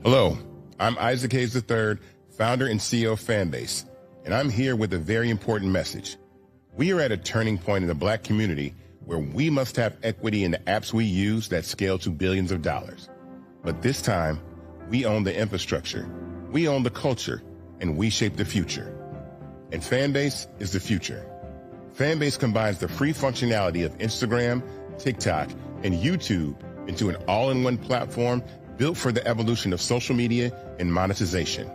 Hello, I'm Isaac Hayes III, founder and CEO of Fanbase, and I'm here with a very important message. We are at a turning point in the Black community where we must have equity in the apps we use that scale to billions of dollars. But this time, we own the infrastructure, we own the culture, and we shape the future. And Fanbase is the future. Fanbase combines the free functionality of Instagram, TikTok, and YouTube into an all-in-one platform built for the evolution of social media and monetization.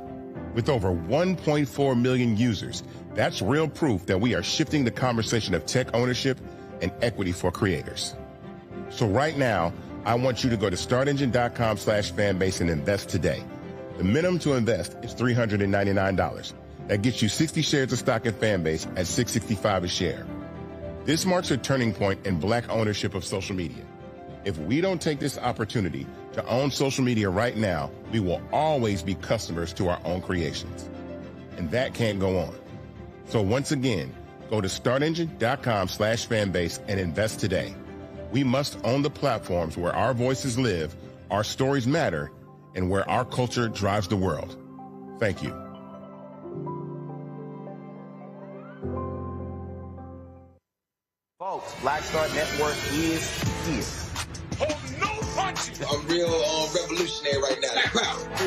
With over 1.4 million users, that's real proof that we are shifting the conversation of tech ownership and equity for creators. So right now, I want you to go to startengine.com/fanbase and invest today. The minimum to invest is $399. That gets you 60 shares of stock in Fanbase at $665 a share. This marks a turning point in Black ownership of social media. If we don't take this opportunity to own social media right now, we will always be customers to our own creations. And that can't go on. So once again, go to startengine.com/fanbase and invest today. We must own the platforms where our voices live, our stories matter, and where our culture drives the world. Thank you. Folks, Black Star Network is here. Oh, no punches! I'm real revolutionary right now.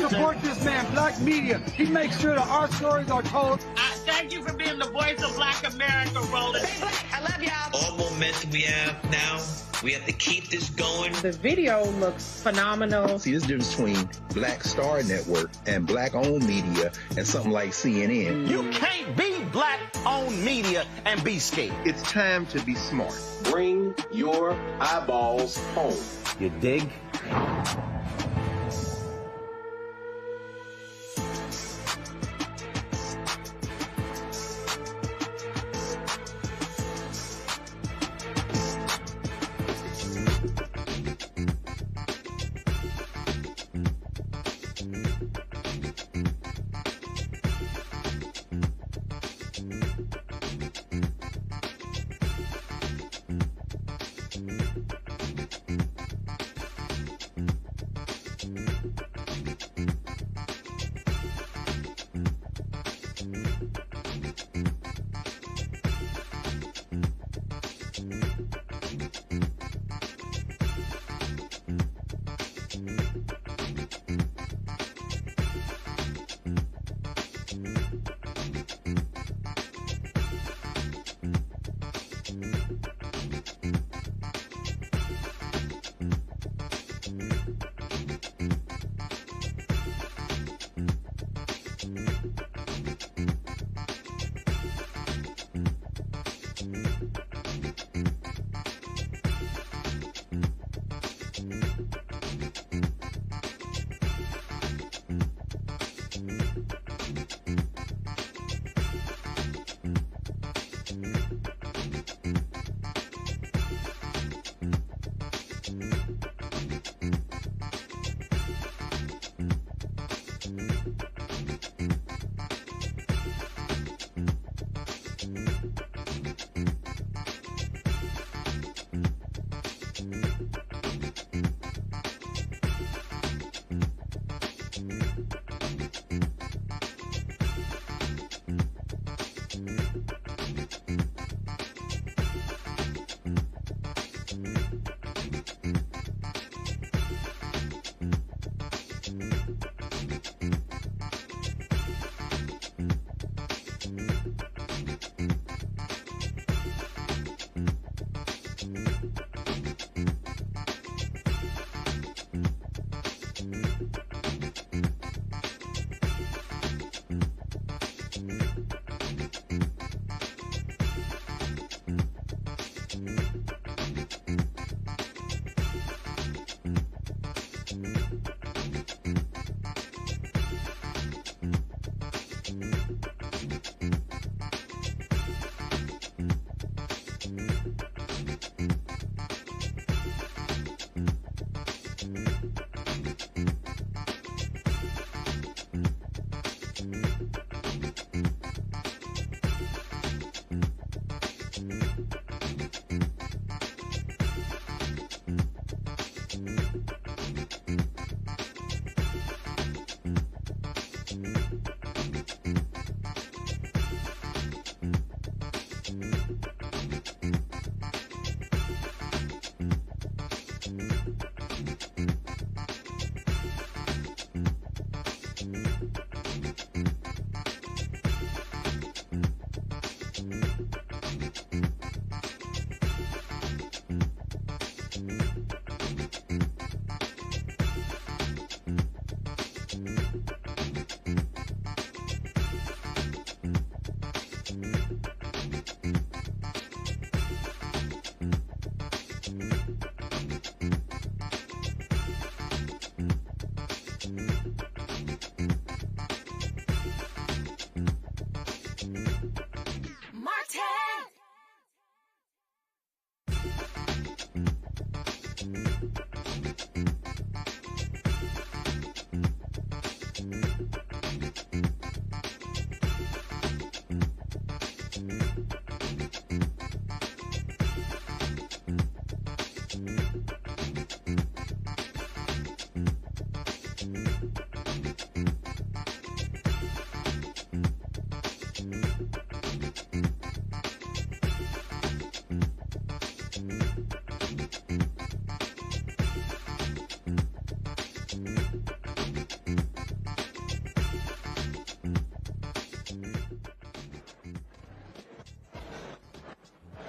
Support this man, Black Media. He makes sure that our stories are told. Thank you for being the voice of Black America, Roland. Stay Black. I love y'all. All momentum we have now, we have to keep this going. The video looks phenomenal. See, there's a difference between Black Star Network and Black-owned media and something like CNN. You can't be Black-owned media and be scared. It's time to be smart. Bring your eyeballs home. You dig?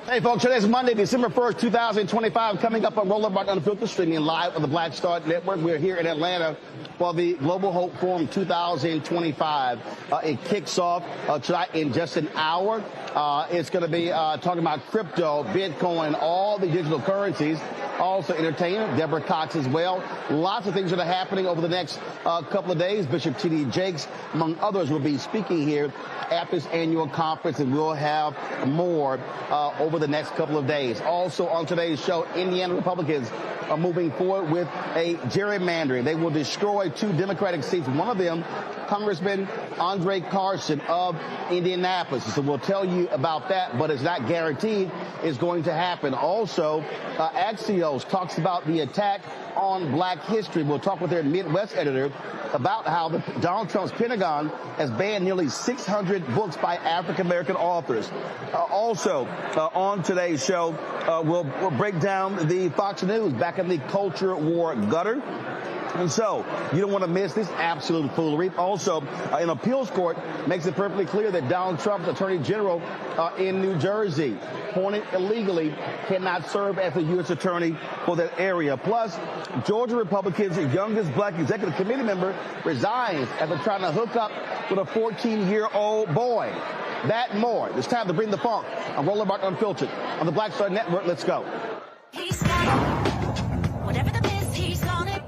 Hey, folks, today's Monday, December 1st, 2025, coming up on Roland Martin Unfiltered, streaming live on the Black Star Network. We're here in Atlanta for the Global Hope Forum 2025. It kicks off tonight in just an hour. It's going to be talking about crypto, Bitcoin, all the digital currencies. Also entertainment, Deborah Cox as well. Lots of things that are happening over the next couple of days. Bishop T.D. Jakes, among others, will be speaking here at this annual conference, and we'll have more over the next couple of days. Also on today's show, Indiana Republicans are moving forward with a gerrymandering. They will destroy 2 Democratic seats. One of them, Congressman Andre Carson of Indianapolis. So we'll tell you about that, but it's not guaranteed it's going to happen. Also, Axios talks about the attack on Black history. We'll talk with their Midwest editor about how Donald Trump's Pentagon has banned nearly 600 books by African-American authors. Also, on today's show, we'll break down the Fox News back in the culture war gutter. And so, you don't want to miss this absolute foolery. Also, an appeals court makes it perfectly clear that Donald Trump's attorney general in New Jersey, appointed illegally, cannot serve as the U.S. attorney for that area. Plus, Georgia Republicans' youngest Black executive committee member resigns after trying to hook up with a 14-year-old boy. That and more. It's time to bring the funk on Roland Martin Unfiltered on the Black Star Network. Let's go. He's got whatever the biz, he's on it.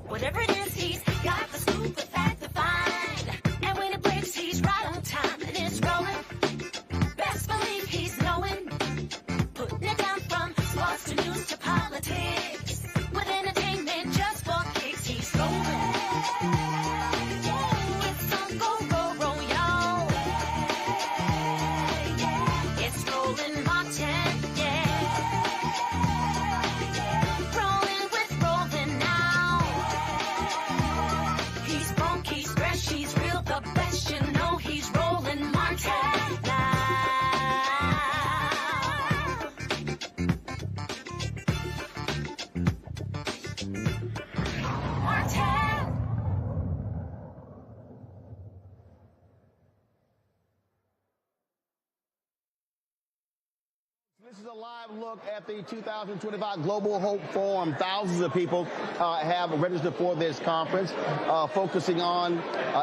Whatever it is, he's got the scoop, the fact, the find. And when it breaks, he's right on time and it's rolling. Best believe he's knowing. Putting it down from sports to news to politics. With entertainment just for kicks, he's rolling. It's on go, y'all. It's Roland Martin, rolling with Roland now. He's funky, he's fresh, he's real, the best, you know he's Roland Martin now. Martin. This is a live look at the 2025 Global Hope Forum. Thousands of people have registered for this conference, focusing on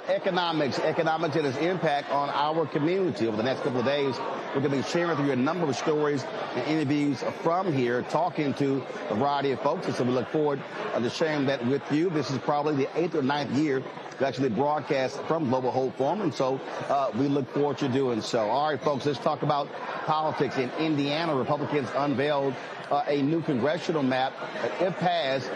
economics and its impact on our community. Over the next couple of days, we're going to be sharing with you a number of stories and interviews from here, talking to a variety of folks. And so we look forward to sharing that with you. This is probably the 8th or 9th year to actually broadcast from Global Hope Forum, and so we look forward to doing so. All right, folks, let's talk about politics. In Indiana, Republicans unveiled a new congressional map that, if passed,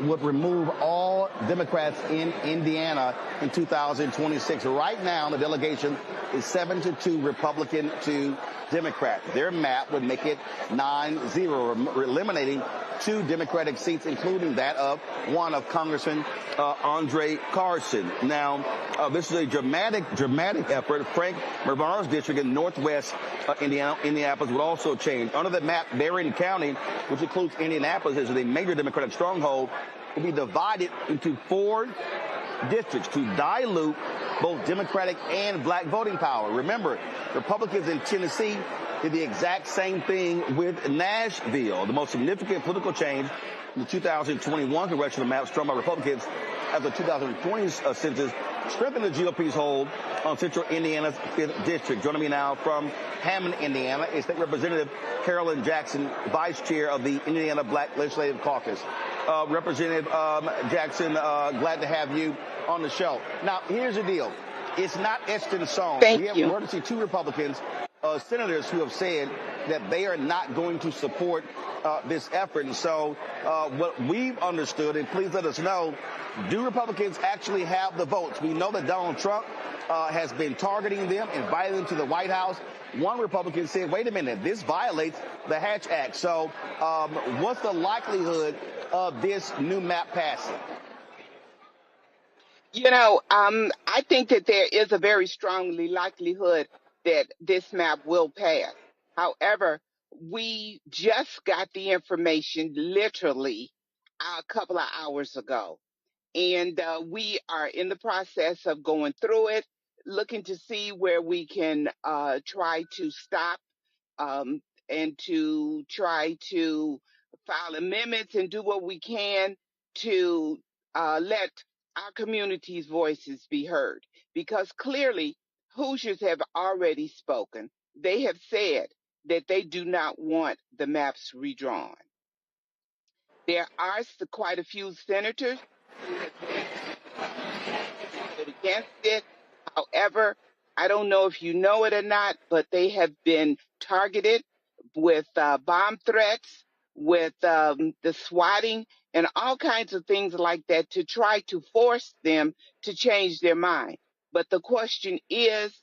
would remove all Democrats in Indiana in 2026. Right now, the delegation is 7-2 Republican to Democrat. Their map would make it 9-0, eliminating 2 Democratic seats, including that of one of Congressman Andre Carson. Now, this is a dramatic effort. Frank Mervar's district in northwest Indianapolis would also change. Under the map, Berrien County, which includes Indianapolis as a major Democratic stronghold, will be divided into 4 districts to dilute both Democratic and Black voting power. Remember, Republicans in Tennessee did the exact same thing with Nashville. The most significant political change in the 2021 congressional map struck by Republicans as the 2020 census strengthened the GOP's hold on central Indiana's 5th district. Joining me now from Hammond, Indiana, is State Representative Carolyn Jackson, Vice Chair of the Indiana Black Legislative Caucus. Representative Jackson, glad to have you on the show. Now, here's the deal. It's not etched in stone. We have emergency 2 Republicans, senators, who have said that they are not going to support this effort. And so what we've understood, and please let us know, do Republicans actually have the votes? We know that Donald Trump has been targeting them, inviting them to the White House. One Republican said, wait a minute, this violates the Hatch Act. So what's the likelihood of this new map passing? You know, I think that there is a very strongly likelihood that this map will pass. However, we just got the information literally a couple of hours ago, and we are in the process of going through it, looking to see where we can try to stop and to try to file amendments and do what we can to let our community's voices be heard. Because clearly, Hoosiers have already spoken. They have said that they do not want the maps redrawn. There are quite a few senators who have voted against it. However, I don't know if you know it or not, but they have been targeted with bomb threats, with the swatting, and all kinds of things like that to try to force them to change their mind. But the question is,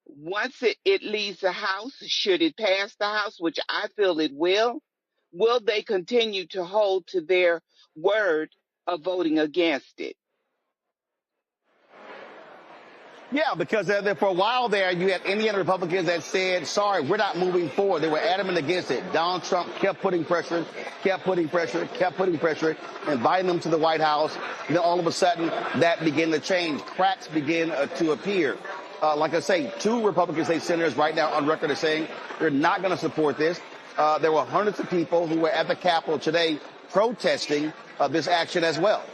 once it leaves the House, should it pass the House, which I feel it will they continue to hold to their word of voting against it? Yeah, because for a while there, you had Indiana Republicans that said, sorry, we're not moving forward. They were adamant against it. Donald Trump kept putting pressure, inviting them to the White House. And then all of a sudden, that began to change. Cracks began to appear. Like I say, 2 Republican state senators right now on record are saying they're not going to support this. There were hundreds of people who were at the Capitol today protesting this action as well.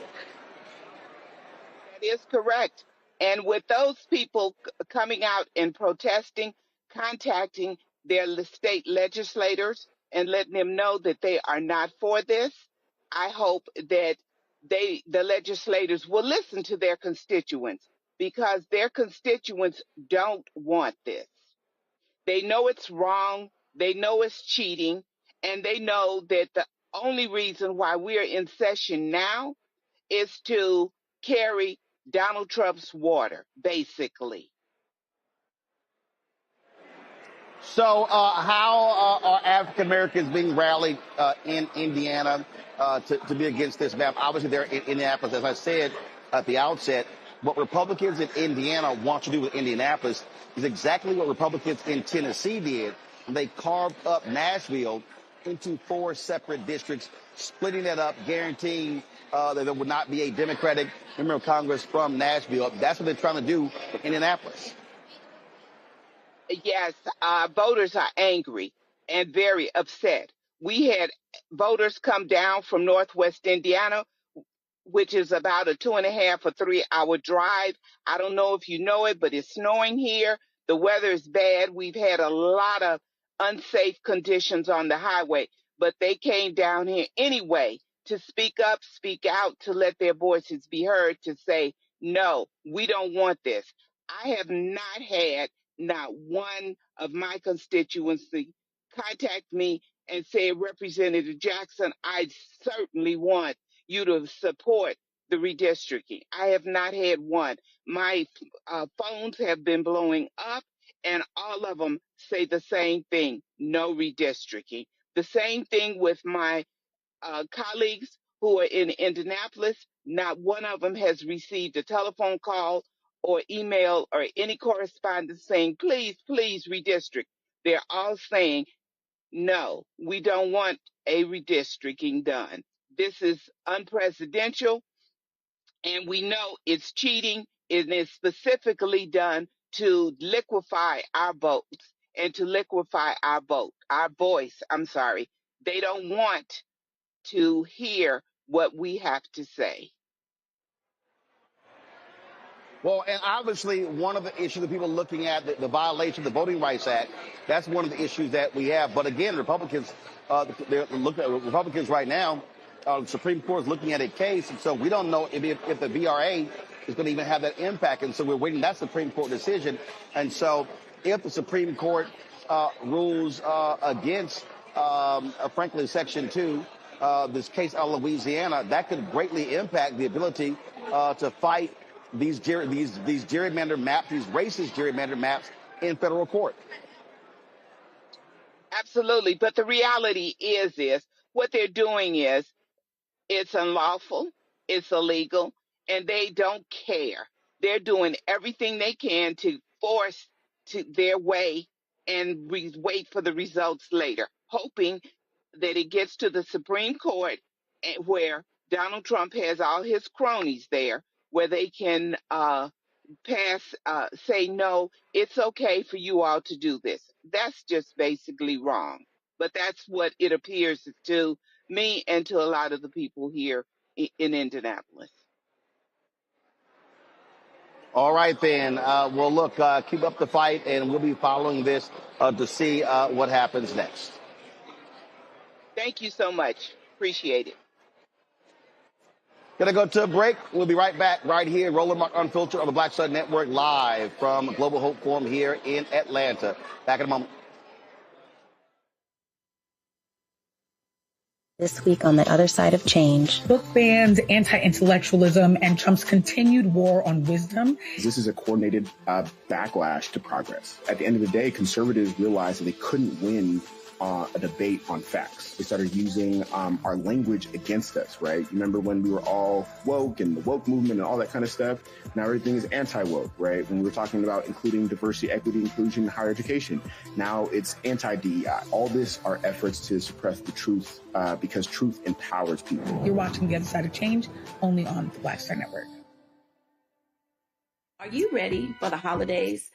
That is correct. And with those people coming out and protesting, contacting their state legislators and letting them know that they are not for this, I hope that the legislators will listen to their constituents, because their constituents don't want this. They know it's wrong. They know it's cheating. And they know that the only reason why we're in session now is to carry Donald Trump's water, basically. So how are African Americans being rallied in Indiana to be against this map? Obviously, they're in Indianapolis. As I said at the outset, what Republicans in Indiana want to do with Indianapolis is exactly what Republicans in Tennessee did. They carved up Nashville into 4 separate districts, splitting that up, guaranteeing that there would not be a Democratic member of Congress from Nashville. That's what they're trying to do in Indianapolis. Yes, voters are angry and very upset. We had voters come down from Northwest Indiana, which is about a 2.5 or 3 hour drive. I don't know if you know it, but it's snowing here. The weather is bad. We've had a lot of unsafe conditions on the highway, but they came down here anyway to speak up, speak out, to let their voices be heard, to say, no, we don't want this. I have not had not one of my constituency contact me and say, Representative Jackson, I certainly want you to support the redistricting. I have not had one. My phones have been blowing up, and all of them say the same thing: no redistricting. The same thing with my colleagues who are in Indianapolis. Not one of them has received a telephone call or email or any correspondence saying, please, please redistrict. They're all saying, no, we don't want a redistricting done. This is unprecedented, and we know it's cheating. It is specifically done to liquefy our votes and to liquefy our voice. I'm sorry. They don't want to hear what we have to say. Well, and obviously one of the issues that people are looking at, the violation of the Voting Rights Act, that's one of the issues that we have. But again, Republicans, they're looking at Republicans right now. The Supreme Court is looking at a case, and so we don't know if the VRA is going to even have that impact. And so we're waiting that Supreme Court decision. And so if the Supreme Court rules against, frankly, Section 2, this case out of Louisiana, that could greatly impact the ability to fight these gerrymandered maps, these racist gerrymandered maps in federal court. Absolutely. But the reality is what they're doing is it's unlawful, it's illegal, and they don't care. They're doing everything they can to force to their way and wait for the results later, hoping that it gets to the Supreme Court where Donald Trump has all his cronies there, where they can say, no, it's okay for you all to do this. That's just basically wrong. but that's what it appears to me and to a lot of the people here in Indianapolis. All right, then. Well, look, keep up the fight, and we'll be following this to see what happens next. Thank you so much. Appreciate it. Gonna go to a break. We'll be right back right here. Roland Martin Unfiltered on the Black Star Network, live from Global Hope Forum here in Atlanta. Back in a moment. This week on the other side of change. Book bans, anti-intellectualism, and Trump's continued war on wisdom. This is a coordinated backlash to progress. At the end of the day, conservatives realized that they couldn't win a debate on facts. They started using our language against us, right? Remember when we were all woke and the woke movement and all that kind of stuff? Now everything is anti-woke, right? When we were talking about including diversity, equity, inclusion, and higher education, now it's anti-DEI. All this are efforts to suppress the truth because truth empowers people. You're watching The Other Side of Change only on the Black Star Network. Are you ready for the holidays?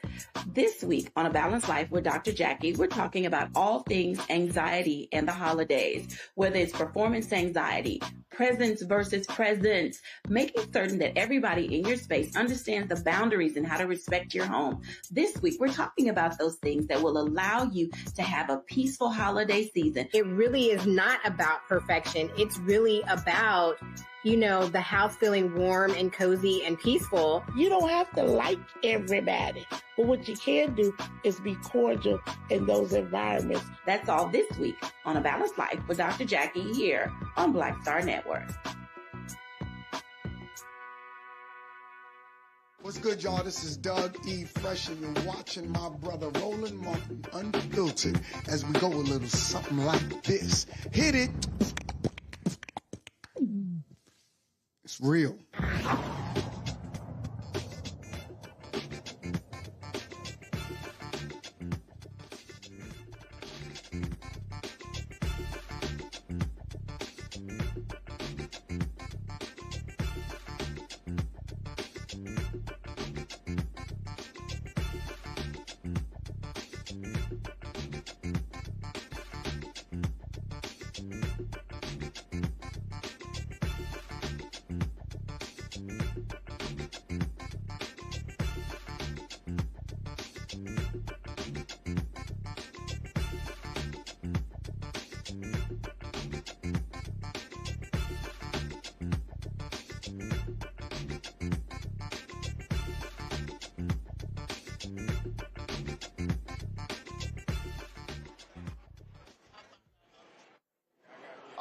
This week on A Balanced Life with Dr. Jackie, we're talking about all things anxiety and the holidays, whether it's performance anxiety, presence versus presence, making certain that everybody in your space understands the boundaries and how to respect your home. This week, we're talking about those things that will allow you to have a peaceful holiday season. It really is not about perfection. It's really about, you know, the house feeling warm and cozy and peaceful. You don't have to like everybody, but what you can do is be cordial in those environments. That's all this week on A Balanced Life with Dr. Jackie here on Black Star Network. What's good, y'all? This is Doug E. Fresh, and you're watching my brother Roland Martin Unfiltered as we go a little something like this. Hit it. It's real.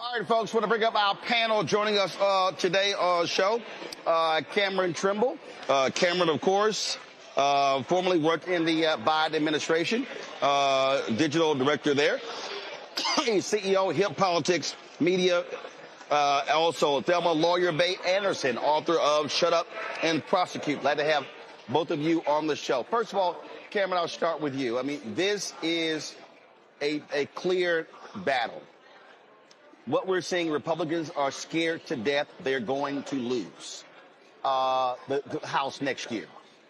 All right, folks, want to bring up our panel joining us today on the show. Cameron Trimble. Cameron, of course, formerly worked in the Biden administration, digital director there. CEO, Hip Politics Media. Also, Thelma Lawyer Bay Anderson, author of Shut Up and Prosecute. Glad to have both of you on the show. First of all, Cameron, I'll start with you. I mean, this is a clear battle. What we're seeing, Republicans are scared to death they're going to lose the House next year.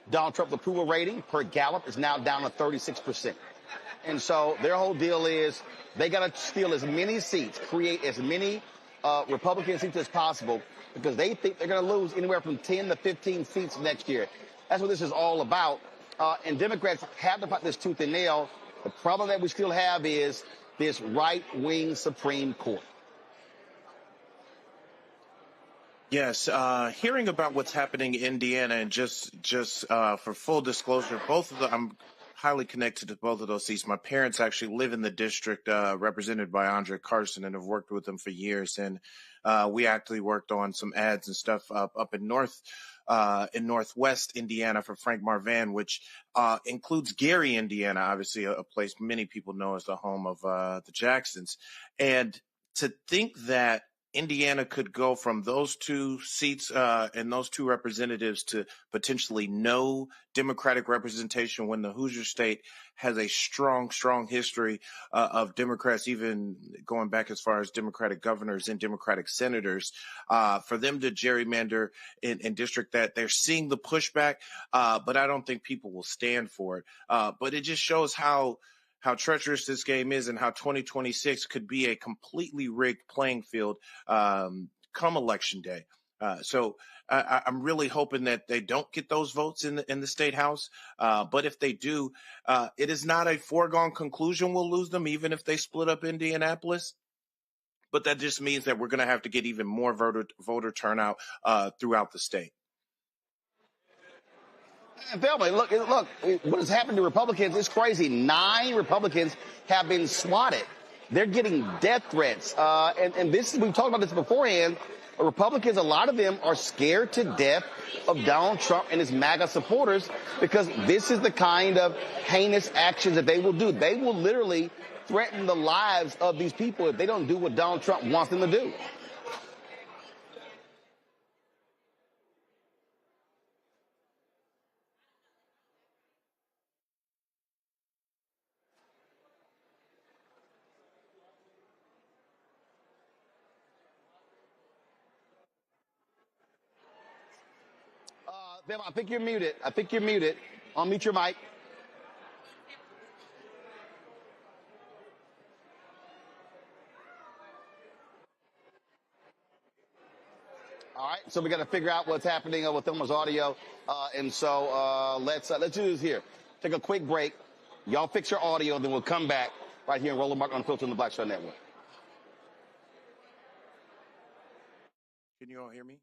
Donald Trump's approval rating per Gallup is now down to 36%. And so their whole deal is they got to steal as many seats, create as many Republican seats as possible, because they think they're going to lose anywhere from 10 to 15 seats next year. That's what this is all about. And Democrats have to fight this tooth and nail. The problem that we still have is this right-wing Supreme Court. Yes, hearing about what's happening in Indiana, and just for full disclosure, both of them, I'm highly connected to both of those seats. My parents actually live in the district represented by Andre Carson, and have worked with him for years. And we actually worked on some ads and stuff up in Northwest Indiana for Frank Marvan, which includes Gary, Indiana, obviously a place many people know as the home of the Jacksons. And to think that Indiana could go from those two seats and those two representatives to potentially no Democratic representation, when the Hoosier state has a strong history of Democrats, even going back as far as Democratic governors and Democratic senators, for them to gerrymander in district that they're seeing the pushback, but I don't think people will stand for it. But it just shows how how treacherous this game is and how 2026 could be a completely rigged playing field come election day. So I'm really hoping that they don't get those votes in the state house. But if they do, it is not a foregone conclusion we'll lose them, even if they split up Indianapolis. But that just means that we're going to have to get even more voter turnout throughout the state. Thelma, look, what has happened to Republicans is crazy. 9 Republicans have been swatted. They're getting death threats. And this, we've talked about this beforehand. Republicans, a lot of them are scared to death of Donald Trump and his MAGA supporters because this is the kind of heinous actions that they will do. They will literally threaten the lives of these people if they don't do what Donald Trump wants them to do. Bill, I think you're muted. Unmute your mic. All right, so we got to figure out what's happening with Thelma's audio, and so let's do this here. Take a quick break. Y'all fix your audio, then we'll come back right here in Roland Martin Unfiltered on the Black Star Network. Can you all hear me?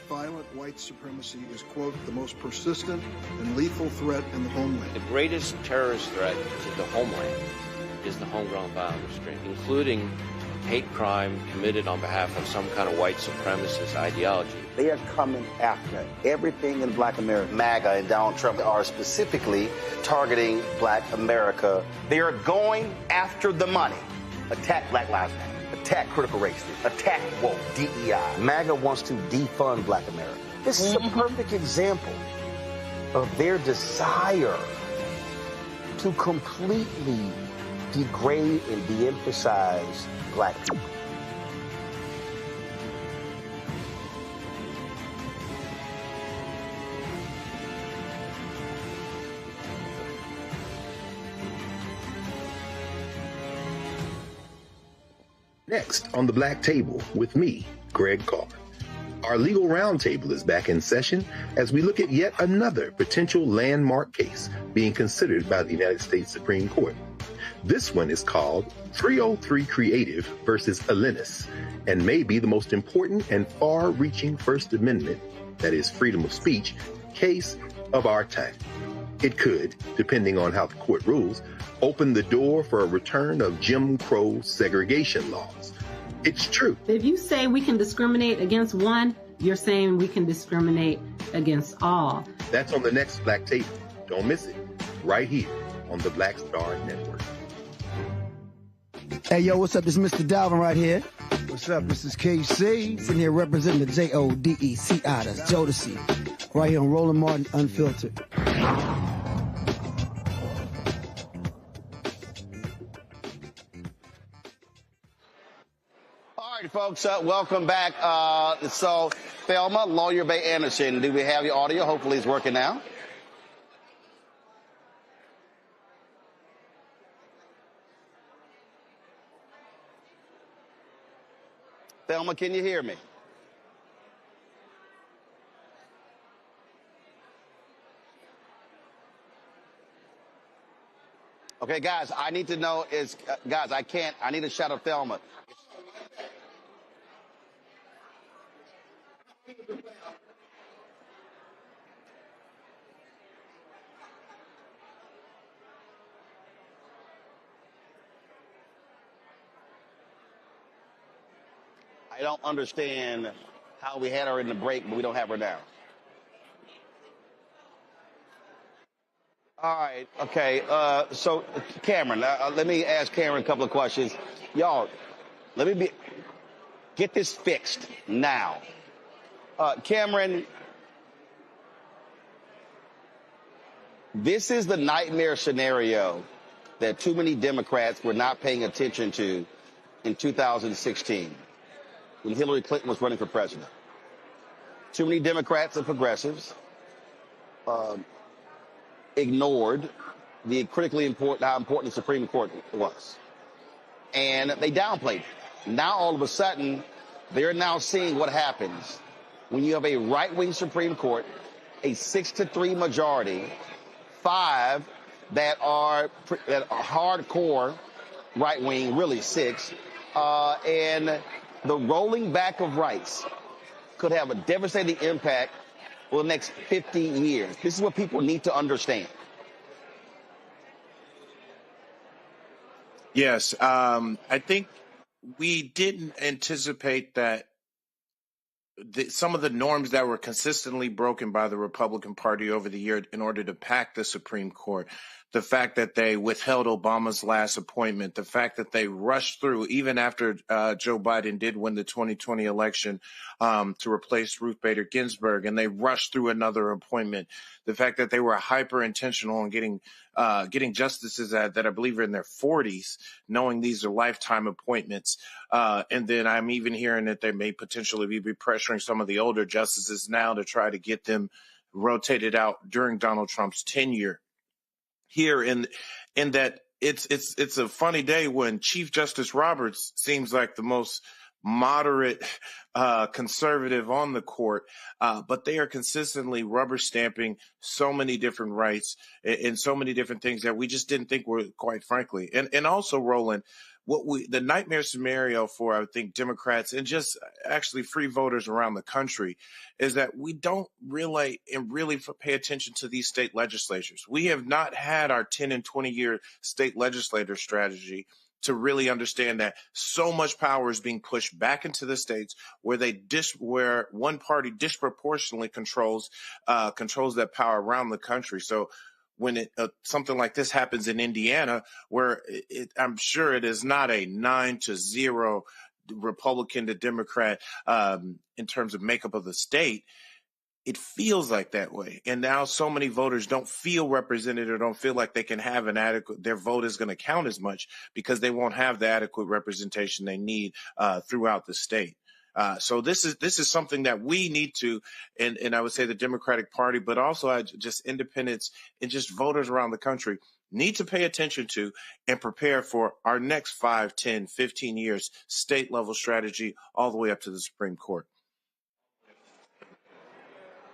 Violent white supremacy is, quote, the most persistent and lethal threat in the homeland. The greatest terrorist threat to the homeland is the homegrown violent restraint, including hate crime committed on behalf of some kind of white supremacist ideology. They are coming after everything in Black America. MAGA and Donald Trump are specifically targeting Black America. They are going after the money. Attack Black Lives Matter. Attack critical race theory, attack woke, DEI. MAGA wants to defund Black America. This is a perfect example of their desire to completely degrade and de-emphasize Black people. Next on the Black Table with me, Greg Carr. Our legal roundtable is back in session as we look at yet another potential landmark case being considered by the United States Supreme Court. This one is called 303 Creative versus Alennis and may be the most important and far-reaching First Amendment, that is freedom of speech, case of our time. It could, depending on how the court rules, open the door for a return of Jim Crow segregation laws. It's true. If you say we can discriminate against one, you're saying we can discriminate against all. That's on the next Black Table. Don't miss it. Right here on the Black Star Network. Hey, yo, what's up? This is Mr. Dalvin right here. What's up? This is KC. Sitting here representing the JODECI. That's Jodeci. Right here on Roland Martin Unfiltered. All right, folks, welcome back. So, Thelma, Lawyer Bay Anderson, do we have your audio? Hopefully it's working now. Thelma, can you hear me? Okay, guys, I need to know guys, I need a shot of Thelma. I don't understand how we had her in the break, but we don't have her now. All right, okay. So, Cameron, let me ask Cameron a couple of questions. Y'all, get this fixed now. Cameron, this is the nightmare scenario that too many Democrats were not paying attention to in 2016 when Hillary Clinton was running for president. Too many Democrats and progressives ignored the critically important, how important the Supreme Court was. And they downplayed it. Now, all of a sudden, they're now seeing what happens when you have a right-wing Supreme Court, a 6-3 majority, 5 that are hardcore right-wing, really 6, and the rolling back of rights could have a devastating impact for the next 50 years. This is what people need to understand. Yes, I think we didn't anticipate that some of the norms that were consistently broken by the Republican Party over the year in order to pack the Supreme Court, the fact that they withheld Obama's last appointment, the fact that they rushed through, even after Joe Biden did win the 2020 election, to replace Ruth Bader Ginsburg, and they rushed through another appointment, the fact that they were hyper intentional on getting justices that I believe are in their 40s, knowing these are lifetime appointments. And then I'm even hearing that they may potentially be pressuring some of the older justices now to try to get them rotated out during Donald Trump's tenure. Here in that it's a funny day when Chief Justice Roberts seems like the most moderate conservative on the court, but they are consistently rubber stamping so many different rights and so many different things that we just didn't think were, quite frankly. And also, Roland, the nightmare scenario for, I think, Democrats and just actually free voters around the country is that we don't really pay attention to these state legislatures. We have not had our 10 and 20 year state legislator strategy to really understand that so much power is being pushed back into the states where one party disproportionately controls that power around the country. So when something like this happens in Indiana, where I'm sure it is not a 9-0 Republican to Democrat in terms of makeup of the state, it feels like that way. And now so many voters don't feel represented or don't feel like they can have their vote is going to count as much because they won't have the adequate representation they need throughout the state. So this is something that we need to, and I would say the Democratic Party, but also just independents and just voters around the country need to pay attention to and prepare for our next 5, 10, 15 years state level strategy all the way up to the Supreme Court.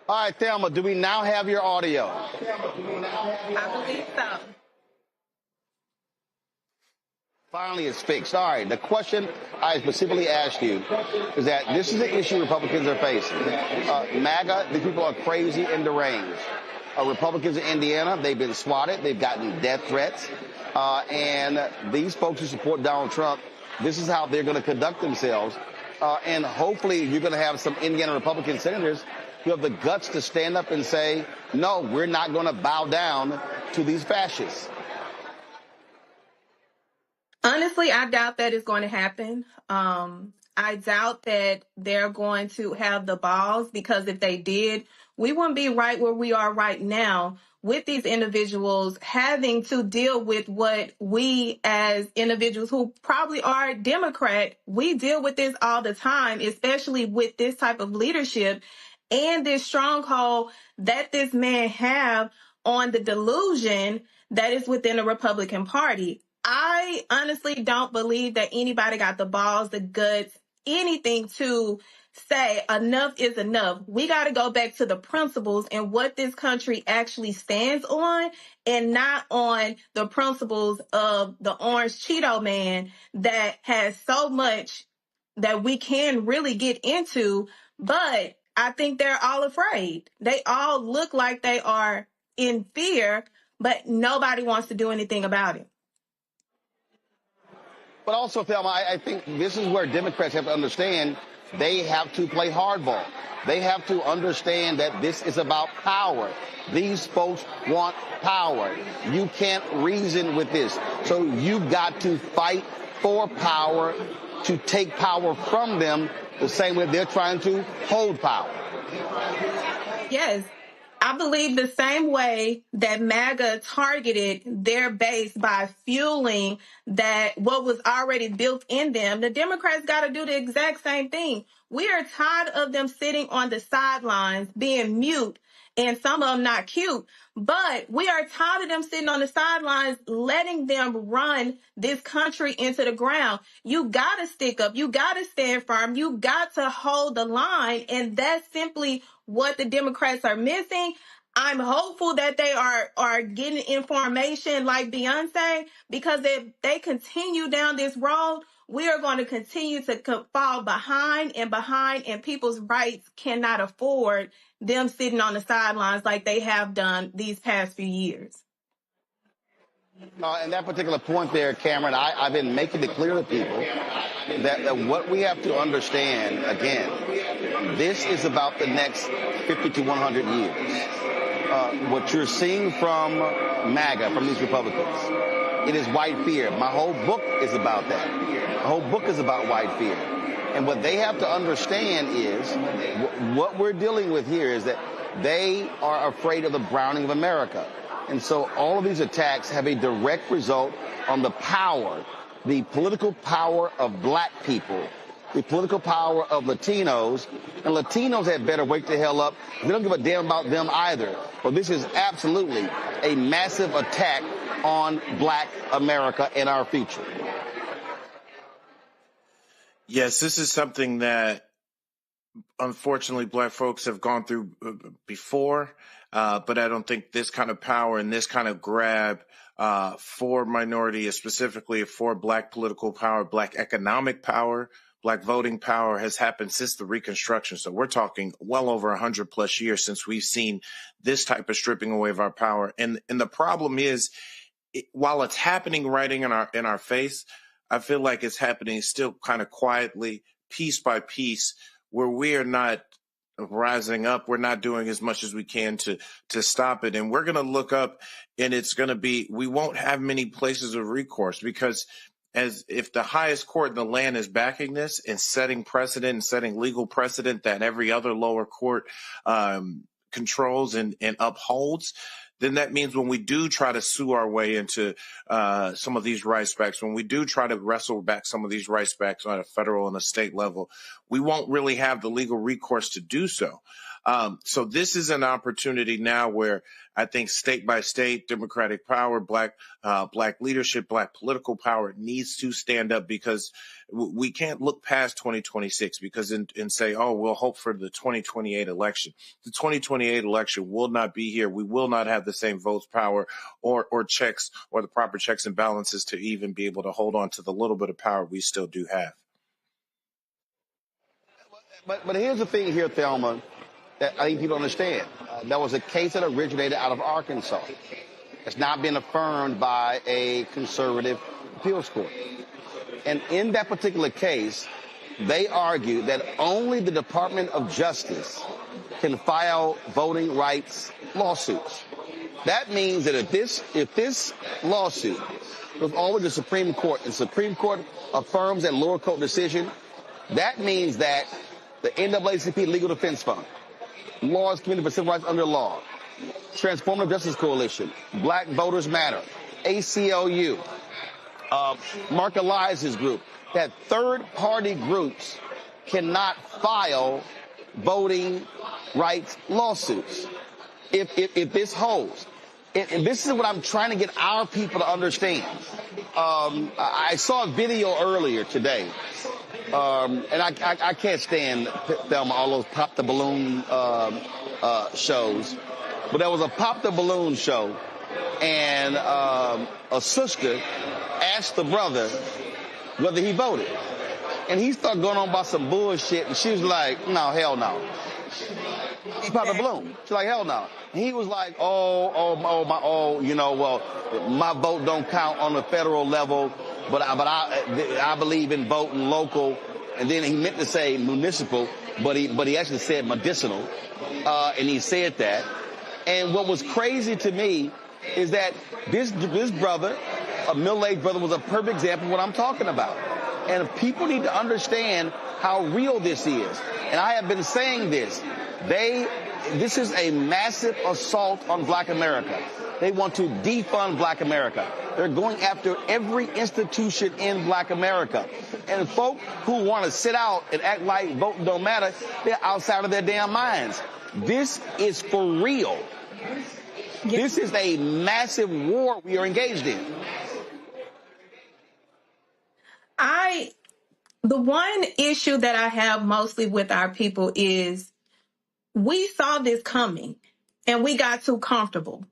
All right, Thelma, do we now have your audio? I believe so. Finally, it's fixed. All right, the question I specifically asked you is that this is an issue Republicans are facing. MAGA, the people are crazy and deranged. Republicans in Indiana, they've been swatted. They've gotten death threats. And these folks who support Donald Trump, this is how they're going to conduct themselves. And hopefully you're going to have some Indiana Republican senators who have the guts to stand up and say, no, we're not going to bow down to these fascists. Honestly, I doubt that is going to happen. I doubt that they're going to have the balls, because if they did, we wouldn't be right where we are right now with these individuals having to deal with what we as individuals who probably are Democrat, we deal with this all the time, especially with this type of leadership and this stronghold that this man have on the delusion that is within the Republican Party. I honestly don't believe that anybody got the balls, the guts, anything to say enough is enough. We got to go back to the principles and what this country actually stands on, and not on the principles of the orange Cheeto man that has so much that we can really get into. But I think they're all afraid. They all look like they are in fear, but nobody wants to do anything about it. But also, Thelma, I think this is where Democrats have to understand they have to play hardball. They have to understand that this is about power. These folks want power. You can't reason with this. So you've got to fight for power, to take power from them the same way they're trying to hold power. Yes. I believe the same way that MAGA targeted their base by fueling that what was already built in them, the Democrats got to do the exact same thing. We are tired of them sitting on the sidelines, being mute and some of them not cute. But we are tired of them sitting on the sidelines, letting them run this country into the ground. You got to stick up. You got to stand firm. You got to hold the line. And that's simply what the Democrats are missing. I'm hopeful that they are getting information like Beyonce, because if they continue down this road, we are going to continue to fall behind, and people's rights cannot afford them sitting on the sidelines like they have done these past few years. And that particular point there, Cameron, I've been making it clear to people that what we have to understand, again, this is about the next 50 to 100 years. What you're seeing from MAGA, from these Republicans, it is white fear. My whole book is about that. The whole book is about white fear. And what they have to understand is what we're dealing with here is that they are afraid of the browning of America. And so all of these attacks have a direct result on the power, the political power of black people, the political power of Latinos, and Latinos had better wake the hell up. We don't give a damn about them either. But this is absolutely a massive attack on black America and our future. Yes, this is something that unfortunately black folks have gone through before, but I don't think this kind of power and this kind of grab for minority, specifically for black political power, black economic power, black voting power, has happened since the Reconstruction. So we're talking well over 100 plus years since we've seen this type of stripping away of our power. And the problem is, while it's happening right in our face, I feel like it's happening still kind of quietly, piece by piece, where we are not rising up. We're not doing as much as we can to stop it. And we're going to look up, and it's going to be, we won't have many places of recourse, because as if the highest court in the land is backing this and setting precedent and setting legal precedent that every other lower court controls and upholds, then that means when we do try to sue our way into some of these rights backs, when we do try to wrestle back some of these rights backs on a federal and a state level, we won't really have the legal recourse to do so. So this is an opportunity now where I think state by state, Democratic power, black leadership, black political power needs to stand up, because we can't look past 2026 and say, oh, we'll hope for the 2028 election. The 2028 election will not be here. We will not have the same votes power or checks, or the proper checks and balances to even be able to hold on to the little bit of power we still do have. But here's the thing here, Thelma, that I think people understand. There was a case that originated out of Arkansas. It's not been affirmed by a conservative appeals court. And in that particular case, they argued that only the Department of Justice can file voting rights lawsuits. That means that if this lawsuit goes all the way to the Supreme Court, and the Supreme Court affirms that lower court decision, that means that the NAACP Legal Defense Fund, Lawyers Committee for Civil Rights Under Law, Transformative Justice Coalition, Black Voters Matter, ACLU, Mark Elias's group, that third-party groups cannot file voting rights lawsuits if this holds. And this is what I'm trying to get our people to understand. I saw a video earlier today, and I can't stand, Thelma, all those pop the balloon shows. But there was a pop the balloon show, and a sister asked the brother whether he voted. And he started going on about some bullshit, and she was like, no, hell no. He popped a balloon. She's like, hell no. And he was like, my vote don't count on the federal level, but I believe in voting local. And then he meant to say municipal, but he actually said medicinal, and he said that. And what was crazy to me is that this brother, a middle-aged brother, was a perfect example of what I'm talking about. And people need to understand how real this is. And I have been saying this. This is a massive assault on black America. They want to defund black America. They're going after every institution in black America. And folk who want to sit out and act like voting don't matter, they're outside of their damn minds. This is for real. This is a massive war we are engaged in. The one issue that I have mostly with our people is we saw this coming and we got too comfortable.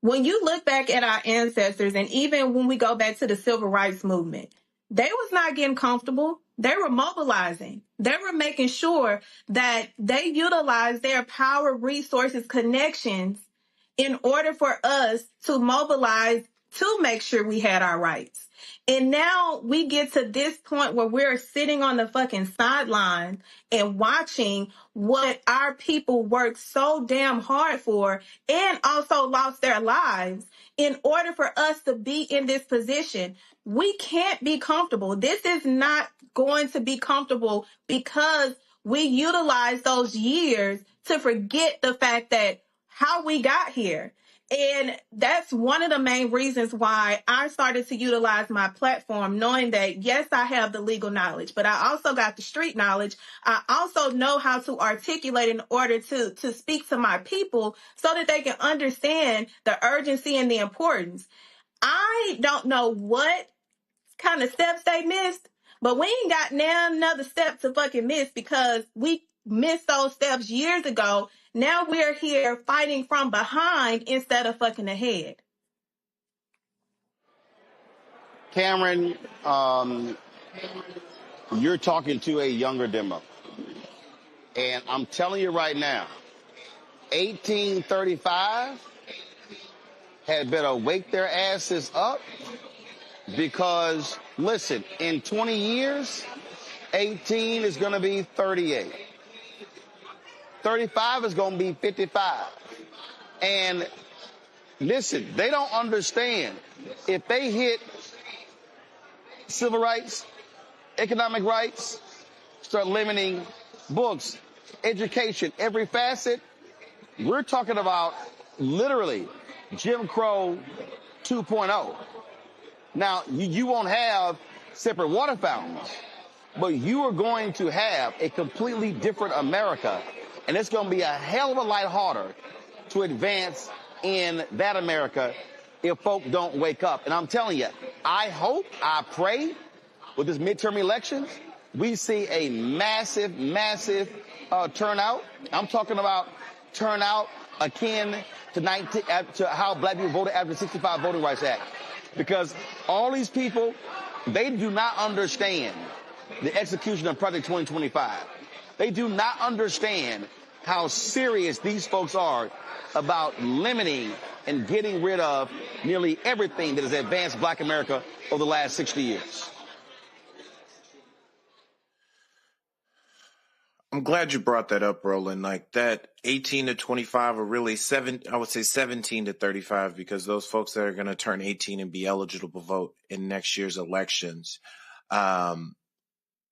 When you look back at our ancestors, and even when we go back to the civil rights movement, they was not getting comfortable. They were mobilizing. They were making sure that they utilized their power, resources, connections in order for us to mobilize to make sure we had our rights. And now we get to this point where we're sitting on the fucking sideline and watching what our people worked so damn hard for and also lost their lives in order for us to be in this position. We can't be comfortable. This is not going to be comfortable because we utilize those years to forget the fact that how we got here. And that's one of the main reasons why I started to utilize my platform, knowing that, yes, I have the legal knowledge, but I also got the street knowledge. I also know how to articulate in order to speak to my people so that they can understand the urgency and the importance. I don't know what kind of steps they missed, but we ain't got now another step to fucking miss because we missed those steps years ago. Now we're here fighting from behind instead of fucking ahead. Cameron, you're talking to a younger demo. And I'm telling you right now, 1835 had better wake their asses up because, listen, in 20 years, 18 is going to be 38. 35 is going to be 55. And listen, they don't understand. If they hit civil rights, economic rights, start limiting books, education, every facet, we're talking about literally Jim Crow 2.0. Now, you won't have separate water fountains, but you are going to have a completely different America. And it's going to be a hell of a lot harder to advance in that America if folk don't wake up. And I'm telling you, I hope, I pray with this midterm elections, we see a massive, massive turnout. I'm talking about turnout akin to how black people voted after the 65 Voting Rights Act. Because all these people, they do not understand the execution of Project 2025. They do not understand how serious these folks are about limiting and getting rid of nearly everything that has advanced black America over the last 60 years. I'm glad you brought that up, Roland. Like that 18 to 25 are really 17 to 35 because those folks that are going to turn 18 and be eligible to vote in next year's elections.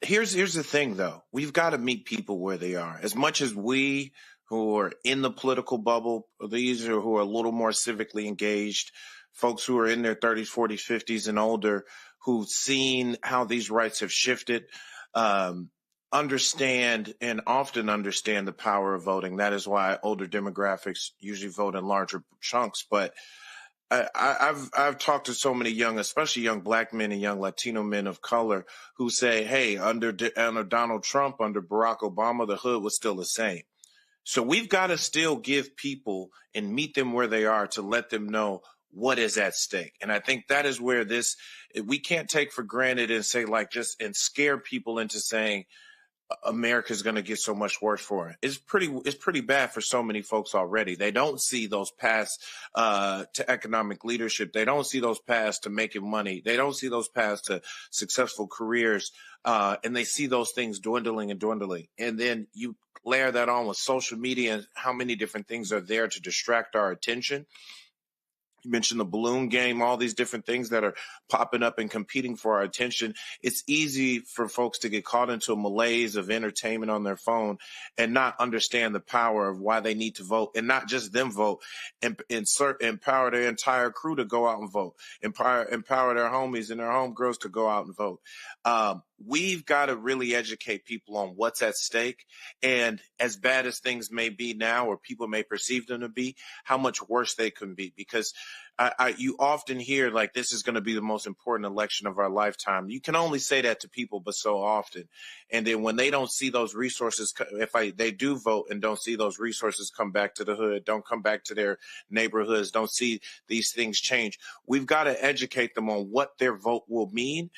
Here's the thing, though. We've got to meet people where they are. As much as we who are in the political bubble, these are who are a little more civically engaged, folks who are in their 30s, 40s, 50s and older, who've seen how these rights have shifted, understand and often understand the power of voting. That is why older demographics usually vote in larger chunks. But I've talked to so many young, especially young black men and young Latino men of color who say, hey, under Donald Trump, under Barack Obama, the hood was still the same. So we've got to still give people and meet them where they are to let them know what is at stake. And I think that is where we can't take for granted and say and scare people into saying, America's going to get so much worse for it. It's pretty bad for so many folks already. They don't see those paths to economic leadership. They don't see those paths to making money. They don't see those paths to successful careers. And they see those things dwindling and dwindling. And then you layer that on with social media and how many different things are there to distract our attention. You mentioned the balloon game, all these different things that are popping up and competing for our attention. It's easy for folks to get caught into a malaise of entertainment on their phone and not understand the power of why they need to vote, and not just them vote, and empower their entire crew to go out and vote, empower their homies and their homegirls to go out and vote. we've got to really educate people on what's at stake. And as bad as things may be now, or people may perceive them to be, how much worse they can be. Because you often hear like, this is going to be the most important election of our lifetime. You can only say that to people, but so often. And then when they don't see those resources, they do vote and don't see those resources come back to the hood, don't come back to their neighborhoods, don't see these things change, we've got to educate them on what their vote will mean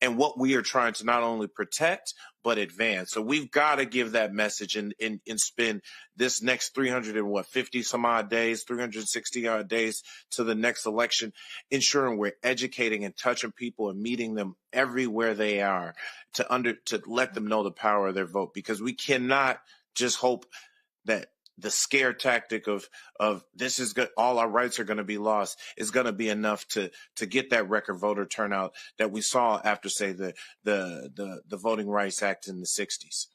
and what we are trying to not only protect, but advance. So we've got to give that message and spend this next 350 some odd days, 360 odd days to the next election, ensuring we're educating and touching people and meeting them everywhere they are to let them know the power of their vote. Because we cannot just hope that the scare tactic of this is good, all our rights are going to be lost, is going to be enough to get that record voter turnout that we saw after, say, the Voting Rights Act in the 60s.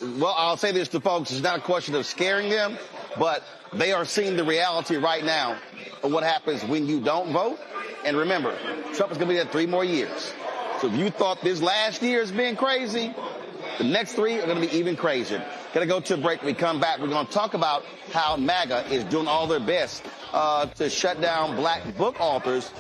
Well, I'll say this to folks. It's not a question of scaring them, but they are seeing the reality right now of what happens when you don't vote. And remember, Trump is going to be there 3 more years. So if you thought this last year has been crazy, the next 3 are going to be even crazier. Going to go to a break. When we come back, we're going to talk about how MAGA is doing all their best to shut down black book authors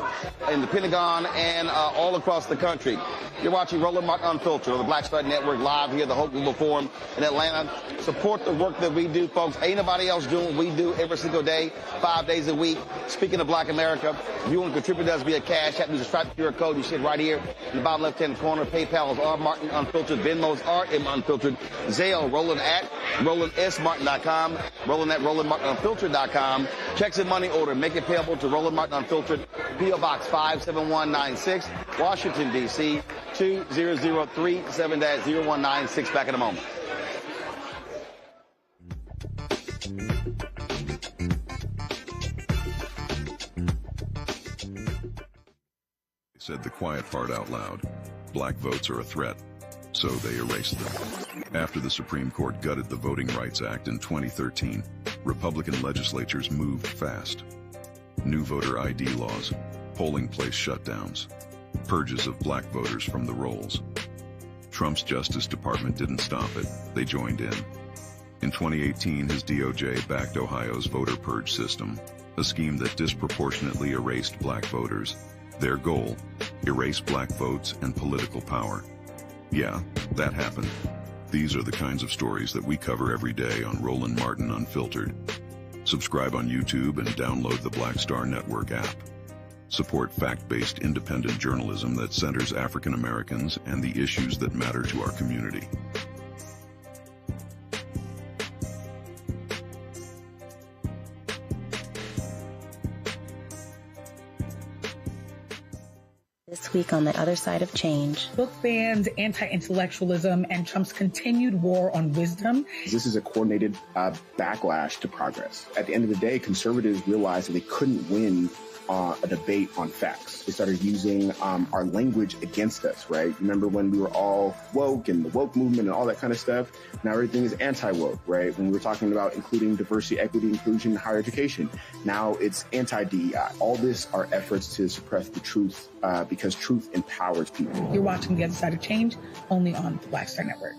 in the Pentagon and all across the country. You're watching Roland Martin Unfiltered on the Black Star Network live here at the Hope Global Forum in Atlanta. Support the work that we do, folks. Ain't nobody else doing what we do every single day, 5 days a week. Speaking of Black America, if you want to contribute to us via cash, use the Stripe QR code. You see it right here in the bottom left-hand corner. PayPal is R Martin Unfiltered. Venmo's RM Unfiltered. Zelle, Roland at RolandSMartin.com. Roland at RolandMartinUnfiltered.com. Checks and money order. Make it payable to Roland Martin Unfiltered. P.O. Box 57196, Washington, D.C. 20037-0196. Back in a moment. Said the quiet part out loud. Black votes are a threat, so they erased them. After the Supreme Court gutted the Voting Rights Act in 2013, Republican legislatures moved fast. New voter ID laws, polling place shutdowns, purges of black voters from the rolls. Trump's Justice Department didn't stop it, they joined in. In 2018, his DOJ backed Ohio's voter purge system, a scheme that disproportionately erased black voters. Their goal, erase black votes and political power. Yeah, that happened. These are the kinds of stories that we cover every day on Roland Martin Unfiltered. Subscribe on YouTube and download the Black Star Network app. Support fact-based independent journalism that centers African Americans and the issues that matter to our community. This week on the other side of change. Book bans, anti-intellectualism, and Trump's continued war on wisdom. This is a coordinated backlash to progress. At the end of the day, conservatives realized that they couldn't win a debate on facts. They started using our language against us, right? Remember when we were all woke and the woke movement and all that kind of stuff? Now everything is anti-woke, right? When we were talking about including diversity, equity, inclusion, and higher education, now it's anti-DEI. All this are efforts to suppress the truth because truth empowers people. You're watching The Other Side of Change only on the Black Star Network.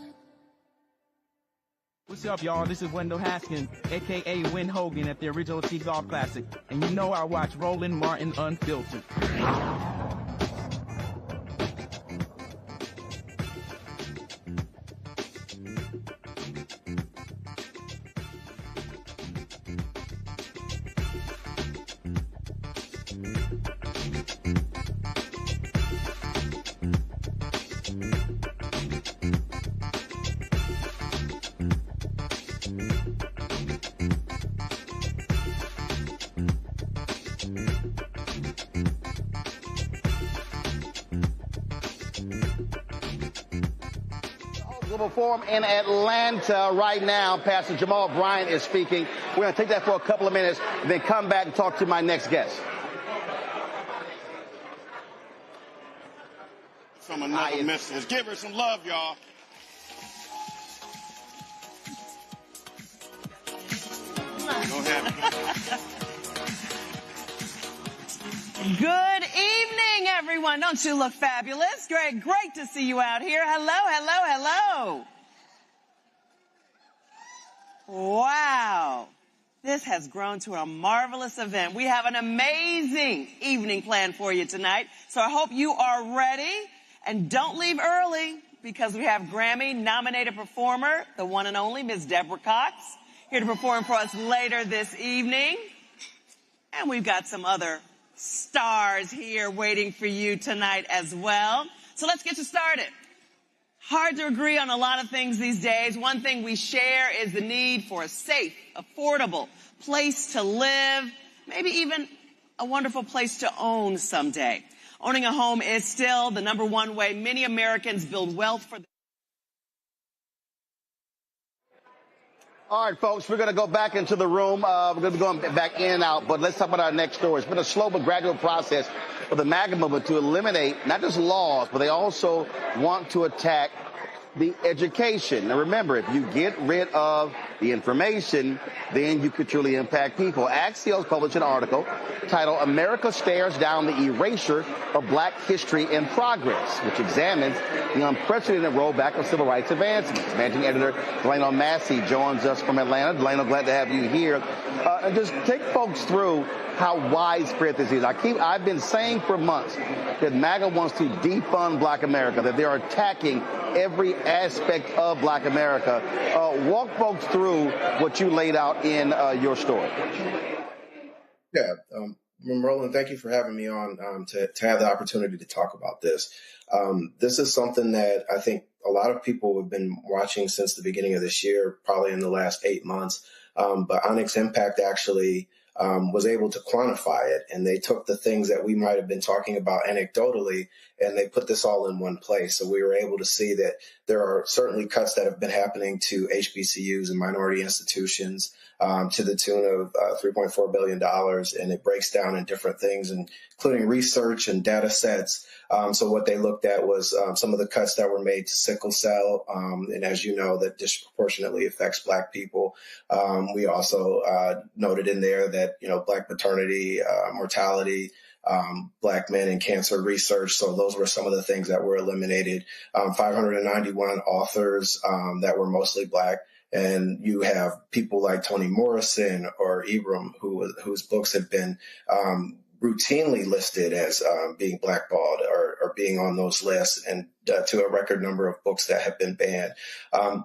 What's up, y'all? This is Wendell Haskins, a.k.a. Win Hogan at the original T-Golf Classic. And you know I watch Roland Martin Unfiltered. Global Forum in Atlanta right now. Pastor Jamal Bryant is speaking. We're going to take that for a couple of minutes, then come back and talk to my next guest. From another message. Give her some love, y'all. Go ahead. Good evening, everyone. everyone. Don't you look fabulous? Great to see you out here. Hello. Wow. This has grown to a marvelous event. We have an amazing evening planned for you tonight. So I hope you are ready. And don't leave early because we have Grammy-nominated performer, the one and only Ms. Deborah Cox, here to perform for us later this evening. And we've got some other stars here waiting for you tonight as well. So let's get you started. Hard to agree on a lot of things these days. One thing we share is the need for a safe, affordable place to live, maybe even a wonderful place to own someday. Owning a home is still the number one way many Americans build wealth for. All right, folks, we're going to go back into the room. We're going to be going back in and out, but let's talk about our next story. It's been a slow but gradual process for the MAGA movement to eliminate not just laws, but they also want to attack the education. Now, remember, if you get rid of the information, then you could truly impact people. Axios published an article titled "America Stares Down the Erasure of Black History and Progress," which examines the unprecedented rollback of civil rights advancements. Managing editor Delano Massey joins us from Atlanta. Delano, glad to have you here. And just take folks through how widespread this is. I've been saying for months that MAGA wants to defund Black America, that they're attacking every aspect of Black America. Walk folks through what you laid out in your story. Yeah, Roland, thank you for having me on to have the opportunity to talk about this. This is something that I think a lot of people have been watching since the beginning of this year, probably in the last 8 months. But Onyx Impact actually was able to quantify it, and they took the things that we might have been talking about anecdotally, and they put this all in one place. So we were able to see that there are certainly cuts that have been happening to HBCUs and minority institutions to the tune of $3.4 billion, and it breaks down in different things, including research and data sets. So what they looked at was some of the cuts that were made to sickle cell, and as you know, that disproportionately affects Black people. We also noted in there that, Black maternity, mortality, Black men in cancer research. So those were some of the things that were eliminated. 591 authors that were mostly Black. And you have people like Toni Morrison or Ibram, whose books have been routinely listed as being blackballed or being on those lists, and to a record number of books that have been banned.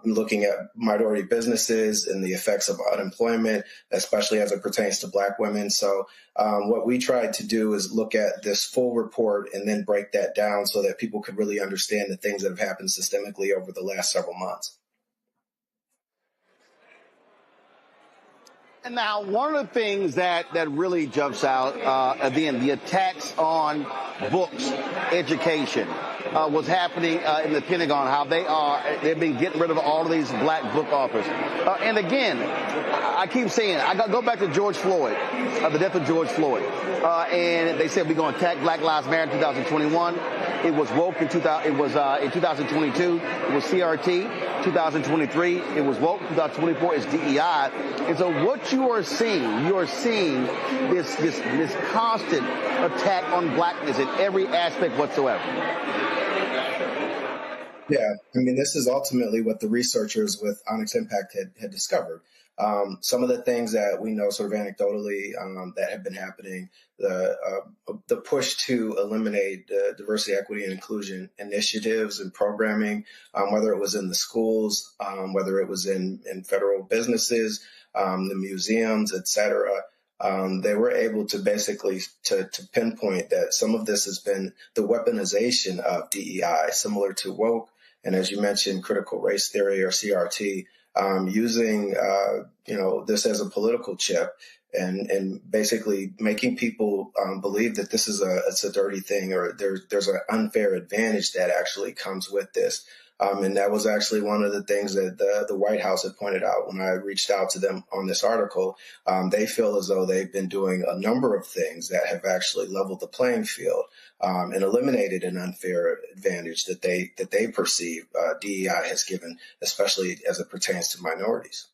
Looking at minority businesses and the effects of unemployment, especially as it pertains to Black women. So what we tried to do is look at this full report and then break that down so that people could really understand the things that have happened systemically over the last several months. And now, one of the things that really jumps out, again, the attacks on books, education, what's happening in the Pentagon, how they've been getting rid of all of these Black book authors. And again, I keep saying, I go back to George Floyd, the death of George Floyd. And they said we're going to attack Black Lives Matter in 2021. It was woke in 2022. It was CRT. 2023, it was woke. 2024 is DEI. And so what you are seeing this constant attack on Blackness in every aspect whatsoever. Yeah, I mean, this is ultimately what the researchers with Onyx Impact had discovered. Some of the things that we know sort of anecdotally that have been happening, the push to eliminate diversity, equity, and inclusion initiatives and programming, whether it was in the schools, whether it was in federal businesses, the museums, et cetera. They were able to basically to pinpoint that some of this has been the weaponization of DEI, similar to woke, and as you mentioned, critical race theory or CRT. Using, this as a political chip and basically making people believe that this is it's a dirty thing, or there's an unfair advantage that actually comes with this. And that was actually one of the things that the White House had pointed out when I reached out to them on this article. They feel as though they've been doing a number of things that have actually leveled the playing field and eliminated an unfair advantage that they perceive DEI has given, especially as it pertains to minorities.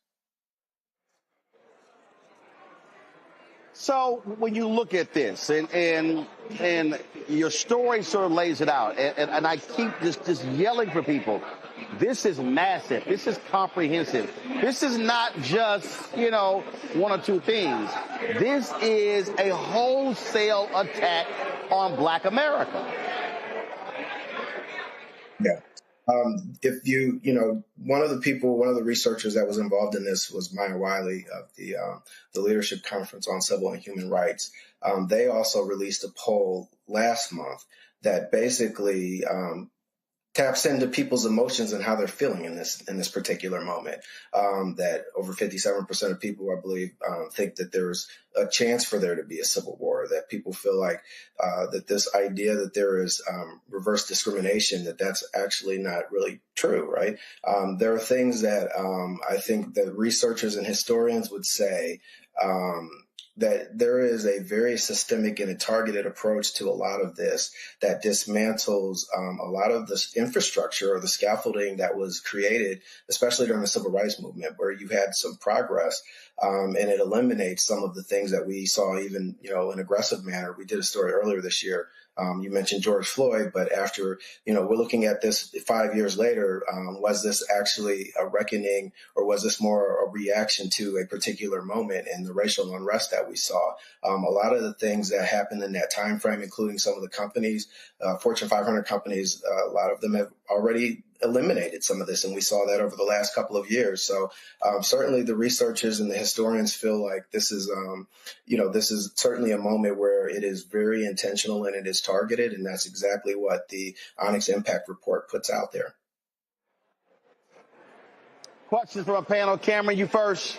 So when you look at this and your story sort of lays it out, and I keep just yelling for people, this is massive. This is comprehensive. This is not just, one or two things. This is a wholesale attack on Black America. Yeah. If one of the researchers that was involved in this was Maya Wiley of the Leadership Conference on Civil and Human Rights. They also released a poll last month that basically taps into people's emotions and how they're feeling in this particular moment. That over 57% of people, I believe, think that there's a chance for there to be a civil war, that people feel like that this idea that there is reverse discrimination, that's actually not really true, right? There are things that I think that researchers and historians would say that there is a very systemic and a targeted approach to a lot of this that dismantles a lot of this infrastructure or the scaffolding that was created, especially during the civil rights movement, where you had some progress and it eliminates some of the things that we saw even, in an aggressive manner. We did a story earlier this year. You mentioned George Floyd, but after, we're looking at this 5 years later, was this actually a reckoning or was this more a reaction to a particular moment in the racial unrest that we saw? A lot of the things that happened in that time frame, including some of the companies, Fortune 500 companies, a lot of them have already eliminated some of this, and we saw that over the last couple of years. So certainly the researchers and the historians feel like this is, this is certainly a moment where it is very intentional and it is targeted, and that's exactly what the Onyx Impact Report puts out there. Questions from a panel. Cameron, you first.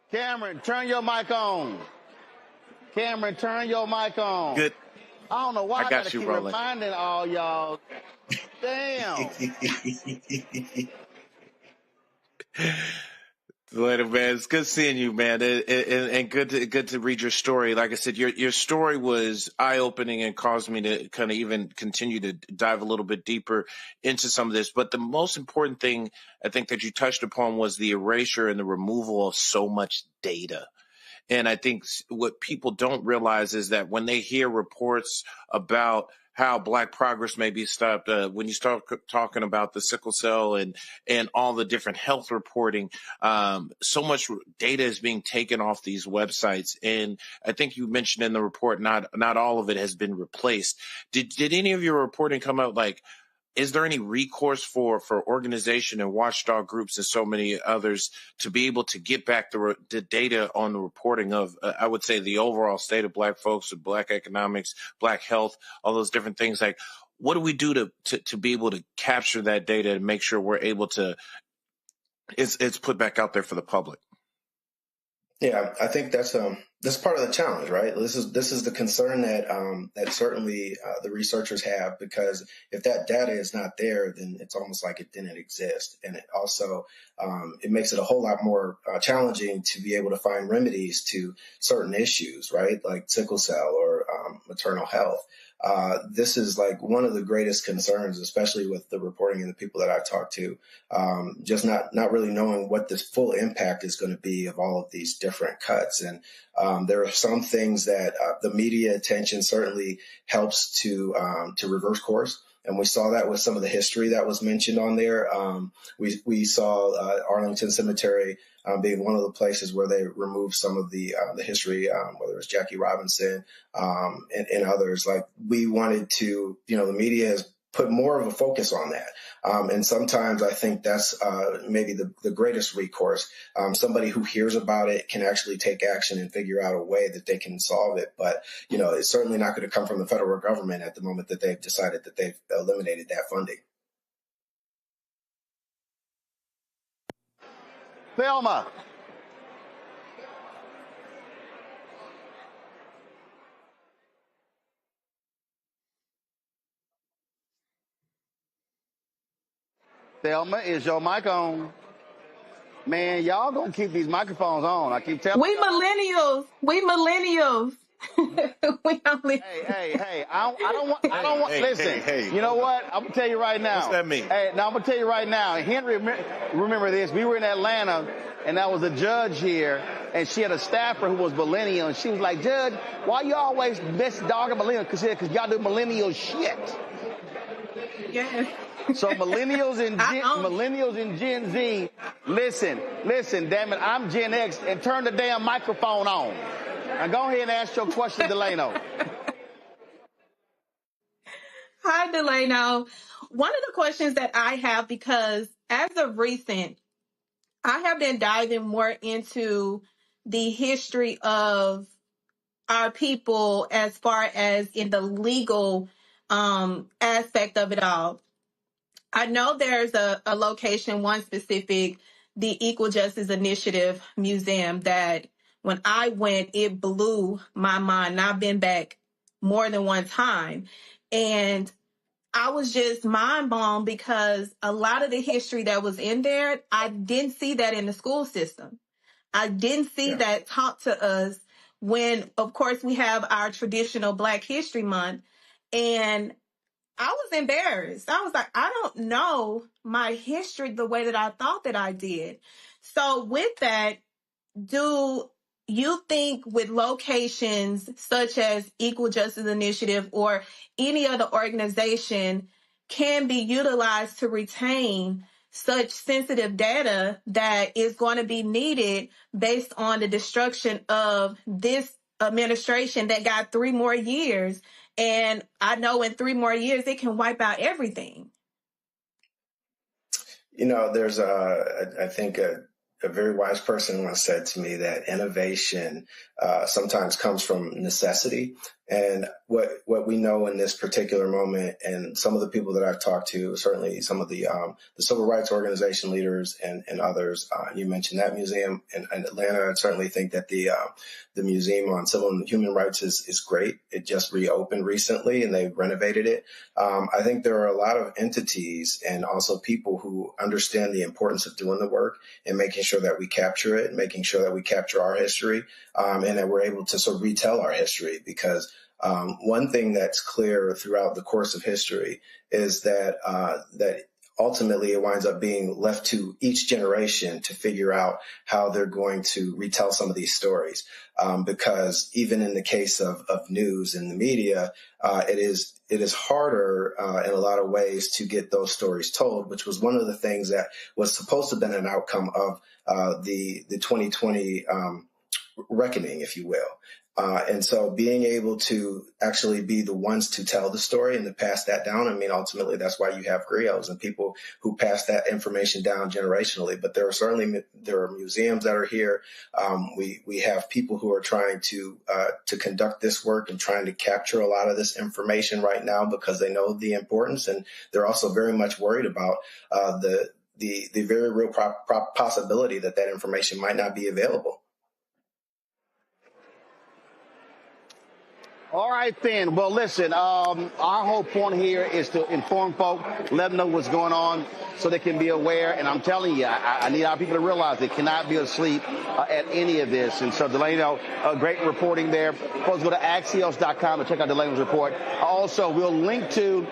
Cameron, turn your mic on. Cameron, turn your mic on. Good. I don't know why I gotta you, keep Roland. reminding all y'all. Damn. Later, man. It's good seeing you, man, and good to read your story. Like I said, your story was eye-opening and caused me to kind of even continue to dive a little bit deeper into some of this. But the most important thing I think that you touched upon was the erasure and the removal of so much data. And I think what people don't realize is that when they hear reports about how Black progress may be stopped, when you start talking about the sickle cell and all the different health reporting, so much data is being taken off these websites. And I think you mentioned in the report, not all of it has been replaced. Did any of your reporting come out like, is there any recourse for organization and watchdog groups and so many others to be able to get back the data on the reporting of, I would say, the overall state of Black folks, of Black economics, Black health, all those different things? Like, what do we do to be able to capture that data and make sure we're able to, it's put back out there for the public? Yeah, I think that's part of the challenge, right? This is the concern that certainly the researchers have, because if that data is not there, then it's almost like it didn't exist, and it also it makes it a whole lot more challenging to be able to find remedies to certain issues, right? Like sickle cell or maternal health. This is like one of the greatest concerns, especially with the reporting and the people that I talk to, just not really knowing what this full impact is going to be of all of these different cuts. And there are some things that the media attention certainly helps to reverse course. And we saw that with some of the history that was mentioned on there. We saw Arlington Cemetery being one of the places where they removed some of the history, whether it was Jackie Robinson and others. Like, we wanted to, the media has put more of a focus on that. And sometimes I think that's maybe the greatest recourse. Somebody who hears about it can actually take action and figure out a way that they can solve it. But, it's certainly not going to come from the federal government at the moment that they've decided that they've eliminated that funding. Thelma. Thelma, is your mic on? Man, y'all gonna keep these microphones on. I keep telling We millennials. We only. Hey! I don't want. Listen, you know what? I'm gonna tell you right now. What's that mean? Hey, now I'm gonna tell you right now. Henry, remember this? We were in Atlanta, and that was a judge here, and she had a staffer who was millennial, and she was like, "Judge, why you always best dog of millennial? Because y'all do millennial shit." Yeah. So millennials and Gen Z, listen, damn it, I'm Gen X, and turn the damn microphone on. Now go ahead and ask your question, Delano. Hi, Delano. One of the questions that I have, because as of recent, I have been diving more into the history of our people as far as in the legal aspect of it all. I know there's a location, one specific, the Equal Justice Initiative Museum, that when I went, it blew my mind. And I've been back more than one time. And I was just mind blown because a lot of the history that was in there, I didn't see that in the school system. I didn't see that taught to us when, of course, we have our traditional Black History Month. And I was embarrassed. I was like, I don't know my history the way that I thought that I did. So with that, do you think with locations such as Equal Justice Initiative or any other organization can be utilized to retain such sensitive data that is going to be needed based on the destruction of this administration that got 3 more years? And I know in 3 more years, it can wipe out everything. You know, there's I think a very wise person once said to me that innovation sometimes comes from necessity. And what we know in this particular moment, and some of the people that I've talked to, certainly some of the civil rights organization leaders and others, you mentioned that museum in Atlanta. I certainly think that the Museum on Civil and Human Rights is great. It just reopened recently and they renovated it. I think there are a lot of entities and also people who understand the importance of doing the work and making sure that we capture it, making sure that we capture our history, and that we're able to sort of retell our history. Because one thing that's clear throughout the course of history is that ultimately it winds up being left to each generation to figure out how they're going to retell some of these stories. Because even in the case of news and the media, it is harder in a lot of ways to get those stories told, which was one of the things that was supposed to have been an outcome of the 2020 reckoning, if you will. And so being able to actually be the ones to tell the story and to pass that down, I mean, ultimately, that's why you have griots and people who pass that information down generationally. But there are museums that are here. We have people who are trying to conduct this work and trying to capture a lot of this information right now because they know the importance. And they're also very much worried about the very real possibility that information might not be available. All right, then. Well, listen, our whole point here is to inform folk, let them know what's going on so they can be aware. And I'm telling you, I need our people to realize they cannot be asleep at any of this. And so, Delano, great reporting there. Folks, go to Axios.com to check out Delano's report. Also, we'll link to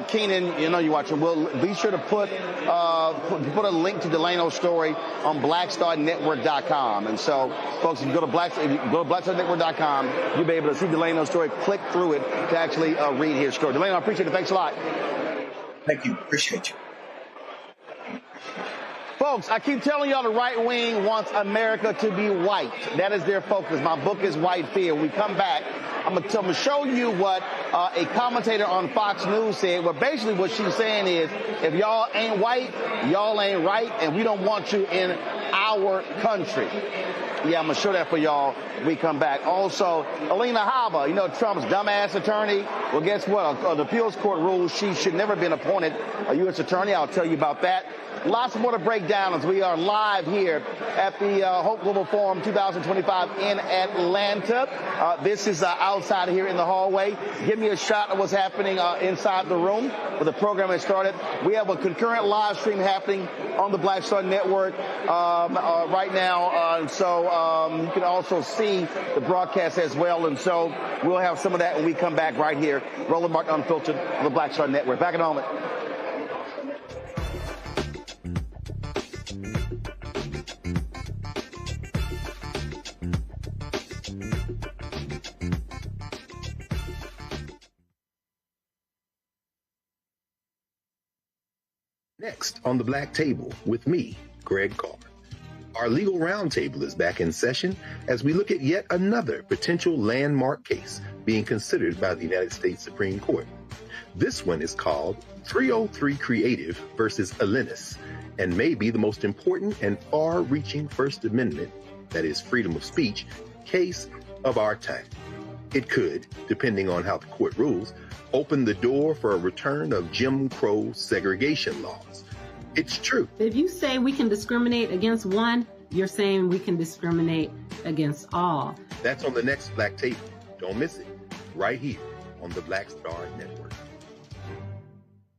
Keenan, you know you're watching. We'll be sure to put a link to Delano's story on BlackStarNetwork.com. And so, folks, if you go to BlackStarNetwork.com, you'll be able to see Delano's story, click through it to actually read his story. Delano, I appreciate it. Thanks a lot. Thank you. Appreciate you. Folks, I keep telling y'all the right wing wants America to be white. That is their focus. My book is White Fear. When we come back, I'm going to show you what a commentator on Fox News said. Well, basically what she's saying is, if y'all ain't white, y'all ain't right, and we don't want you in our country. Yeah, I'm going to show that for y'all when we come back. Also, Alina Habba, you know, Trump's dumbass attorney. Well, guess what? The appeals court rules she should never have been appointed a U.S. attorney. I'll tell you about that. Lots more to break down as we are live here at the Hope Global Forum 2025 in Atlanta. This is outside here in the hallway. Give me a shot of what's happening inside the room where the program has started. We have a concurrent live stream happening on the Black Star Network right now. And so you can also see the broadcast as well. And so we'll have some of that when we come back right here. Roland Martin Unfiltered on the Black Star Network. Back in a moment. Next on the Black Table with me, Greg Carson. Our legal roundtable is back in session as we look at yet another potential landmark case being considered by the United States Supreme Court. This one is called 303 Creative versus Alennis, and may be the most important and far-reaching First Amendment, that is freedom of speech, case of our time. It could, depending on how the court rules, open the door for a return of Jim Crow segregation laws. It's true. If you say we can discriminate against one, you're saying we can discriminate against all. That's on the next Black Table. Don't miss it. Right here on the Black Star Network.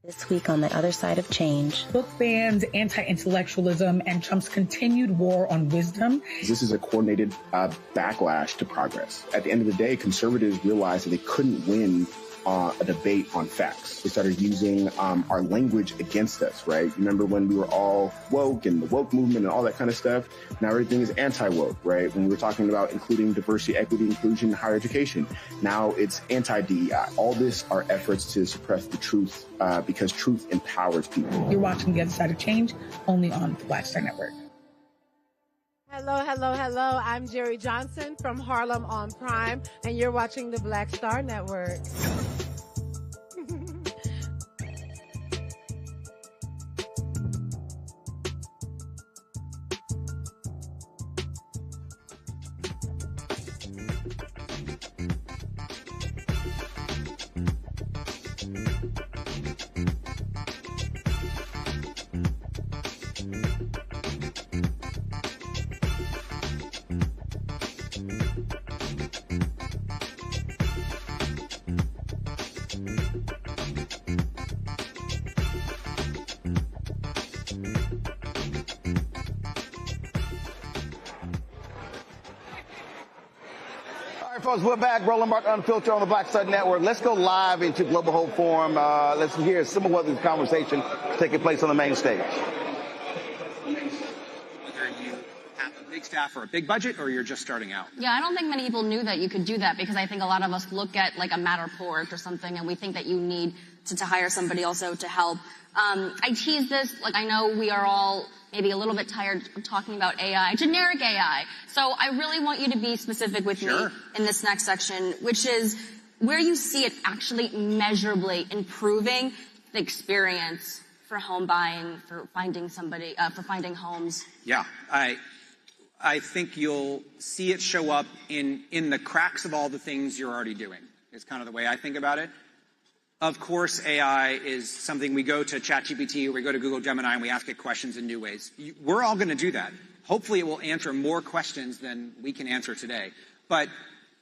This week on the other side of change. Book bans, anti-intellectualism, and Trump's continued war on wisdom. This is a coordinated backlash to progress. At the end of the day, conservatives realized that they couldn't win a debate on facts. They started using our language against us, right? Remember when we were all woke and the woke movement and all that kind of stuff? Now everything is anti-woke, right? When we were talking about including diversity, equity, inclusion, higher education, now it's anti-DEI. All this are efforts to suppress the truth because truth empowers people. You're watching The Other Side of Change only on the Black Star Network. Hello, hello, hello. I'm Jerry Johnson from Harlem on Prime, and you're watching the Black Star Network. Folks, we're back. Roland Martin Unfiltered on the Black Star Network. Let's go live into Global Hope Forum. Let's hear some of what this conversation is taking place on the main stage. Whether you have a big staff or a big budget, or you're just starting out. Yeah, I don't think many people knew that you could do that, because I think a lot of us look at like a Matterport or something, and we think that you need to hire somebody also to help. I tease this, like I know we are all maybe a little bit tired of talking about AI, generic AI. So I really want you to be specific with me in this next section, which is where you see it actually measurably improving the experience for home buying, for finding somebody, for finding homes. Yeah, I think you'll see it show up in the cracks of all the things you're already doing, is kind of the way I think about it. Of course, AI is something we go to ChatGPT or we go to Google Gemini and we ask it questions in new ways. We're all going to do that. Hopefully it will answer more questions than we can answer today. But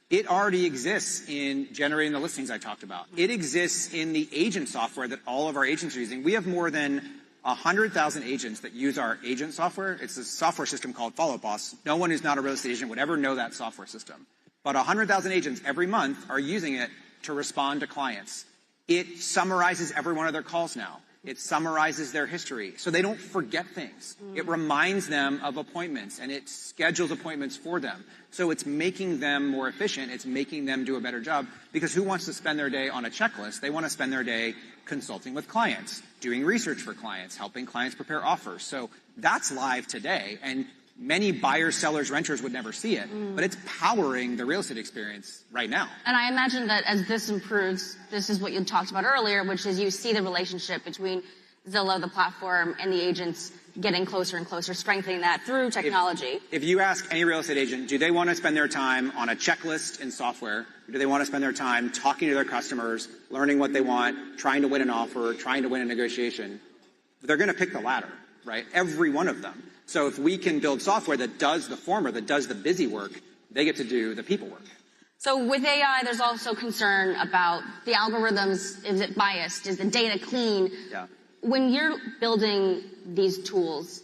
it already exists in generating the listings I talked about. It exists in the agent software that all of our agents are using. We have more than 100,000 agents that use our agent software. It's a software system called Follow Boss. No one who's not a real estate agent would ever know that software system. But 100,000 agents every month are using it to respond to clients. It summarizes every one of their calls now. It summarizes their history so they don't forget things. It reminds them of appointments, and it schedules appointments for them. So it's making them more efficient. It's making them do a better job, because who wants to spend their day on a checklist? They want to spend their day consulting with clients, doing research for clients, helping clients prepare offers. So that's live today, and many buyers, sellers, renters would never see it, but it's powering the real estate experience right now. And I imagine that as this improves, this is what you talked about earlier, which is you see the relationship between Zillow, the platform, and the agents getting closer and closer, strengthening that through technology. If you ask any real estate agent, do they want to spend their time on a checklist in software? Or do they want to spend their time talking to their customers, learning what they want, trying to win an offer, trying to win a negotiation? They're going to pick the latter. right? Every one of them. So if we can build software that does the former, that does the busy work, they get to do the people work. So with AI, there's also concern about the algorithms. Is it biased? Is the data clean? Yeah. When you're building these tools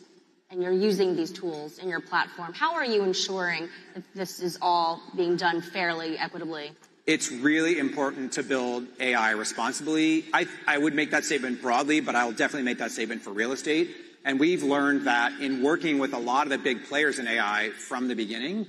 and you're using these tools in your platform, how are you ensuring that this is all being done fairly, equitably? It's really important to build AI responsibly. I would make that statement broadly, but I'll definitely make that statement for real estate. And we've learned that in working with a lot of the big players in AI from the beginning.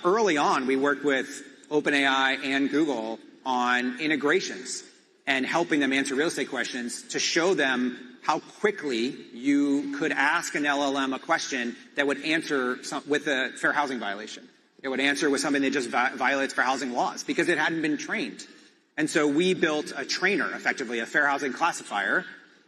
Early on, we worked with OpenAI and Google on integrations and helping them answer real estate questions to show them how quickly you could ask an LLM a question that would answer with a fair housing violation. It would answer with something that just violates fair housing laws because it hadn't been trained. And so we built a trainer, effectively a fair housing classifier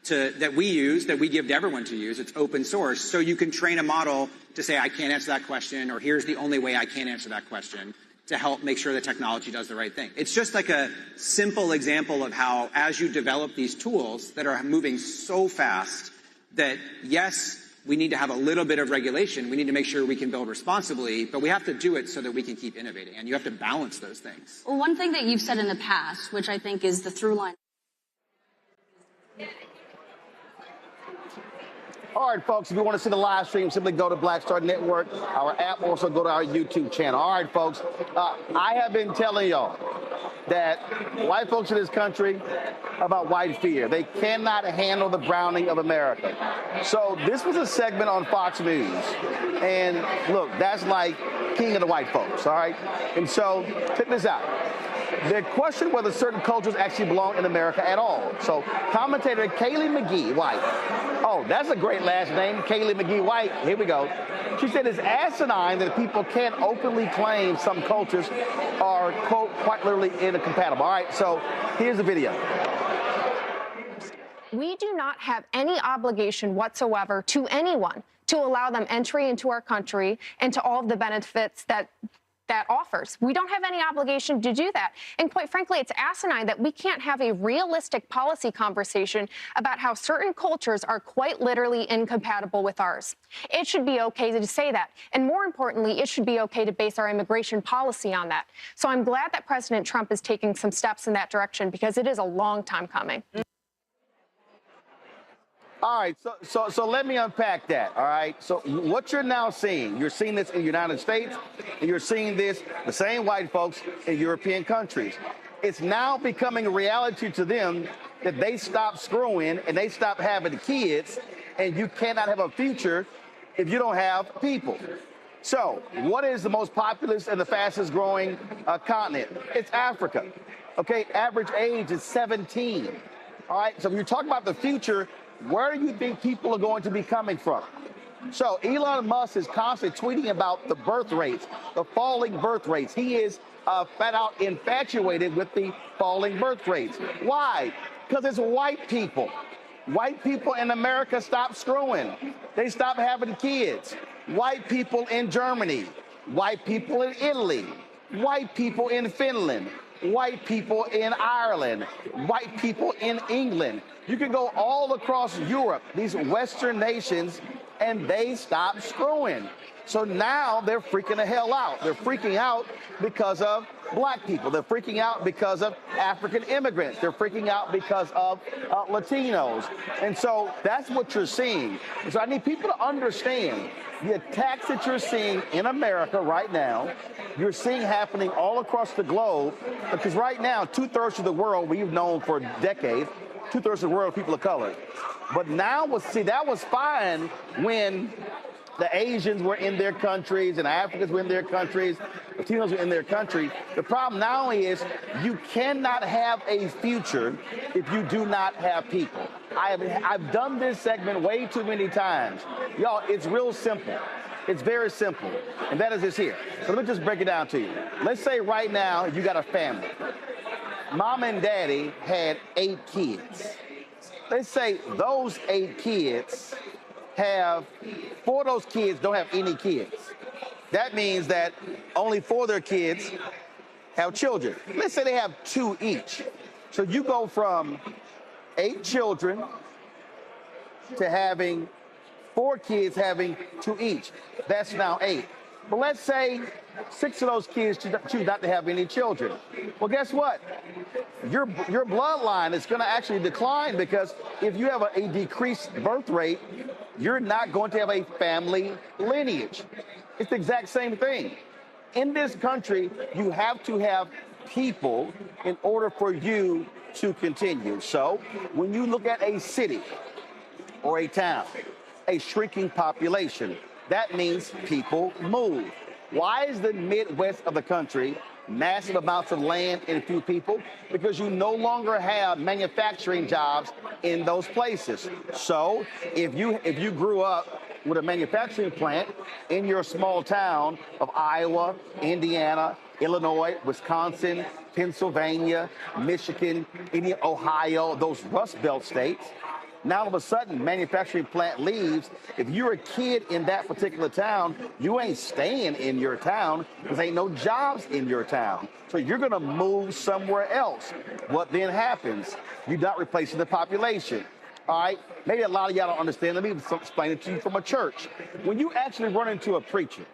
that we use, that we give to everyone to use. It's open source. So you can train a model to say, I can't answer that question, or here's the only way I can answer that question, to help make sure the technology does the right thing. It's just like a simple example of how, as you develop these tools that are moving so fast, that yes, we need to have a little bit of regulation. We need to make sure we can build responsibly, but we have to do it so that we can keep innovating. And you have to balance those things. Well, one thing that you've said in the past, which I think is the through line. All right, folks, if you want to see the live stream, simply go to Black Star Network. Our app, also go to our YouTube channel. All right, folks, I have been telling y'all that white folks in this country about white fear. They cannot handle the browning of America. So this was a segment on Fox News. And look, that's like king of the white folks, all right? And so check this out. They question whether certain cultures actually belong in America at all. So commentator Kaylee McGee White. Oh, that's a great last name, Kaylee McGee White. Here we go. She said it's asinine that people can't openly claim some cultures are, quote, quite literally incompatible. All right, so here's the video. We do not have any obligation whatsoever to anyone to allow them entry into our country and to all of the benefits that offers. We don't have any obligation to do that. And quite frankly, it's asinine that we can't have a realistic policy conversation about how certain cultures are quite literally incompatible with ours. It should be okay to say that. And more importantly, it should be okay to base our immigration policy on that. So I'm glad that President Trump is taking some steps in that direction because it is a long time coming. All right, so let me unpack that, all right? So what you're now seeing, you're seeing this in the United States, and you're seeing this, the same white folks in European countries. It's now becoming a reality to them that they stop screwing and they stop having kids, and you cannot have a future if you don't have people. So what is the most populous and the fastest growing continent? It's Africa. Okay, average age is 17. All right, so when you're talking about the future, where do you think people are going to be coming from? So Elon Musk is constantly tweeting about the birth rates, the falling birth rates. He is flat out infatuated with the falling birth rates. Why? Because it's white people. White people in America stop screwing. They stop having kids. White people in Germany, white people in Italy, white people in Finland, white people in Ireland, white people in England. You can go all across Europe, these Western nations, and they stop screwing. So now they're freaking the hell out. They're freaking out because of black people. They're freaking out because of African immigrants. They're freaking out because of Latinos. And so that's what you're seeing. And so I need people to understand the attacks that you're seeing in America right now, you're seeing happening all across the globe, because right now, 2/3 of the world we've known for decades, 2/3 of the world people of color. But now, that was fine when the Asians were in their countries and the Africans were in their countries, Latinos were in their country. The problem now is you cannot have a future if you do not have people. I've done this segment way too many times. Y'all, it's real simple. It's very simple. And that is this here. So let me just break it down to you. Let's say right now you got a family. Mom and daddy had 8 kids. Let's say those 8 kids have 4 of those kids don't have any kids. That means that only 4 of their kids have children. Let's say they have 2 each. So you go from 8 children to having 4 kids having 2 each. That's now 8. But let's say 6 of those kids choose not to have any children. Well, guess what? Your bloodline is going to actually decline, because if you have a decreased birth rate, you're not going to have a family lineage. It's the exact same thing. In this country, you have to have people in order for you to continue. So when you look at a city or a town, a shrinking population, that means people move. Why is the Midwest of the country massive amounts of land and few people? Because you no longer have manufacturing jobs in those places. So if you grew up with a manufacturing plant in your small town of Iowa, Indiana, Illinois, Wisconsin, Pennsylvania, Michigan, Ohio, those Rust Belt states, now all of a sudden, manufacturing plant leaves. If you're a kid in that particular town, you ain't staying in your town because ain't no jobs in your town. So you're going to move somewhere else. What then happens? You're not replacing the population. All right? Maybe a lot of y'all don't understand. Let me explain it to you from a church. When you actually run into a preacher,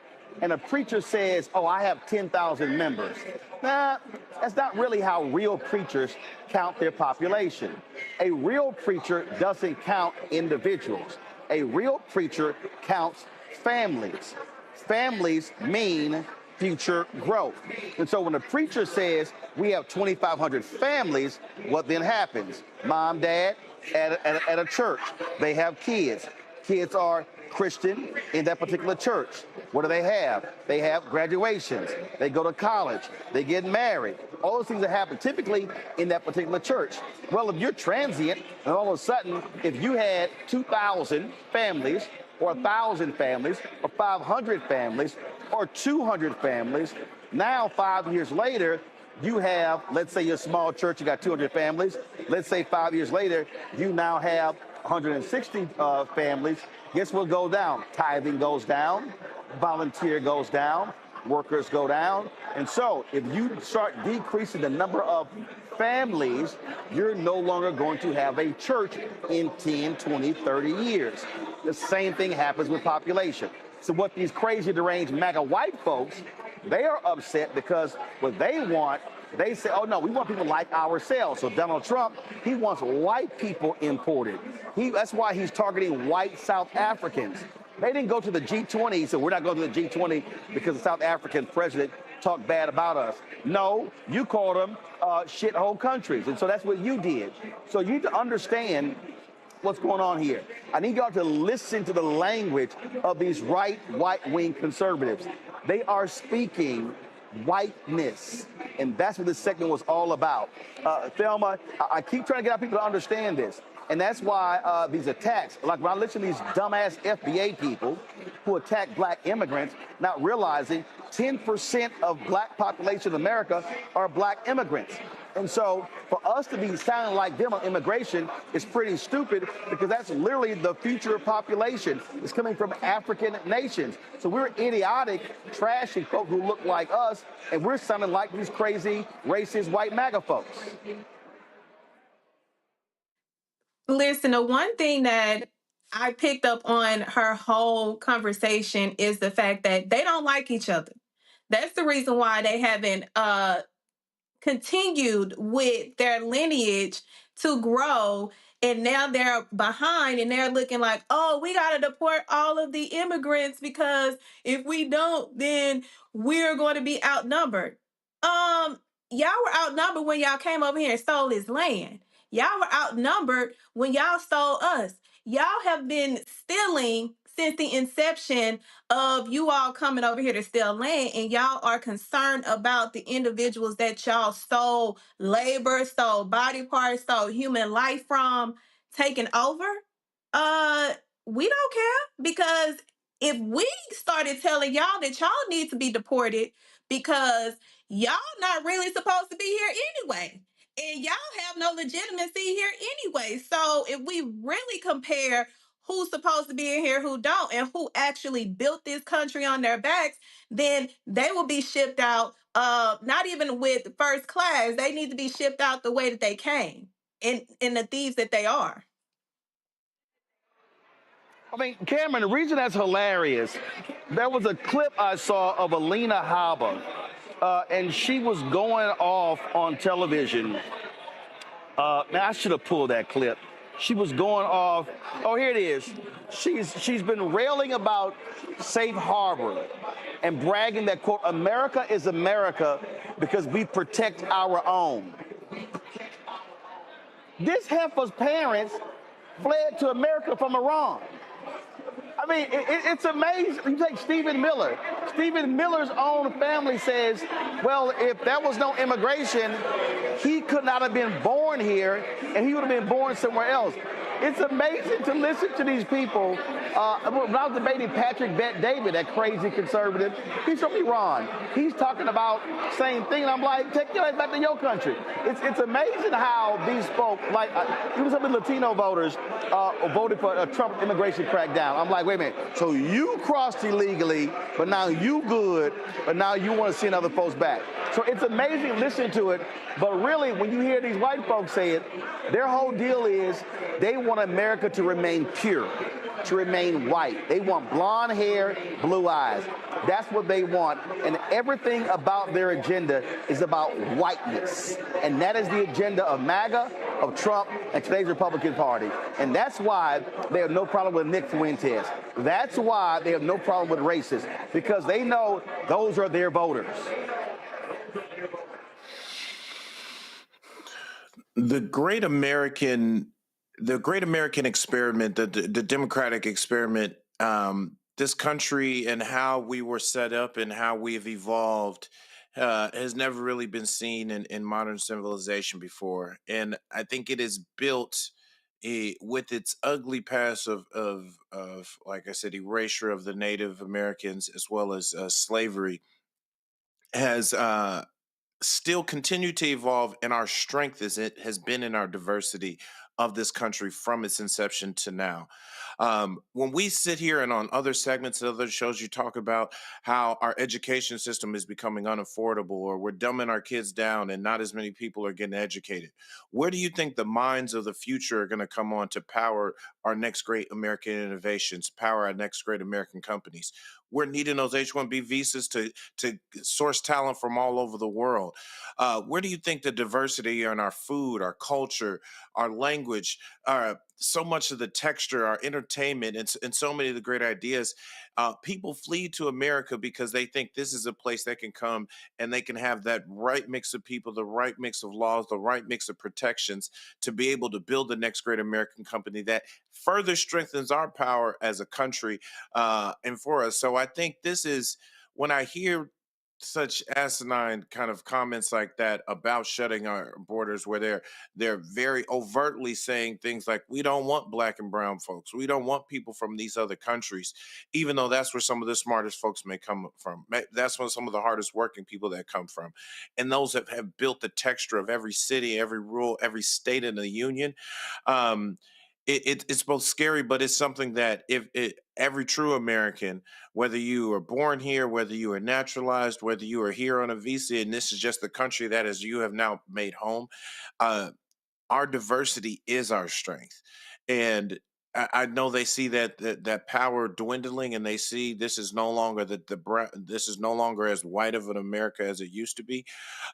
and a preacher says, oh, I have 10,000 members. Nah, that's not really how real preachers count their population. A real preacher doesn't count individuals. A real preacher counts families. Families mean future growth. And so when a preacher says we have 2,500 families, what then happens? Mom, dad, at a church, they have kids. Kids are Christian in that particular church. What do they have? They have graduations. They go to college. They get married. All those things that happen typically in that particular church. Well, if you're transient, and all of a sudden, if you had 2,000 families, or 1,000 families, or 500 families, or 200 families, now 5 years later, you have, let's say your small church, you got 200 families. Let's say 5 years later, you now have 160 families. Guess what goes down? Tithing goes down, volunteer goes down, workers go down. And so if you start decreasing the number of families, you're no longer going to have a church in 10, 20, 30 years. The same thing happens with population. So what these crazy deranged MAGA white folks, they are upset because what they want, they say, oh no, we want people like ourselves. So Donald Trump, he wants white people imported. That's why he's targeting white South Africans. They didn't go to the G20, so we're not going to the G20 because the South African president talked bad about us. No, you called them shithole countries, and so that's what you did. So you need to understand what's going on here. I need y'all to listen to the language of these right-wing conservatives. They are speaking whiteness, and that's what this segment was all about. Thelma, I keep trying to get our people to understand this, and that's why these attacks, like when I listen to these dumbass FBA people who attack black immigrants, not realizing 10% of black population in America are black immigrants. And so for us to be sounding like them on immigration is pretty stupid, because that's literally the future population. It's coming from African nations. So we're idiotic, trashy folk who look like us, and we're sounding like these crazy, racist, white MAGA folks. Listen, the one thing that I picked up on her whole conversation is the fact that they don't like each other. That's the reason why they haven't continued with their lineage to grow, and now they're behind and they're looking like, oh, we got to deport all of the immigrants because if we don't, then we're going to be outnumbered. Y'all were outnumbered when y'all came over here and stole this land. Y'all were outnumbered when y'all stole us. Y'all have been stealing since the inception of you all coming over here to steal land, and y'all are concerned about the individuals that y'all stole labor, stole body parts, stole human life from taking over. We don't care, because if we started telling y'all that y'all need to be deported because y'all not really supposed to be here anyway, and y'all have no legitimacy here anyway. So if we really compare who's supposed to be in here, who don't, and who actually built this country on their backs, then they will be shipped out, not even with first class. They need to be shipped out the way that they came, in the thieves that they are. I mean, Cameron, the reason that's hilarious, there was a clip I saw of Alina Habba, and she was going off on television. Man, I should have pulled that clip. She was going off. Oh, here it is. She's been railing about safe harbor and bragging that, quote, America is America because we protect our own. This heifer's parents fled to America from Iran. I mean, it's amazing. You take Stephen Miller. Stephen Miller's own family says, well, if there was no immigration, he could not have been born here, and he would have been born somewhere else. It's amazing to listen to these people. When I was debating Patrick Bet-David, that crazy conservative, he's from Iran. He's talking about same thing, and I'm like, take your ass back to your country. It's amazing how these folks, like even some of the Latino voters, voted for a Trump immigration crackdown. I'm like, wait a minute. So you crossed illegally, but now you good, but now you want to send other folks back. So it's amazing listening to it, but really, when you hear these white folks say it, their whole deal is they want America to remain pure, to remain white. They want blonde hair, blue eyes. That's what they want. And everything about their agenda is about whiteness. And that is the agenda of MAGA, of Trump, and today's Republican Party. And that's why they have no problem with Nick Fuentes. That's why they have no problem with racists, because they know those are their voters. The great American experiment, the democratic experiment, this country and how we were set up and how we've evolved has never really been seen in modern civilization before. And I think it is built with its ugly past of like I said, erasure of the Native Americans as well as slavery has still continue to evolve, and our strength is it has been in our diversity of this country from its inception to now. When we sit here and on other segments of other shows, you talk about how our education system is becoming unaffordable, or we're dumbing our kids down and not as many people are getting educated. Where do you think the minds of the future are going to come on to power our next great American innovations, power our next great American companies? We're needing those H-1B visas to source talent from all over the world. Where do you think the diversity in our food, our culture, our language, so much of the texture, our entertainment, and so many of the great ideas, people flee to America because they think this is a place they can come and they can have that right mix of people, the right mix of laws, the right mix of protections to be able to build the next great American company that further strengthens our power as a country and for us. So I think this is, when I hear such asinine kind of comments like that about shutting our borders, where they're very overtly saying things like, we don't want black and brown folks, we don't want people from these other countries, even though that's where some of the smartest folks may come from. That's where some of the hardest working people that come from, and those that have built the texture of every city, every rural, every state in the union. It's both scary, but it's something that every true American, whether you are born here, whether you are naturalized, whether you are here on a visa, and this is just the country that is you have now made home, our diversity is our strength. And I know they see that power dwindling, and they see this is no longer this is no longer as white of an America as it used to be.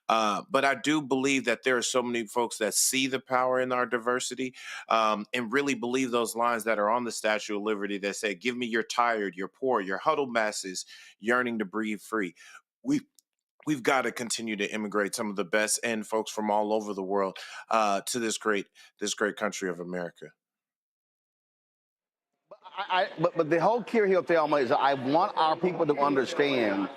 But I do believe that there are so many folks that see the power in our diversity and really believe those lines that are on the Statue of Liberty that say, give me your tired, your poor, your huddled masses yearning to breathe free. We've got to continue to immigrate some of the best and folks from all over the world to this great country of America. But the whole key here, Thelma, is I want our people to understand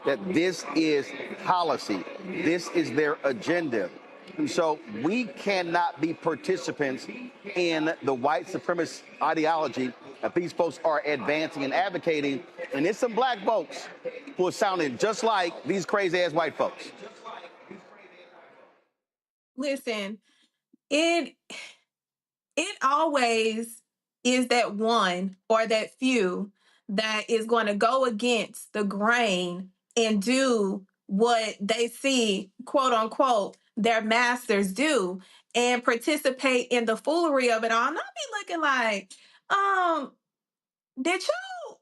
that this is policy. This is their agenda. And so we cannot be participants in the white supremacist ideology that these folks are advancing and advocating. And it's some black folks who are sounding just like these crazy-ass white folks. Listen, it always is that one or that few that is going to go against the grain and do what they see, quote unquote, their masters do and participate in the foolery of it all. And I'll be looking like, Did your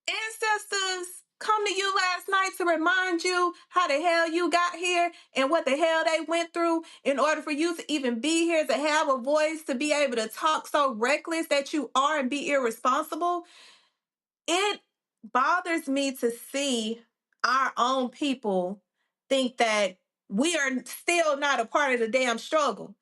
ancestors come to you last night to remind you how the hell you got here and what the hell they went through in order for you to even be here, to have a voice, to be able to talk so reckless that you are and be irresponsible? It bothers me to see our own people think that we are still not a part of the damn struggle.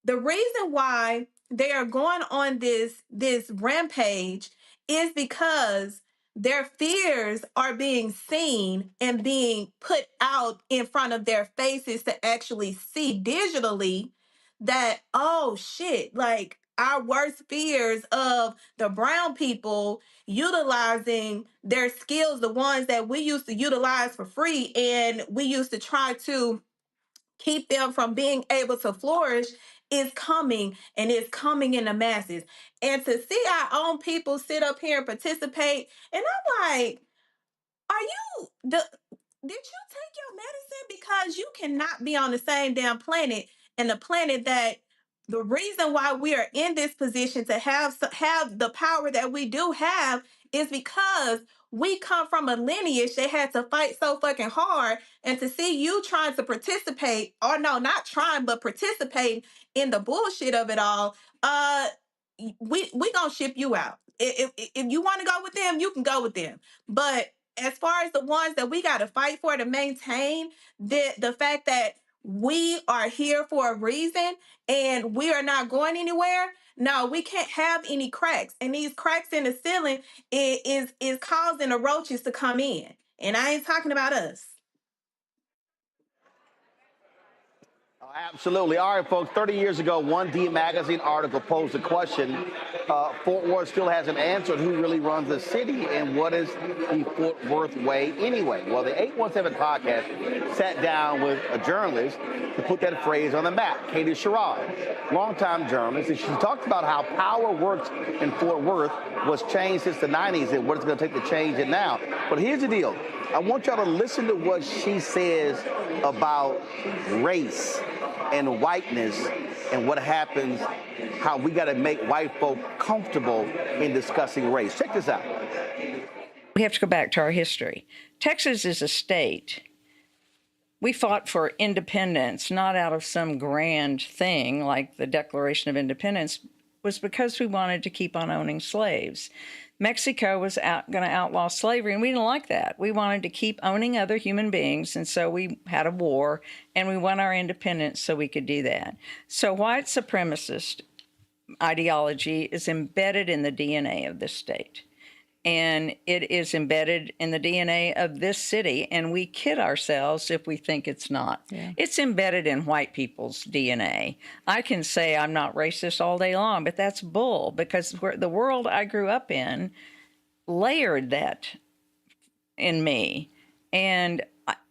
The reason why they are going on this rampage is because their fears are being seen and being put out in front of their faces to actually see digitally that, oh shit, like our worst fears of the brown people utilizing their skills, the ones that we used to utilize for free and we used to try to keep them from being able to flourish, is coming, and it's coming in the masses. And to see our own people sit up here and participate, and I'm like, did you take your medicine? Because you cannot be on the same damn planet, and the planet that the reason why we are in this position to have the power that we do have is because we come from a lineage that had to fight so fucking hard. And to see you trying to participate, or no, not trying, but participate in the bullshit of it all, we gonna ship you out. If you want to go with them, you can go with them. But as far as the ones that we got to fight for to maintain the fact that we are here for a reason and we are not going anywhere, no, we can't have any cracks. And these cracks in the ceiling is causing the roaches to come in. And I ain't talking about us. Absolutely. All right, folks, 30 years ago, one D Magazine article posed a question. Fort Worth still hasn't answered who really runs the city and what is the Fort Worth way anyway. Well, the 817 podcast sat down with a journalist to put that phrase on the map, Katie Sherrod, longtime journalist, and she talked about how power works in Fort Worth was changed since the 90s and what it's going to take to change it now. But here's the deal. I want y'all to listen to what she says about race and whiteness and what happens, how we got to make white folk comfortable in discussing race. Check this out. We have to go back to our history. Texas is a state. We fought for independence, not out of some grand thing like the Declaration of Independence, was because we wanted to keep on owning slaves. Mexico was going to outlaw slavery, and we didn't like that. We wanted to keep owning other human beings, and so we had a war, and we won our independence so we could do that. So white supremacist ideology is embedded in the DNA of this state, and it is embedded in the DNA of this city, and we kid ourselves if we think it's not. Yeah. It's embedded in white people's DNA. I can say I'm not racist all day long, but that's bull, because the world I grew up in layered that in me, and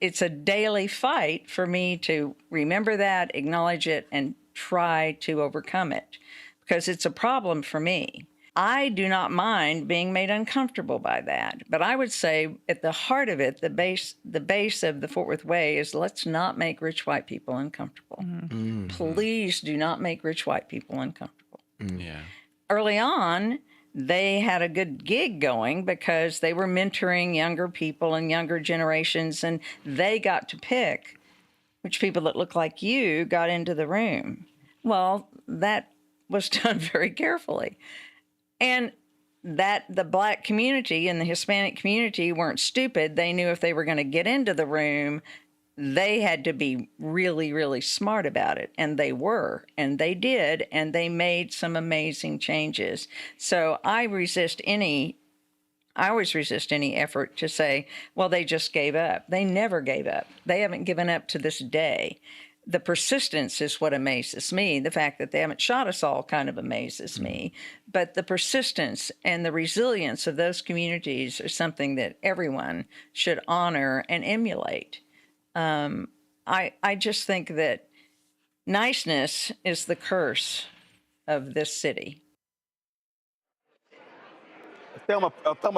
it's a daily fight for me to remember that, acknowledge it, and try to overcome it, because it's a problem for me. I do not mind being made uncomfortable by that. But I would say at the heart of it, the base of the Fort Worth Way is let's not make rich white people uncomfortable. Mm-hmm. Please do not make rich white people uncomfortable. Yeah. Early on, they had a good gig going because they were mentoring younger people and younger generations, and they got to pick which people that look like you got into the room. Well, that was done very carefully. And that the Black community and the Hispanic community weren't stupid. They knew if they were going to get into the room, they had to be really, really smart about it. And they were, and they did, and they made some amazing changes. So I always resist any effort to say, well, they just gave up. They never gave up. They haven't given up to this day. The persistence is what amazes me. The fact that they haven't shot us all kind of amazes me. But the persistence and the resilience of those communities are something that everyone should honor and emulate. I just think that niceness is the curse of this city. Thelma,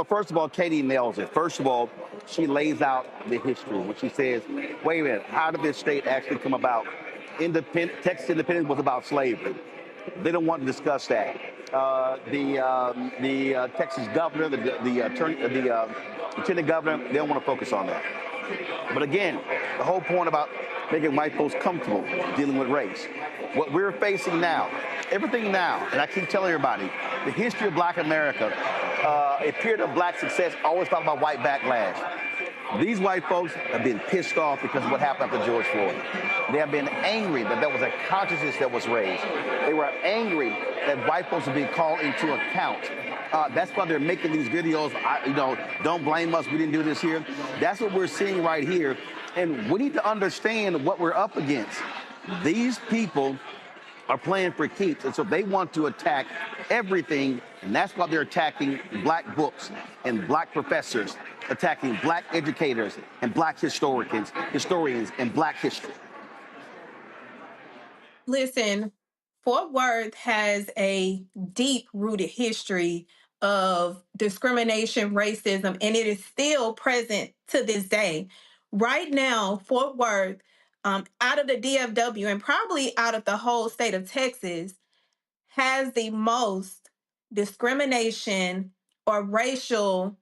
first of all, Katie nails it. First of all, she lays out the history when she says, wait a minute, how did this state actually come about? Texas independence was about slavery. They don't want to discuss that. the Texas governor, the lieutenant governor, they don't want to focus on that. But again, the whole point about making white folks comfortable dealing with race. What we're facing now, everything now, and I keep telling everybody, the history of Black America, a period of Black success, always talk about white backlash. These white folks have been pissed off because of what happened after George Floyd. They have been angry that there was a consciousness that was raised. They were angry that white folks are being called into account. That's why they're making these videos. Don't blame us. We didn't do this here. That's what we're seeing right here. And we need to understand what we're up against. These people are playing for keeps, and so they want to attack everything, and that's why they're attacking Black books and Black professors, attacking Black educators and Black historians and Black history. Listen, Fort Worth has a deep-rooted history of discrimination, racism, and it is still present to this day. Right now, Fort Worth, out of the DFW and probably out of the whole state of Texas, has the most discrimination or racial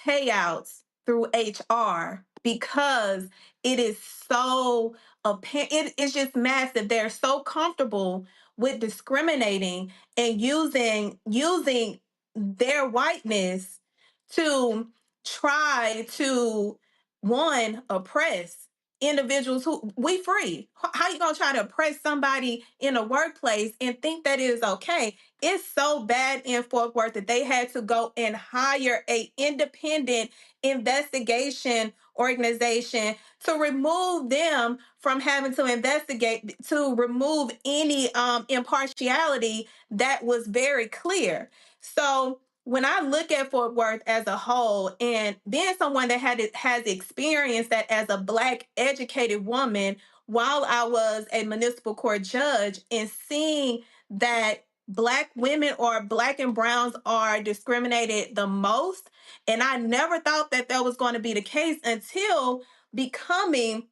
payouts through HR because it is so it's just massive. They're so comfortable with discriminating and using their whiteness to try to oppress individuals who we free. How you gonna try to oppress somebody in a workplace and think that it is okay? It's so bad in Fort Worth that they had to go and hire a independent investigation organization to remove them from having to investigate, to remove any impartiality that was very clear. So when I look at Fort Worth as a whole, and being someone that has experienced that as a Black educated woman while I was a municipal court judge, and seeing that Black women or Black and browns are discriminated the most, and I never thought that was going to be the case until becoming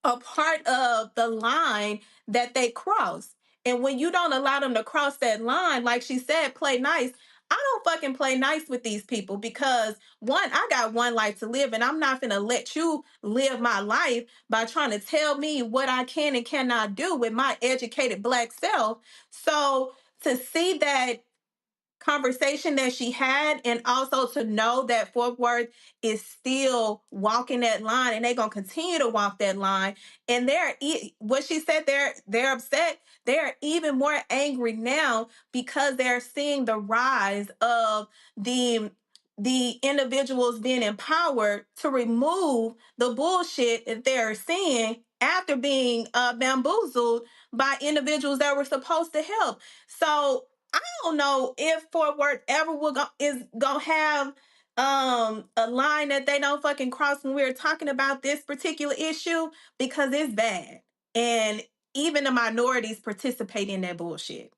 a part of the line that they cross. And when you don't allow them to cross that line, like she said, play nice. I don't fucking play nice with these people because, one, I got one life to live, and I'm not gonna let you live my life by trying to tell me what I can and cannot do with my educated Black self. So to see that conversation that she had, and also to know that Fort Worth is still walking that line, and they're gonna continue to walk that line, and what she said, they're upset. They're even more angry now because they're seeing the rise of the individuals being empowered to remove the bullshit that they're seeing after being bamboozled by individuals that were supposed to help. So I don't know if Fort Worth ever is gonna have a line that they don't fucking cross when we're talking about this particular issue, because it's bad, and even the minorities participate in that bullshit.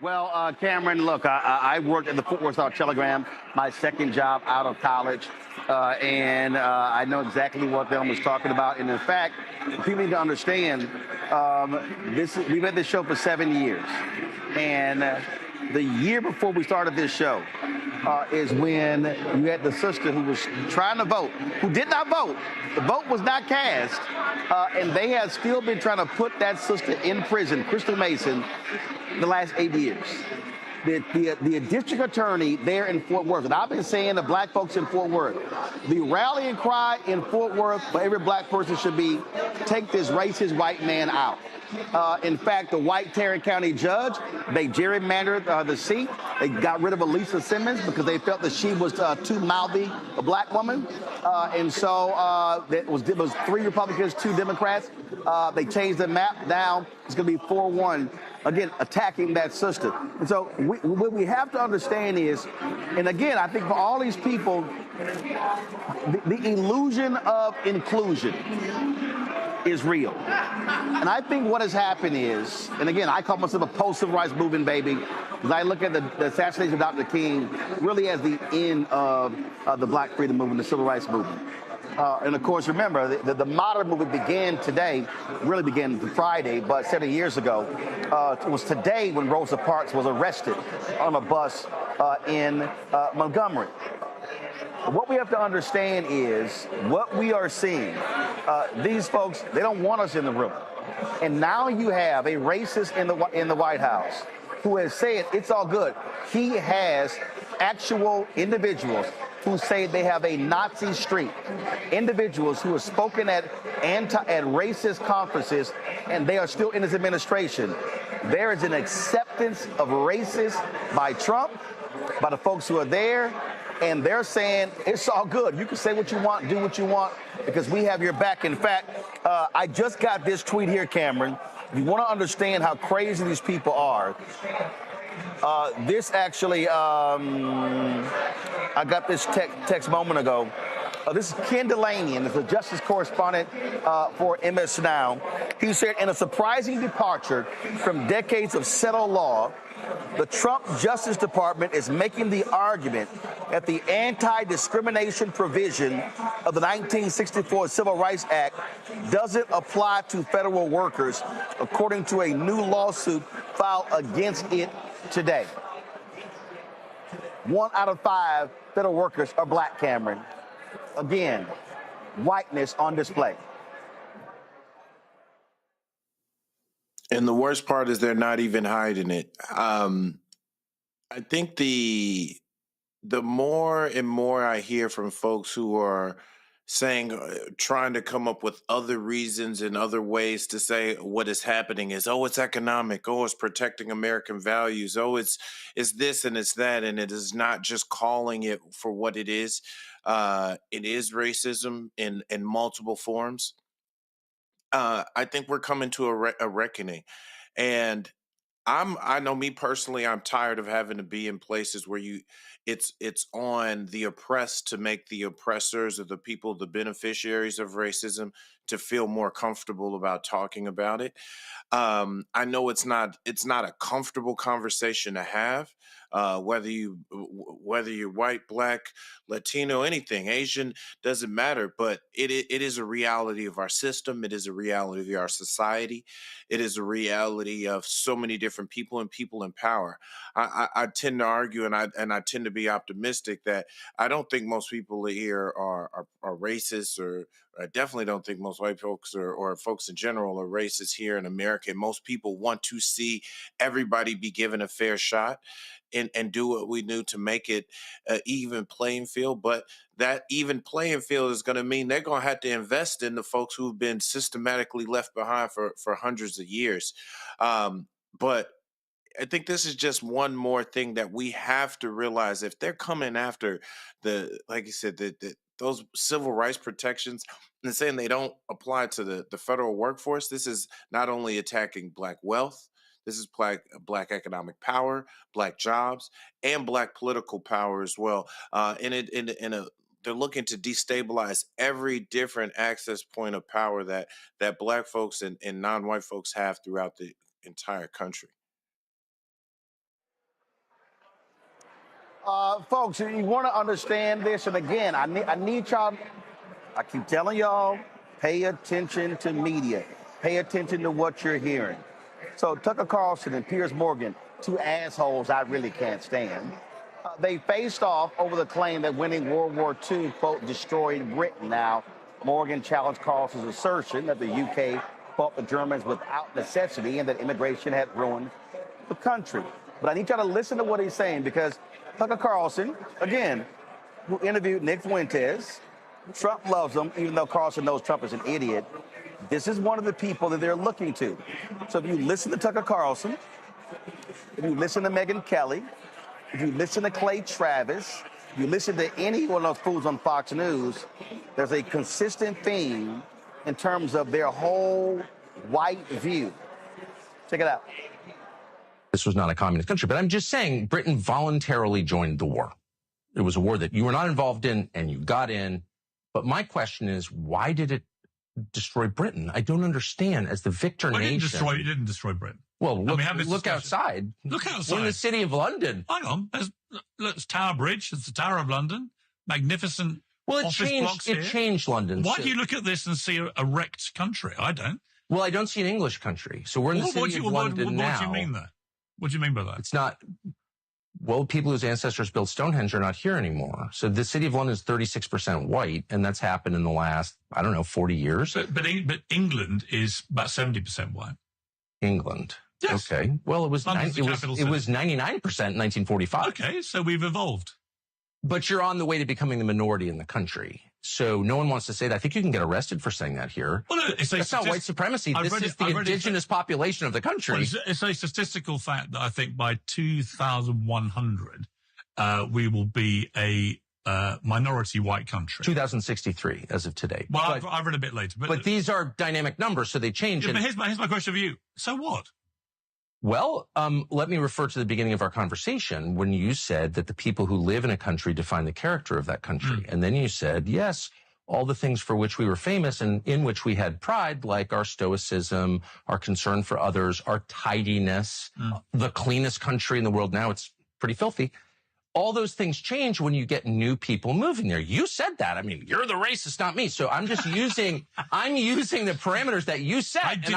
Well, Cameron, look, I worked at the Fort Worth Star-Telegram, my second job out of college, and I know exactly what Thelma was talking about. And in fact, people need to understand, we've had this show for 7 years, and the year before we started this show is when you had the sister who was trying to vote, who did not vote. The vote was not cast, and they have still been trying to put that sister in prison, Crystal Mason, the last 8 years. The district attorney there in Fort Worth, and I've been saying to Black folks in Fort Worth, the rallying cry in Fort Worth for every Black person should be, take this racist white man out. In fact, the white Tarrant County judge, they gerrymandered the seat. They got rid of Elisa Simmons because they felt that she was too mouthy a Black woman. And so it was 3 Republicans, 2 Democrats. They changed the map down. It's going to be 4-1. Again, attacking that sister. And so what we have to understand is, and again, I think for all these people, the illusion of inclusion is real. And I think what has happened is, and again, I call myself a post-civil rights movement baby, because I look at the assassination of Dr. King really as the end of the Black freedom movement, the civil rights movement. And of course, remember, the modern movement began today, really began Friday, but 7 years ago. It was today when Rosa Parks was arrested on a bus in Montgomery. What we have to understand is what we are seeing. These folks, they don't want us in the room. And now you have a racist in the White House who has said it's all good. He has actual individuals who say they have a Nazi streak, individuals who have spoken at racist conferences, and they are still in his administration. There is an acceptance of racists by Trump, by the folks who are there, and they're saying it's all good. You can say what you want, do what you want, because we have your back. In fact, I just got this tweet here, Cameron. If you want to understand how crazy these people are, this actually, I got this text moment ago. This is Ken Delaney, and is the justice correspondent for MS Now. He said, in a surprising departure from decades of settled law, the Trump Justice Department is making the argument that the anti-discrimination provision of the 1964 Civil Rights Act doesn't apply to federal workers, according to a new lawsuit filed against it today. 1 out of 5 federal workers are black, Cameron. Again, whiteness on display. And the worst part is they're not even hiding it. I think the more and more I hear from folks who are saying, trying to come up with other reasons and other ways to say what is happening is, oh, it's economic. Oh, it's protecting American values. Oh, it's this and it's that. And it is not just calling it for what it is. It is racism in multiple forms. I think we're coming to a reckoning. And I know me personally, I'm tired of having to be in places where it's on the oppressed to make the oppressors or the people, the beneficiaries of racism, to feel more comfortable about talking about it. I know it's not a comfortable conversation to have, whether you're white, black, Latino, anything, Asian, doesn't matter. But it is a reality of our system. It is a reality of our society. It is a reality of so many different people and people in power. I tend to argue, and I tend to be optimistic that I don't think most people here are racist, or I definitely don't think most white folks or folks in general are racist here in America. And most people want to see everybody be given a fair shot and do what we do to make it an even playing field. But that even playing field is going to mean they're going to have to invest in the folks who've been systematically left behind for hundreds of years. But I think this is just one more thing that we have to realize. If they're coming after like you said, those civil rights protections and saying they don't apply to the federal workforce, this is not only attacking black wealth, this is black economic power, black jobs, and black political power as well. They're looking to destabilize every different access point of power that black folks and non-white folks have throughout the entire country. Folks, you want to understand this, and again, I need y'all, I keep telling y'all, pay attention to media. Pay attention to what you're hearing. So Tucker Carlson and Piers Morgan, two assholes I really can't stand, they faced off over the claim that winning World War II, quote, destroyed Britain. Now, Morgan challenged Carlson's assertion that the UK fought the Germans without necessity and that immigration had ruined the country. But I need y'all to listen to what he's saying, because Tucker Carlson, again, who interviewed Nick Fuentes, Trump loves him, even though Carlson knows Trump is an idiot. This is one of the people that they're looking to. So if you listen to Tucker Carlson, if you listen to Megyn Kelly, if you listen to Clay Travis, if you listen to any one of those fools on Fox News, there's a consistent theme in terms of their whole white view. Check it out. This was not a communist country, but I'm just saying Britain voluntarily joined the war. It was a war that you were not involved in and you got in. But my question is, why did it destroy Britain? I don't understand. As the victor nation. It didn't destroy Britain. Well, look outside. Look outside. We're in the city of London. Hang on. There's Tower Bridge. It's the Tower of London. Magnificent Well, it office blocks here. It changed London. Why do you look at this and see a wrecked country? I don't. Well, I don't see an English country. So we're in the city of London now. What do you mean there? What do you mean by that? It's not. Well, people whose ancestors built Stonehenge are not here anymore. So the city of London is 36% white, and that's happened in the last, 40 years. But England is about 70% white. England. Yes. Okay. Well, it was 99% in 1945. Okay, so we've evolved. But you're on the way to becoming the minority in the country. So no one wants to say that. I think you can get arrested for saying that here. Well, no, that's not white supremacy. This is the indigenous population of the country. Well, it's a statistical fact that I think by 2100, we will be a minority white country. 2063 as of today. Well, I've read a bit later. But these are dynamic numbers, so they change. Yeah, but here's my question for you. So what? Well, let me refer to the beginning of our conversation when you said that the people who live in a country define the character of that country. And then you said, yes, all the things for which we were famous and in which we had pride, like our stoicism, our concern for others, our tidiness, the cleanest country in the world now. It's pretty filthy. All those things change when you get new people moving there. You said that. I mean, you're the racist, not me. So I'm just using the parameters that you said. I did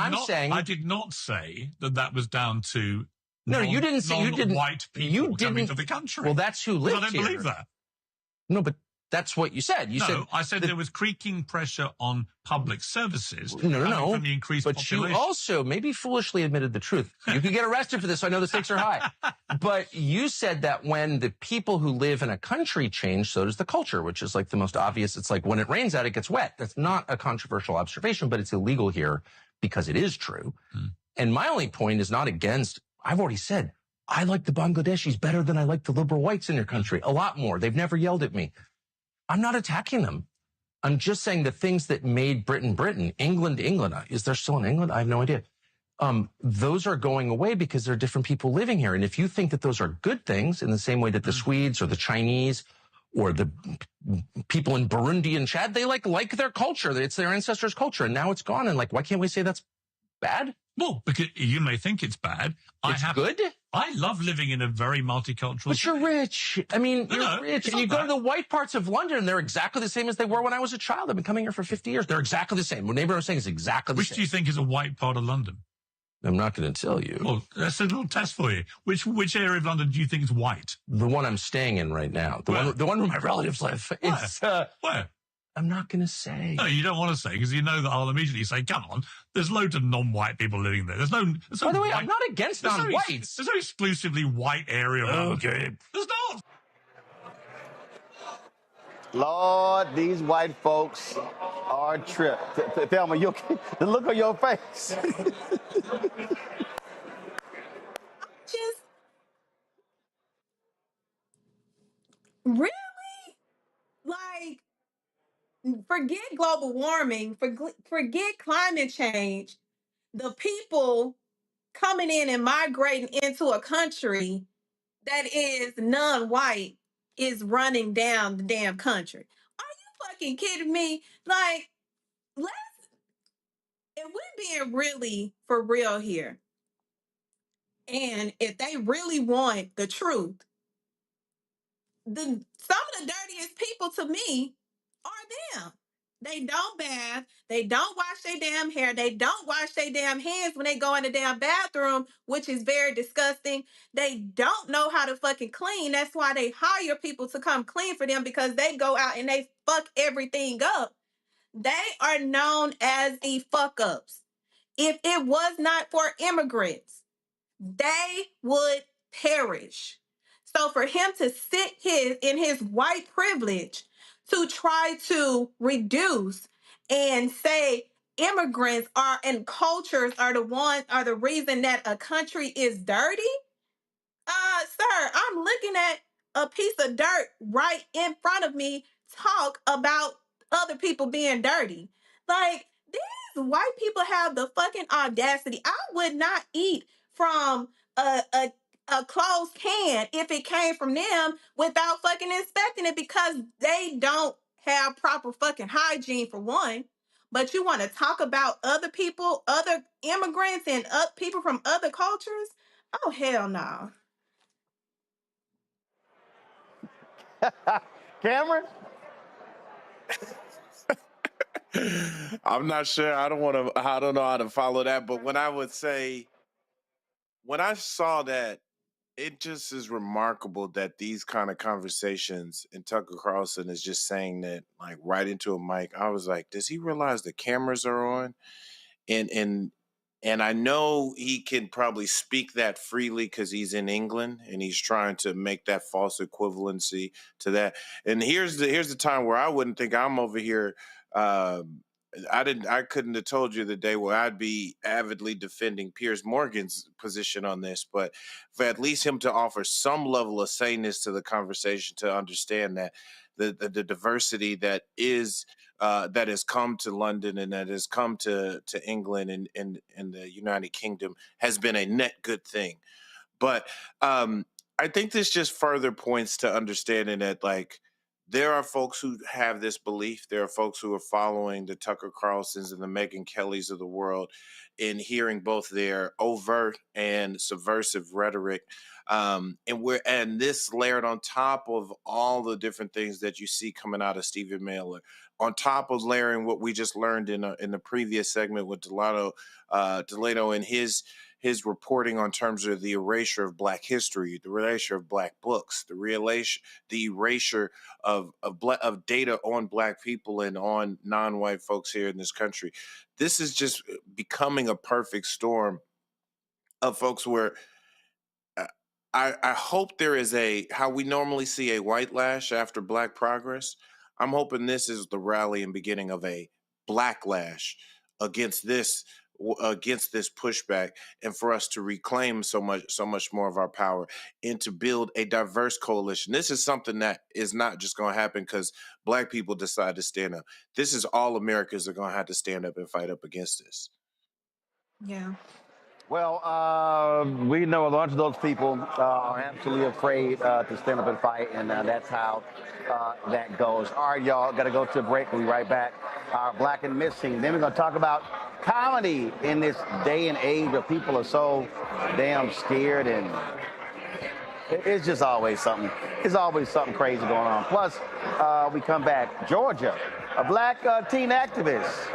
not say that was down to you didn't say non-white people coming to the country. Well, that's who lives here. I don't believe that. No, but that's what you said. I said there was creaking pressure on public services. No. From the increased population. You also maybe foolishly admitted the truth. You could get arrested for this, so I know the stakes are high. But you said that when the people who live in a country change, so does the culture, which is like the most obvious. It's like when it rains out, it gets wet. That's not a controversial observation, but it's illegal here because it is true. And my only point is not against, I've already said, I like the Bangladeshis better than I like the liberal whites in your country. A lot more. They've never yelled at me. I'm not attacking them. I'm just saying the things that made Britain, England. Is there still an England? I have no idea. Those are going away because there are different people living here. And if you think that those are good things in the same way that the Swedes or the Chinese or the people in Burundi and Chad, they like their culture. It's their ancestors' culture. And now it's gone. And why can't we say that's bad? Well, because you may think it's bad. It's good? I love living in a very multicultural But you're rich. I mean, you're rich. And you go to the white parts of London, and they're exactly the same as they were when I was a child. I've been coming here for 50 years. They're exactly the same. What neighbor was saying is exactly the same. Which do you think is a white part of London? I'm not going to tell you. Well, that's a little test for you. Which area of London do you think is white? The one I'm staying in right now. The one where my relatives live. Where? I'm not going to say. No, you don't want to say because you know that I'll immediately say, come on, there's loads of non-white people living there. There's no By the way, I'm not against non-whites. There's no exclusively white area. Okay. There's not. Lord, these white folks are a trip. Thelma, the look on your face. Really? Forget global warming, forget climate change. The people coming in and migrating into a country that is non-white is running down the damn country. Are you fucking kidding me? If we're being really for real here, and if they really want the truth, some of the dirtiest people to me are them. They don't bath. They don't wash their damn hair. They don't wash their damn hands when they go in the damn bathroom, which is very disgusting. They don't know how to fucking clean. That's why they hire people to come clean for them, because they go out and they fuck everything up. They are known as the fuck ups. If it was not for immigrants, they would perish. So for him to sit in his white privilege to try to reduce and say immigrants are and cultures are the reason that a country is dirty, sir, I'm looking at a piece of dirt right in front of me talk about other people being dirty. These white people have the fucking audacity. I would not eat from a closed can if it came from them without fucking inspecting it, because they don't have proper fucking hygiene for one. But you want to talk about other people, other immigrants, and people from other cultures? Oh, hell no. Cameron? I'm not sure. I don't know how to follow that. But when I saw that, it just is remarkable that these kind of conversations, and Tucker Carlson is just saying that like right into a mic. I was like, does he realize the cameras are on? And I know he can probably speak that freely because he's in England and he's trying to make that false equivalency to that. And here's the time where I wouldn't think I'm over here. I couldn't have told you the day where I'd be avidly defending Piers Morgan's position on this, but for at least him to offer some level of saneness to the conversation, to understand that the diversity that has come to London and that has come to England and the United Kingdom has been a net good thing. But I think this just further points to understanding that like there are folks who have this belief. There are folks who are following the Tucker Carlsons and the Megyn Kellys of the world in hearing both their overt and subversive rhetoric. And this layered on top of all the different things that you see coming out of Stephen Miller, on top of layering what we just learned in the previous segment with Delano and his reporting on terms of the erasure of Black history, the erasure of Black books, the erasure of data on Black people and on non-white folks here in this country. This is just becoming a perfect storm of folks where I hope there is how we normally see a white lash after Black progress. I'm hoping this is the rally and beginning of a Blacklash against this pushback, and for us to reclaim so much more of our power and to build a diverse coalition. This is something that is not just going to happen because Black people decide to stand up. This is all Americans are going to have to stand up and fight up against this. Yeah. Well, we know a bunch of those people are absolutely afraid to stand up and fight, and that's how that goes. All right, y'all, got to go to a break. We'll be right back. Our Black and Missing. Then we're going to talk about comedy in this day and age where people are so damn scared, and it's just always something. There's always something crazy going on. Plus, we come back. Georgia, a Black teen activist.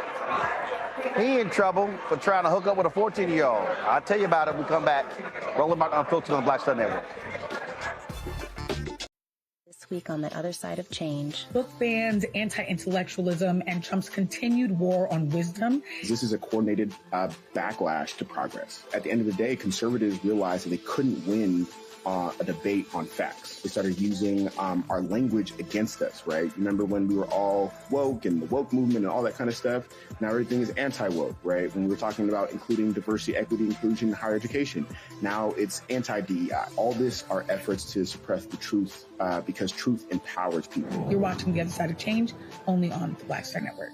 He in trouble for trying to hook up with a 14-year-old. I'll tell you about it when we come back. Roland Martin Unfiltered on the Black Star Network. This week on the other side of change. Book bans, anti-intellectualism, and Trump's continued war on wisdom. This is a coordinated backlash to progress. At the end of the day, conservatives realized that they couldn't win a debate on facts. They started using our language against us, right? Remember when we were all woke and the woke movement and all that kind of stuff? Now everything is anti-woke, right? When we were talking about including diversity, equity, inclusion, and higher education, now it's anti-DEI. All this are efforts to suppress the truth because truth empowers people. You're watching The Other Side of Change, only on the Black Star Network.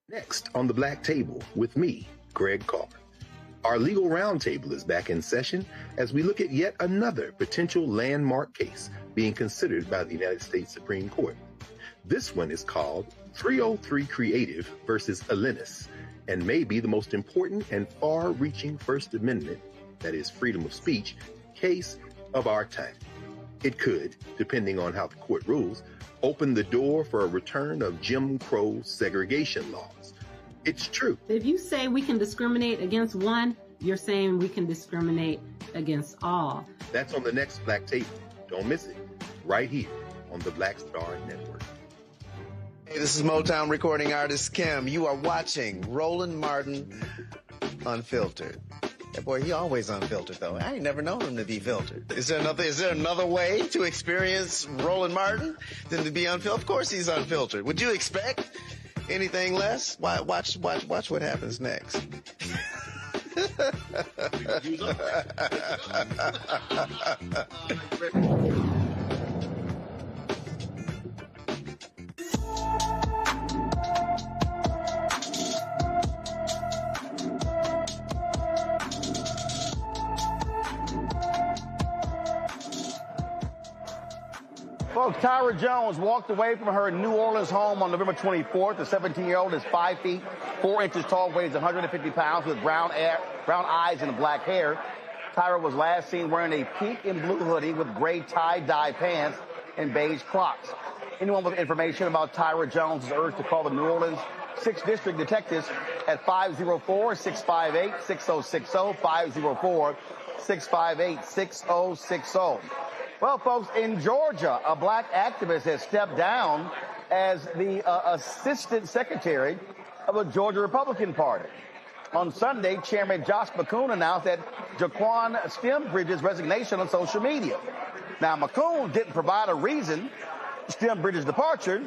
Next on the Black Table with me, Greg Carson. Our legal roundtable is back in session as we look at yet another potential landmark case being considered by the United States Supreme Court. This one is called 303 Creative versus Alennis, and may be the most important and far-reaching First Amendment, that is freedom of speech, case of our time. It could, depending on how the court rules, open the door for a return of Jim Crow segregation laws. It's true. If you say we can discriminate against one, you're saying we can discriminate against all. That's on the next Black Table. Don't miss it. Right here on the Black Star Network. Hey, this is Motown recording artist Kim. You are watching Roland Martin Unfiltered. That boy, he always unfiltered though. I ain't never known him to be filtered. Is there another way to experience Roland Martin than to be unfiltered? Of course he's unfiltered. Would you expect anything less? Watch what happens next. Folks, Tyra Jones walked away from her New Orleans home on November 24th. The 17-year-old is 5 feet, 4 inches tall, weighs 150 pounds, with brown eyes and black hair. Tyra was last seen wearing a pink and blue hoodie with gray tie-dye pants and beige Crocs. Anyone with information about Tyra Jones is urged to call the New Orleans 6th District detectives at 504-658-6060, 504-658-6060. Well, folks, in Georgia, a black activist has stepped down as the assistant secretary of the Georgia Republican Party. On Sunday, Chairman Josh McCoon announced that Jaquan Stembridge's resignation on social media. Now, McCoon didn't provide a reason for Stembridge's departure,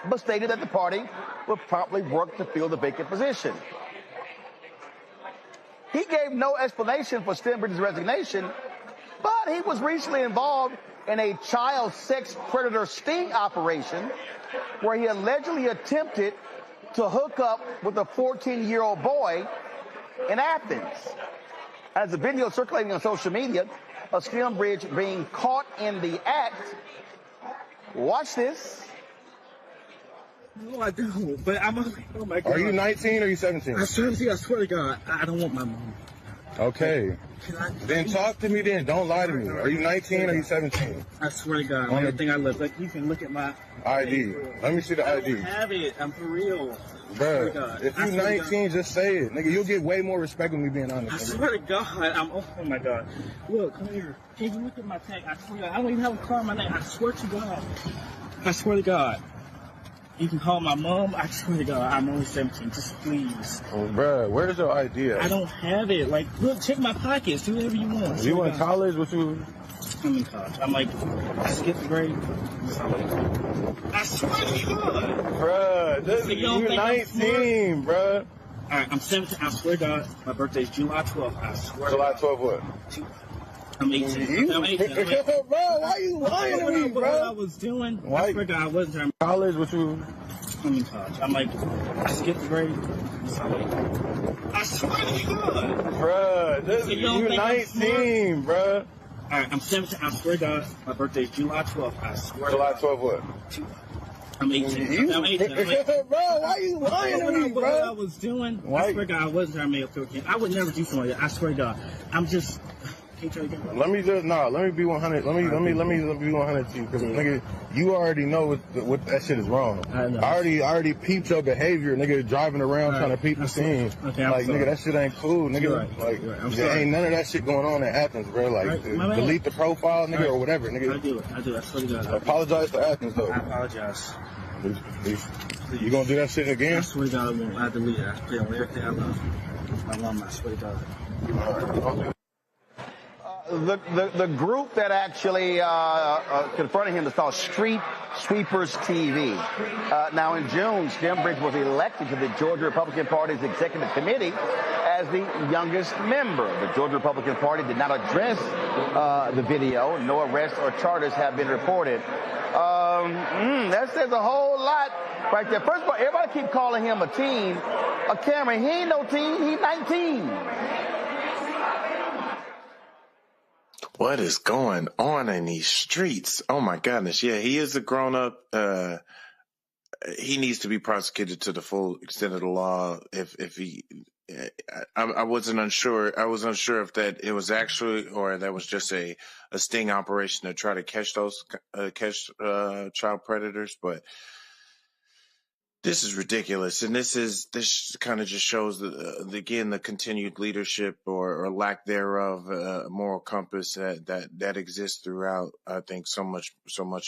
but stated that the party would promptly work to fill the vacant position. He gave no explanation for Stembridge's resignation, but he was recently involved in a child sex predator sting operation where he allegedly attempted to hook up with a 14-year-old boy in Athens. As the video circulating on social media of Stembridge being caught in the act, watch this. No, I don't. But I'm. Oh my God. Are you 19 or are you 17? I'm 17. I swear to God, I don't want my mom. Okay. Then talk to me then. Don't lie to me. Are you 19 or are you 17? I swear to God, on everything I live. Like, you can look at my ID. Let me see the ID. I don't have it. I'm for real. Bruh, if you 19, just say it. Nigga, you'll get way more respect with me being honest. I swear to God, oh my God. Look, come here. Can you look at my tag? I swear to God, I don't even have a car on my name. I swear to God. I swear to God. You can call my mom. I swear to God, I'm only 17. Just please. Oh, bruh, where's your ID at? I don't have it. Like, look, check my pockets. Do whatever you want. You in college? What you? I'm in college. I'm like, I skipped the grade. I swear to God. Bruh, you're 19, bruh. All right, I'm 17. I swear to God, my birthday's July 12th. I swear. July 12th what? I'm 18. I'm 18. Bro, why you lying to me, bro? What I was doing, I swear to God, I wasn't. College? What you? I'm in college. I'm like, I skipped the grade. I swear to God. Bruh, you're 19, bruh. All right, I'm 17. I swear to God, my birthday's July 12th. I swear. July 12th what? I'm 18. I'm 18. Bro, why you lying to me, bro? What I was doing, I swear to God, I wasn't trying to make a feel. I would never do something like that. I swear to God. I'm just. Let me be 100. Let me be 100 to you, because nigga, you already know what that shit is wrong. I know. I already peeped your behavior, nigga, driving around trying to peep the scene. Okay, like, nigga, that shit ain't cool, nigga. Right. Like, There ain't none of that shit going on in Athens, bro. Like, delete the profile, nigga, or whatever, nigga. I do. I swear to God. Apologize to Athens, though. I apologize. You gonna do that shit again? I swear to God, I won't. I delete it. I play on everything I love. My mom, I swear to God. All right. The group that actually confronted him is called Street Sweepers TV. Now, in June, Stembridge was elected to the Georgia Republican Party's executive committee as the youngest member. The Georgia Republican Party did not address the video. No arrests or charges have been reported. That says a whole lot right there. First of all, everybody keep calling him a teen. Cameron, he ain't no teen. He's 19. What is going on in these streets? Oh my goodness. Yeah, he is a grown up. He needs to be prosecuted to the full extent of the law. If he, I wasn't unsure. I was unsure if that it was actually, or that was just a sting operation to try to catch those, child predators. But this is ridiculous, and this kind of just shows again the continued leadership or lack thereof, moral compass that exists throughout. I think so much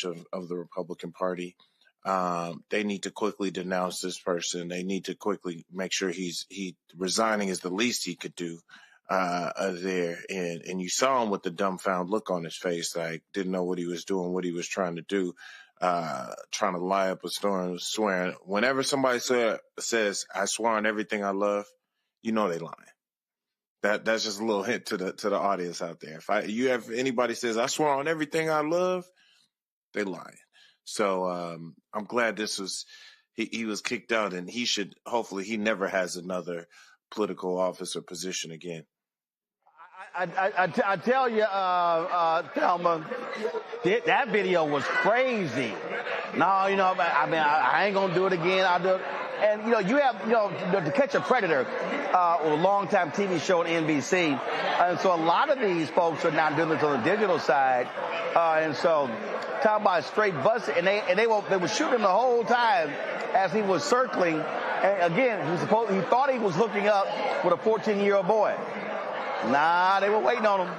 of the Republican Party. They need to quickly denounce this person. They need to quickly make sure he resigning is the least he could do there. And you saw him with the dumbfound look on his face, like didn't know what he was doing, what he was trying to do. Trying to lie up a storm, swearing. Whenever somebody says, I swear on everything I love, you know they lying. That's just a little hint to the audience out there. If anybody says, I swear on everything I love, they lying. So, I'm glad he was kicked out, and hopefully he never has another political office or position again. I tell you, Thelma, that video was crazy. No, I ain't gonna do it again. I'll do it. And, you have, To Catch a Predator, a long-time TV show on NBC. And so a lot of these folks are now doing this on the digital side. And so talking about straight bust, and they were shooting him the whole time as he was circling. And again, he thought he was hooking up with a 14-year-old boy. Nah, they were waiting on him.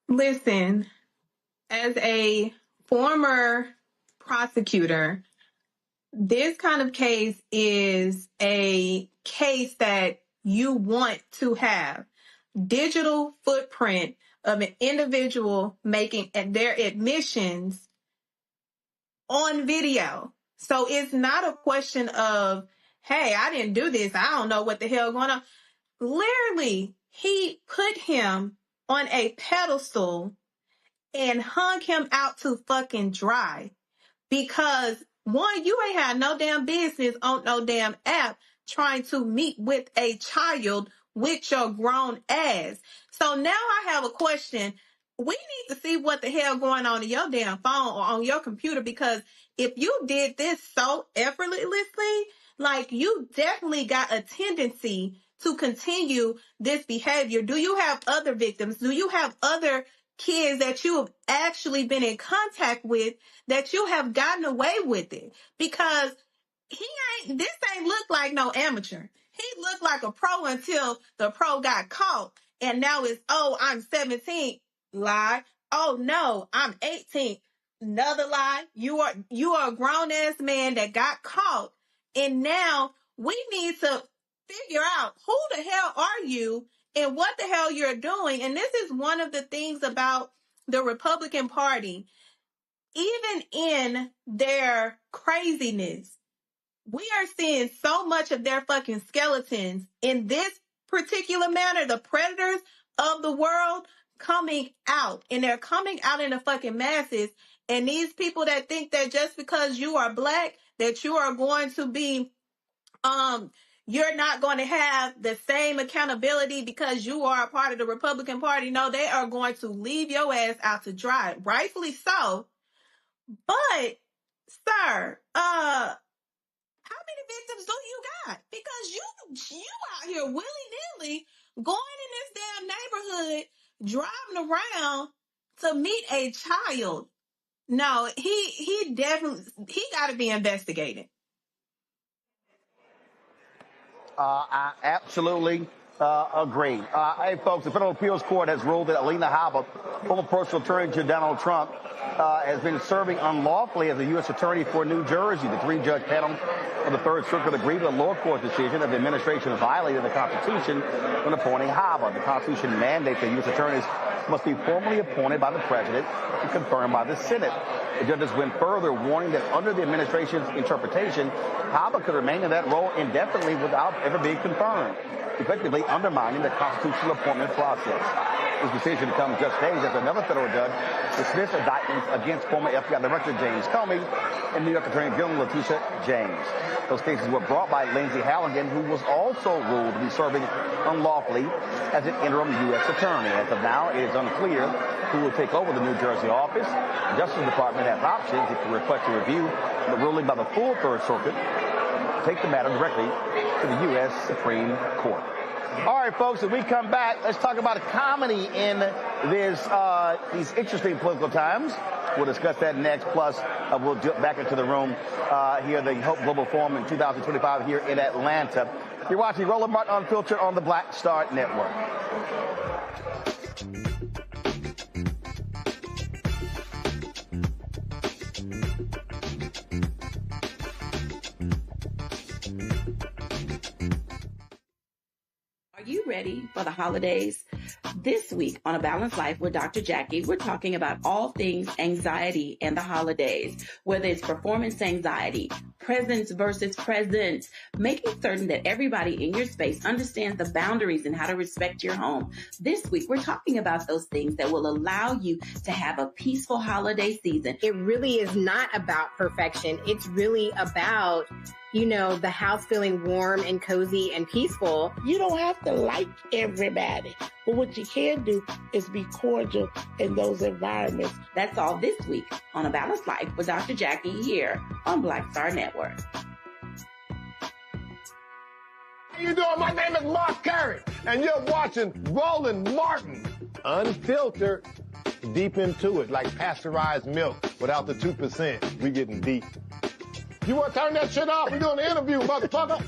Listen, as a former prosecutor, this kind of case is a case that you want to have. Digital footprint of an individual making their admissions on video. So it's not a question of, hey, I didn't do this, I don't know what the hell going on. Literally, he put him on a pedestal and hung him out to fucking dry. Because, one, you ain't had no damn business on no damn app trying to meet with a child with your grown ass. So now I have a question. We need to see what the hell going on in your damn phone or on your computer, because if you did this so effortlessly, like, you definitely got a tendency to continue this behavior. Do you have other victims? Do you have other kids that you have actually been in contact with that you have gotten away with it? Because this ain't look like no amateur. He looked like a pro until the pro got caught. And now it's, oh, I'm 17. Lie. Oh no, I'm 18. Another lie. You are a grown ass man that got caught. And now we need to figure out who the hell are you and what the hell you're doing. And this is one of the things about the Republican Party. Even in their craziness, we are seeing so much of their fucking skeletons in this particular manner, the predators of the world coming out. And they're coming out in the fucking masses. And these people that think that just because you are black, that you are going to be, you're not going to have the same accountability because you are a part of the Republican Party. No, they are going to leave your ass out to dry. Rightfully so. But, sir, how many victims do you got? Because you out here willy-nilly going in this damn neighborhood, driving around to meet a child. No, he got to be investigated. I absolutely agree. Hey, folks, the Federal Appeals Court has ruled that Alina Habba, former personal attorney to Donald Trump, has been serving unlawfully as a U.S. attorney for New Jersey. The three-judge panel of the Third Circuit agreed with the lower court's decision that the administration violated the Constitution when appointing Habba. The Constitution mandates that U.S. attorneys must be formally appointed by the president and confirmed by the Senate. The judges went further, warning that under the administration's interpretation, Habba could remain in that role indefinitely without ever being confirmed, effectively undermining the constitutional appointment process. This decision comes just days after another federal judge dismissed indictments against former FBI Director James Comey and New York Attorney General Letitia James. Those cases were brought by Lindsay Halligan, who was also ruled to be serving unlawfully as an interim U.S. attorney. As of now, it is unclear who will take over the New Jersey office. The Justice Department has options if it requests a review of the ruling by the full Third Circuit to take the matter directly to the U.S. Supreme Court. All right, folks, as we come back, let's talk about comedy in these interesting political times. We'll discuss that next. Plus, we'll jump back into the room here at the Hope Global Forum in 2025 here in Atlanta. You're watching Roland Martin Unfiltered on the Black Star Network. Are you ready for the holidays? This week on A Balanced Life with Dr. Jackie, we're talking about all things anxiety and the holidays, whether it's performance anxiety, presence versus presence, making certain that everybody in your space understands the boundaries and how to respect your home. This week, we're talking about those things that will allow you to have a peaceful holiday season. It really is not about perfection. It's really about the house feeling warm and cozy and peaceful. You don't have to like everybody, but what you can do is be cordial in those environments. That's all this week on A Balanced Life with Dr. Jackie here on Black Star Network. How you doing? My name is Mark Curry, and you're watching Roland Martin Unfiltered. Deep into it, like pasteurized milk without the 2%. We getting deep. You want to turn that shit off? We're doing an interview, motherfucker.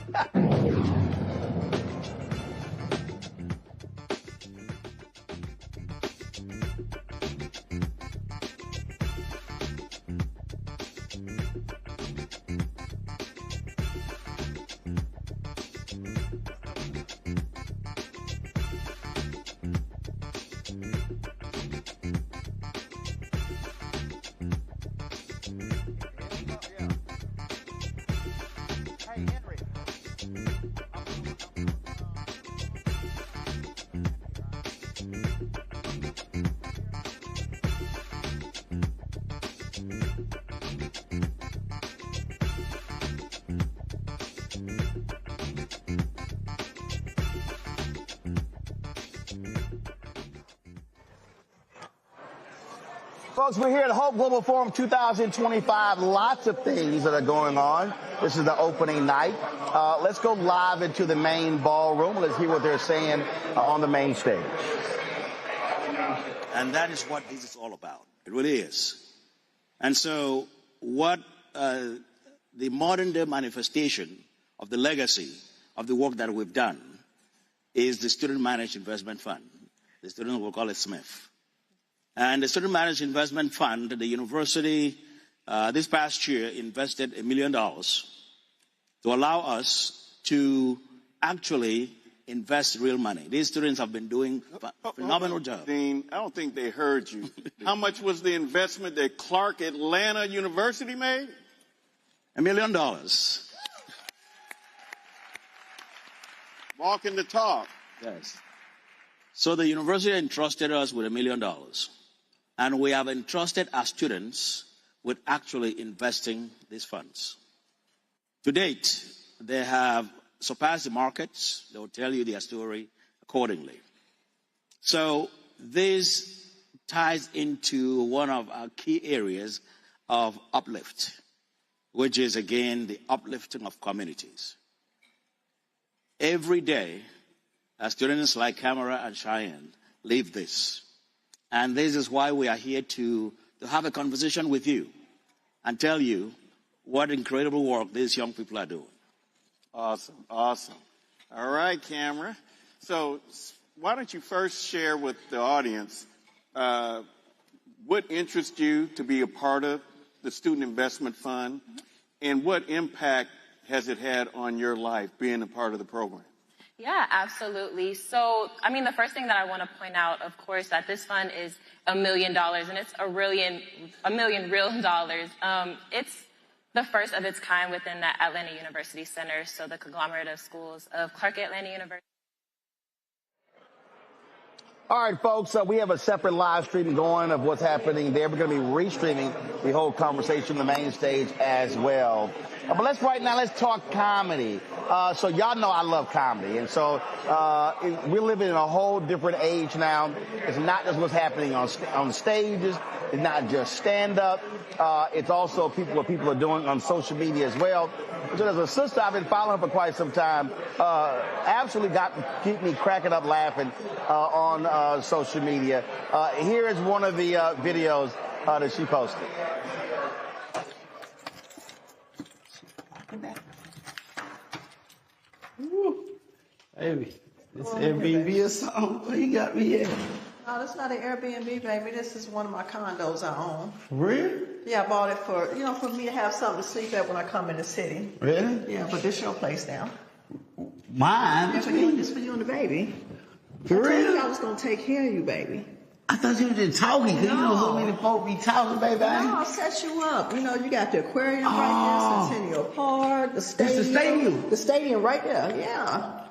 Folks, we're here at Hope Global Forum 2025. Lots of things that are going on. This is the opening night. Let's go live into the main ballroom. Let's hear what they're saying on the main stage. And that is what this is all about. It really is. And so what the modern day manifestation of the legacy of the work that we've done is the Student Managed Investment Fund. The students will call it SMIF. And the Student Managed Investment Fund, the university this past year invested $1 million to allow us to actually invest real money. These students have been doing a phenomenal job. Dean, I don't think they heard you. How much was the investment that Clark Atlanta University made? $1 million. Walking the talk. Yes. So the university entrusted us with $1 million. And we have entrusted our students with actually investing these funds. To date, they have surpassed the markets. They will tell you their story accordingly. So this ties into one of our key areas of uplift, which is, again, the uplifting of communities. Every day, our students like Camara and Cheyenne live this. And this is why we are here to have a conversation with you and tell you what incredible work these young people are doing. Awesome, awesome. All right, Camara. So why don't you first share with the audience what interests you to be a part of the Student Investment Fund, and what impact has it had on your life being a part of the program? Yeah, absolutely. So, the first thing that I want to point out, of course, that this fund is $1 million, and it's $1 million real dollars. It's the first of its kind within the Atlanta University Center, so the conglomerate of schools of Clark Atlanta University. All right, folks, we have a separate live stream going of what's happening there. We're going to be restreaming the whole conversation on the main stage as well. But let's talk comedy. So y'all know I love comedy. And so we're living in a whole different age now. It's not just what's happening on stages. It's not just stand-up. It's also what people are doing on social media as well. So there's a sister I've been following for quite some time. Absolutely keep me cracking up laughing on social media. Here is one of the videos that she posted. Woo. Baby, this Airbnb or something? Where you got me at? No, that's not an Airbnb, baby. This is one of my condos I own. For real? Yeah, I bought it for me to have something to sleep at when I come in the city. Really? Yeah, but this your place now. Mine? Yeah, this for you and the baby. For real? I told you I was going to take care of you, baby. I thought you were just talking, because you know so many folk be talking, baby. No, I'll set you up. You got the aquarium right there, Centennial Park, the stadium. It's the stadium? The stadium right there, yeah.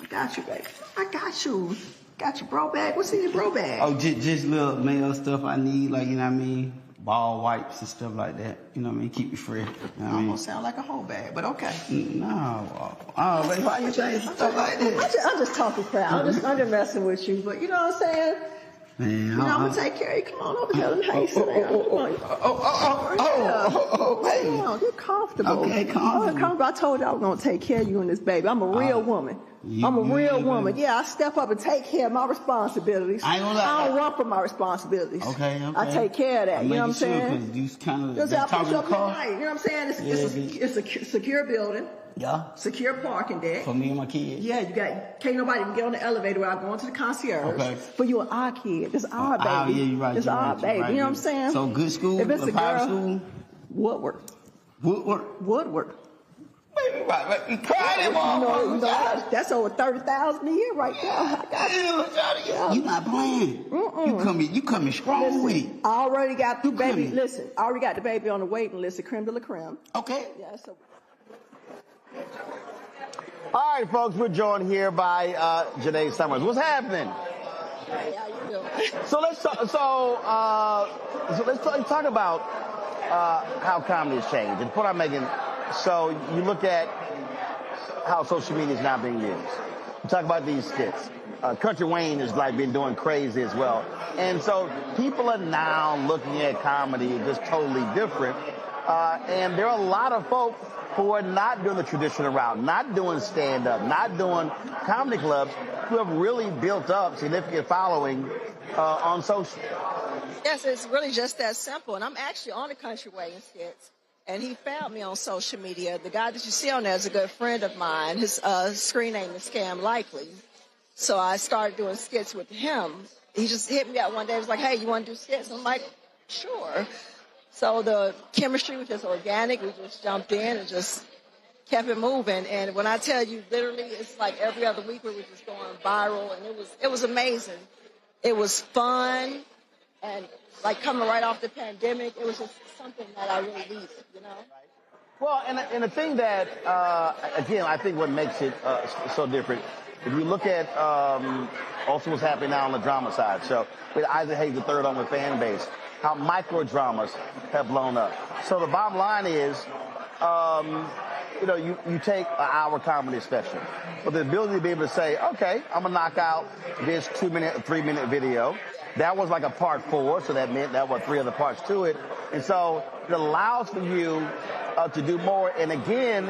I got you, baby. I got you. Got your bro bag. What's in your bro bag? Oh, just little mail stuff I need, like, you know what I mean? ball wipes and stuff like that. You know what I mean? Keep you fresh. You know what I mean? Almost sound like a whole bag, but okay. No. Oh, wait, why you saying stuff like that? I'm just talking crap. I'm just messing with you, but you know what I'm saying? Man, you know, I'm gonna take care of you. Come on over here. Let me how you sit down. Hey. Come on, get comfortable. Okay, comfortable. I told you I was gonna take care of you and this baby. I'm a real woman. I'm a real woman. Yeah, I step up and take care of my responsibilities. I ain't gonna lie. I don't run from my responsibilities. Okay. I take care of that. You know what I'm saying? Because you kind of Just talking up car. night. You know what I'm saying? It's a secure building. Yeah. Secure parking deck. For me and my kids. Yeah, can't nobody even get on the elevator without going to the concierge. Okay. For you and our kid. This our baby. Oh, yeah, you're right. This our baby. Right, you know what I'm saying? So good school, if it's a private girl, school? Woodward. Woodward. That's over $30,000 a year right there. I got you. You not playing. You coming strong with it. I already got the baby. Listen, I already got the baby on the waiting list of creme de la creme. Okay. Yeah, so. All right, folks, we're joined here by Janae Summers. What's happening? Hey, how you doing? So let's talk. Let's talk about how comedy has changed. And the point I'm making. So you look at how social media is now being used. You talk about these skits. Country Wayne has been doing crazy as well. And so people are now looking at comedy just totally different. And there are a lot of folks who are not doing the traditional route, not doing stand-up, not doing comedy clubs, who have really built up significant following on social. Yes, it's really just that simple. And I'm actually on the Country Wayne skits. And he found me on social media. The guy that you see on there is a good friend of mine. His screen name is Scam Likely. So I started doing skits with him. He just hit me up one day. He was like, hey, you want to do skits? I'm like, sure. So the chemistry was just organic. We just jumped in and just kept it moving. And when I tell you, literally, it's like every other week we were just going viral. And it was amazing. It was fun. And coming right off the pandemic, it was just something that I really needed, you know? Well, and the thing that, again, I think what makes it so different, if you look at also what's happening now on the drama side, so with Isaac Hayes III on the fan base, how micro dramas have blown up. So the bottom line is, you take an hour comedy special, but the ability to be able to say, okay, I'm going to knock out this 2-minute, 3-minute video. That was like a part 4, so that meant there were 3 other parts to it. And so it allows for you to do more. And again,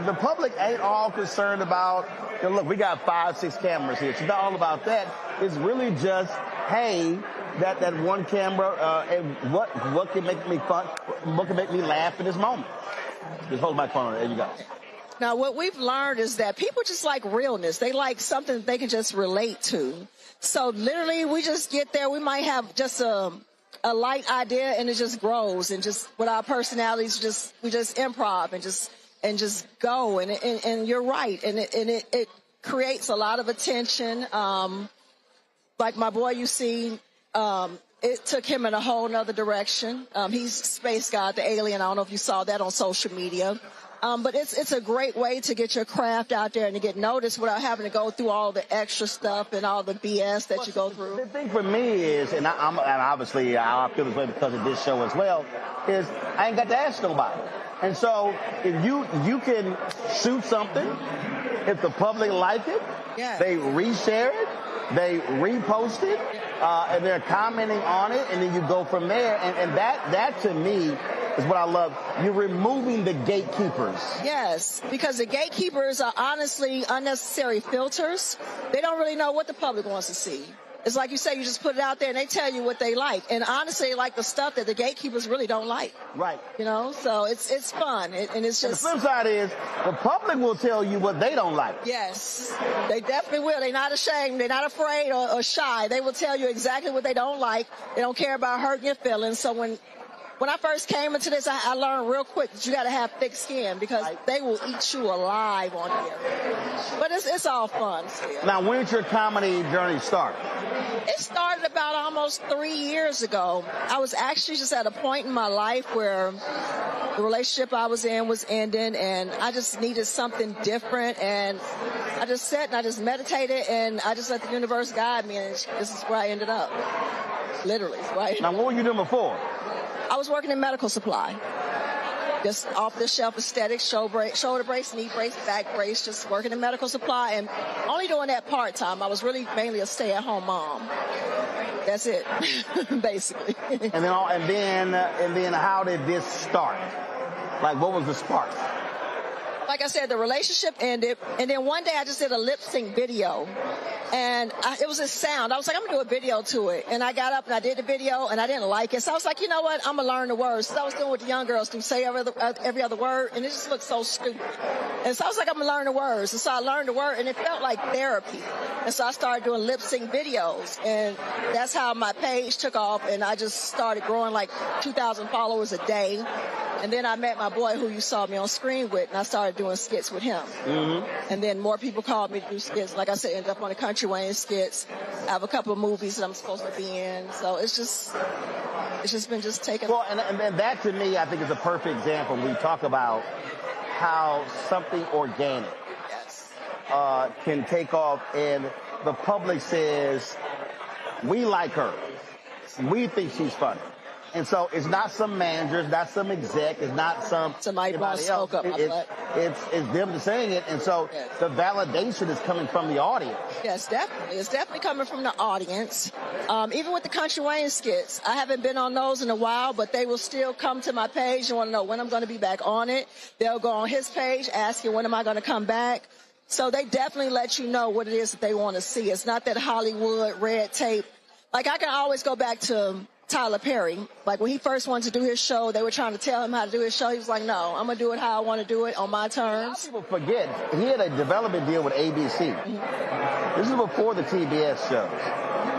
the public ain't all concerned about, look, we got 5, 6 cameras here. It's not all about that. It's really just, hey, that one camera, and what can make me fun, what can make me laugh in this moment. Just hold my phone. There you go. Now, what we've learned is that people just like realness. They like something that they can just relate to. So literally, we just get there. We might have just a light idea, and it just grows. And just with our personalities, we just improv and just go. And you're right. And it creates a lot of attention. Like my boy, you see, it took him in a whole nother direction. He's Space God, the alien. I don't know if you saw that on social media. But it's a great way to get your craft out there and to get noticed without having to go through all the extra stuff and all the BS that you go through. The thing for me is, and obviously I feel this way because of this show as well, is I ain't got to ask nobody. And so if you can shoot something, if the public like it, they reshare it, they repost it, and they're commenting on it, and then you go from there. And that to me is what I love. You're removing the gatekeepers. Yes, because the gatekeepers are honestly unnecessary filters. They don't really know what the public wants to see. It's like you say, you just put it out there and they tell you what they like. And honestly, they like the stuff that the gatekeepers really don't like. Right. You know, so it's fun. And it's just... And the flip side is the public will tell you what they don't like. Yes, they definitely will. They're not ashamed. They're not afraid or shy. They will tell you exactly what they don't like. They don't care about hurting your feelings. So when I first came into this, I learned real quick that you got to have thick skin because they will eat you alive on here. But it's all fun still. Now, when did your comedy journey start? It started about almost 3 years ago. I was actually just at a point in my life where the relationship I was in was ending, and I just needed something different. And I just sat and I just meditated, and I just let the universe guide me, and this is where I ended up. Literally, right? Now, what were you doing before? I was working in medical supply. Just off-the-shelf aesthetics, shoulder brace, knee brace, back brace, just working in medical supply and only doing that part-time. I was really mainly a stay-at-home mom. That's it, basically. And then how did this start? Like, what was the spark? Like I said, the relationship ended, and then one day I just did a lip sync video, and it was a sound. I was like, I'm gonna do a video to it, and I got up and I did the video, and I didn't like it, so I was like, you know what? I'm gonna learn the words. So I was doing what the young girls do, say every other word, and it just looked so stupid. And so I was like, I'm gonna learn the words, and so I learned the word, and it felt like therapy. And so I started doing lip sync videos, and that's how my page took off, and I just started growing like 2,000 followers a day. And then I met my boy who you saw me on screen with, and I started doing skits with him. Mm-hmm. And then more people called me to do skits. Like I said, ended up on the Country Wayne skits. I have a couple of movies that I'm supposed to be in. So it's just been just taking. Well, and that to me, I think is a perfect example. We talk about how something organic can take off, and the public says, we like her. We think she's funny. And so it's not some manager, it's not some exec, it's not somebody else. It's them saying it. And so the validation is coming from the audience. Yes, definitely. It's definitely coming from the audience. Even with the Country Wayne skits, I haven't been on those in a while, but they will still come to my page and want to know when I'm going to be back on it. They'll go on his page asking when am I going to come back. So they definitely let you know what it is that they want to see. It's not that Hollywood red tape. Like I can always go back to Tyler Perry. Like when he first wanted to do his show, they were trying to tell him how to do his show. He was like, no, I'm going to do it how I want to do it on my terms. People forget, he had a development deal with ABC. Mm-hmm. This is before the TBS shows.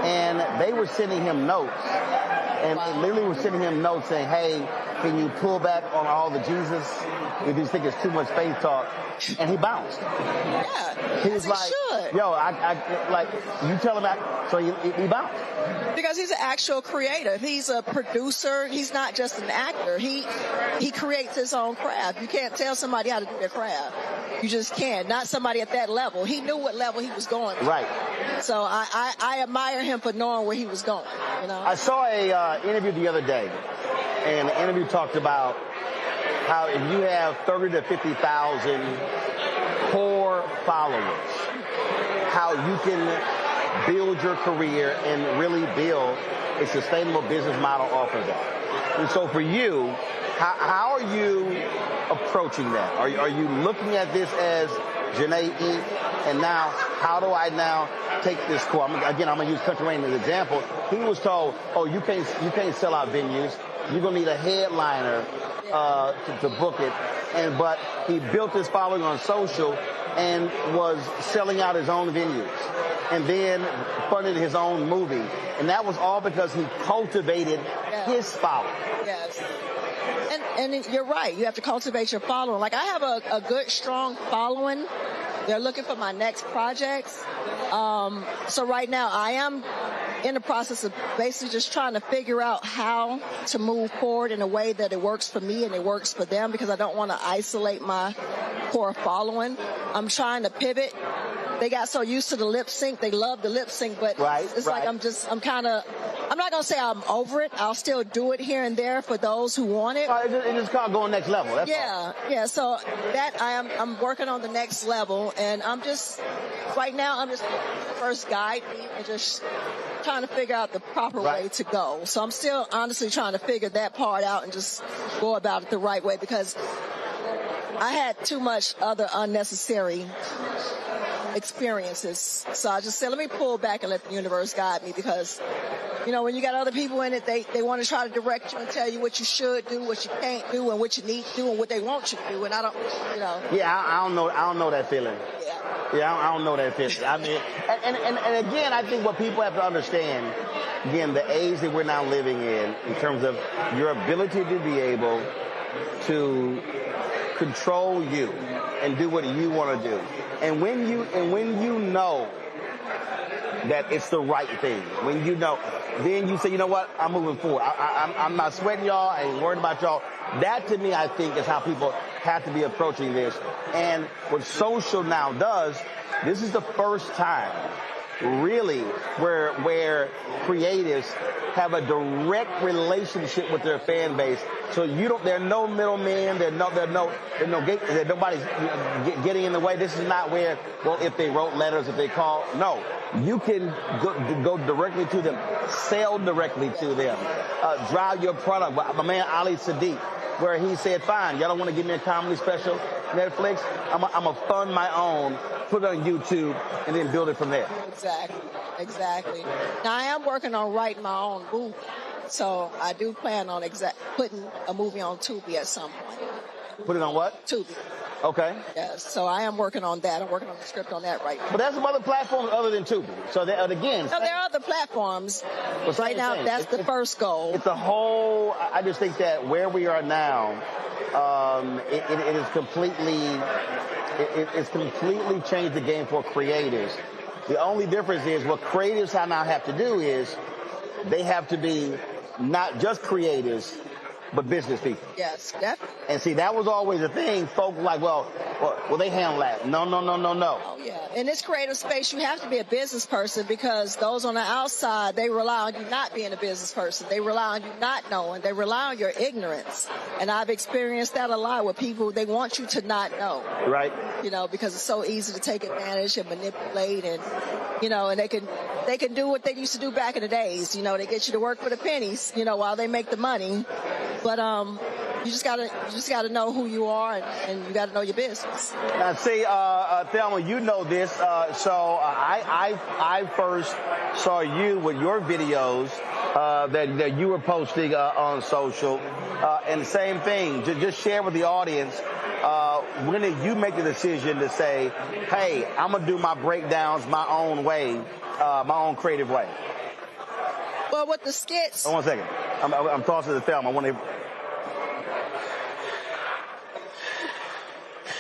And they were sending him notes. And they literally were sending him notes saying, hey, can you pull back on all the Jesus if you think it's too much faith talk? And he bounced. Yeah. He was like, yo, I like, you tell him that. So he bounced. Because he's an actual creator. He's a producer. He's not just an actor. He creates his own craft. You can't tell somebody how to do their craft. You just can't. Not somebody at that level. He knew what level he was going to. Right. So I admire him for knowing where he was going. You know? I saw a interview the other day, and the interview talked about how if you have 30 to 50,000 core followers, how you can build your career and really build a sustainable business model off of that. And so for you, how are you approaching that? Are you looking at this as Janae Inc. and now how do I now take this core? I'm going to use Country Wayne as an example. He was told, oh, you can't sell out venues. You're going to need a headliner to book it. But he built his following on social and was selling out his own venues and then funded his own movie. And that was all because he cultivated his following. Yes. And you're right. You have to cultivate your following. Like I have a good, strong following. They're looking for my next projects. So right now I am in the process of basically just trying to figure out how to move forward in a way that it works for me and it works for them, because I don't want to isolate my core following. I'm trying to pivot. They got so used to the lip sync. They love the lip sync, but it's like I'm not going to say I'm over it. I'll still do it here and there for those who want it. It just called going next level. That's all. Yeah. So that I'm working on the next level, and right now I'm just first guide me and just trying to figure out the proper way to go. So I'm still honestly trying to figure that part out and just go about it the right way, because I had too much other unnecessary experiences. So I just said, let me pull back and let the universe guide me, because, you know, when you got other people in it, they want to try to direct you and tell you what you should do, what you can't do, and what you need to do, and what they want you to do. And I don't, you know. Yeah, I don't know that feeling. Yeah, I don't know that feeling. I mean, and again, I think what people have to understand, again, the age that we're now living in terms of your ability to be able to control you and do what you want to do. And when you know that it's the right thing, when you know, then you say, you know what, I'm moving forward. I'm not sweating y'all. I ain't worried about y'all. That to me, I think, is how people have to be approaching this. And what social now does, this is the first time really where creatives have a direct relationship with their fan base. So there are no middlemen, nobody's getting in the way. This is not where, well, if they wrote letters, if they call, no. You can go directly to them, sell directly to them, drive your product. My man Ali Sadiq, where he said, fine, y'all don't want to give me a comedy special, Netflix, I'm going to fund my own, put it on YouTube, and then build it from there. Exactly. Now, I am working on writing my own movie, so I do plan on putting a movie on Tubi at some point. Put it on what? Tubi. Okay. Yes, so I am working on that. I'm working on the script on that right now. But there's some other platforms other than Tubi. So again... No, there are other platforms. But right now, that's the first goal. It's the whole... I just think that where we are now, it is completely... It's completely changed the game for creators. The only difference is what creators now have to do is they have to be not just creators, but business people. Yes, definitely. And see, that was always a thing. Folks like, well, they handle that. No. Oh, yeah. In this creative space, you have to be a business person because those on the outside, they rely on you not being a business person. They rely on you not knowing. They rely on your ignorance. And I've experienced that a lot with people. They want you to not know. Right. Because it's so easy to take advantage and manipulate and, and they can do what they used to do back in the days. They get you to work for the pennies, while they make the money. But you just gotta know who you are and you gotta know your business. Now, see, Thelma, you know this. So I first saw you with your videos that you were posting on social, and the same thing. Just share with the audience. When did you make the decision to say, "Hey, I'm gonna do my breakdowns my own way, my own creative way"? Well, with the skits. Oh, 1 second. I'm tossing the Thelma. I want to.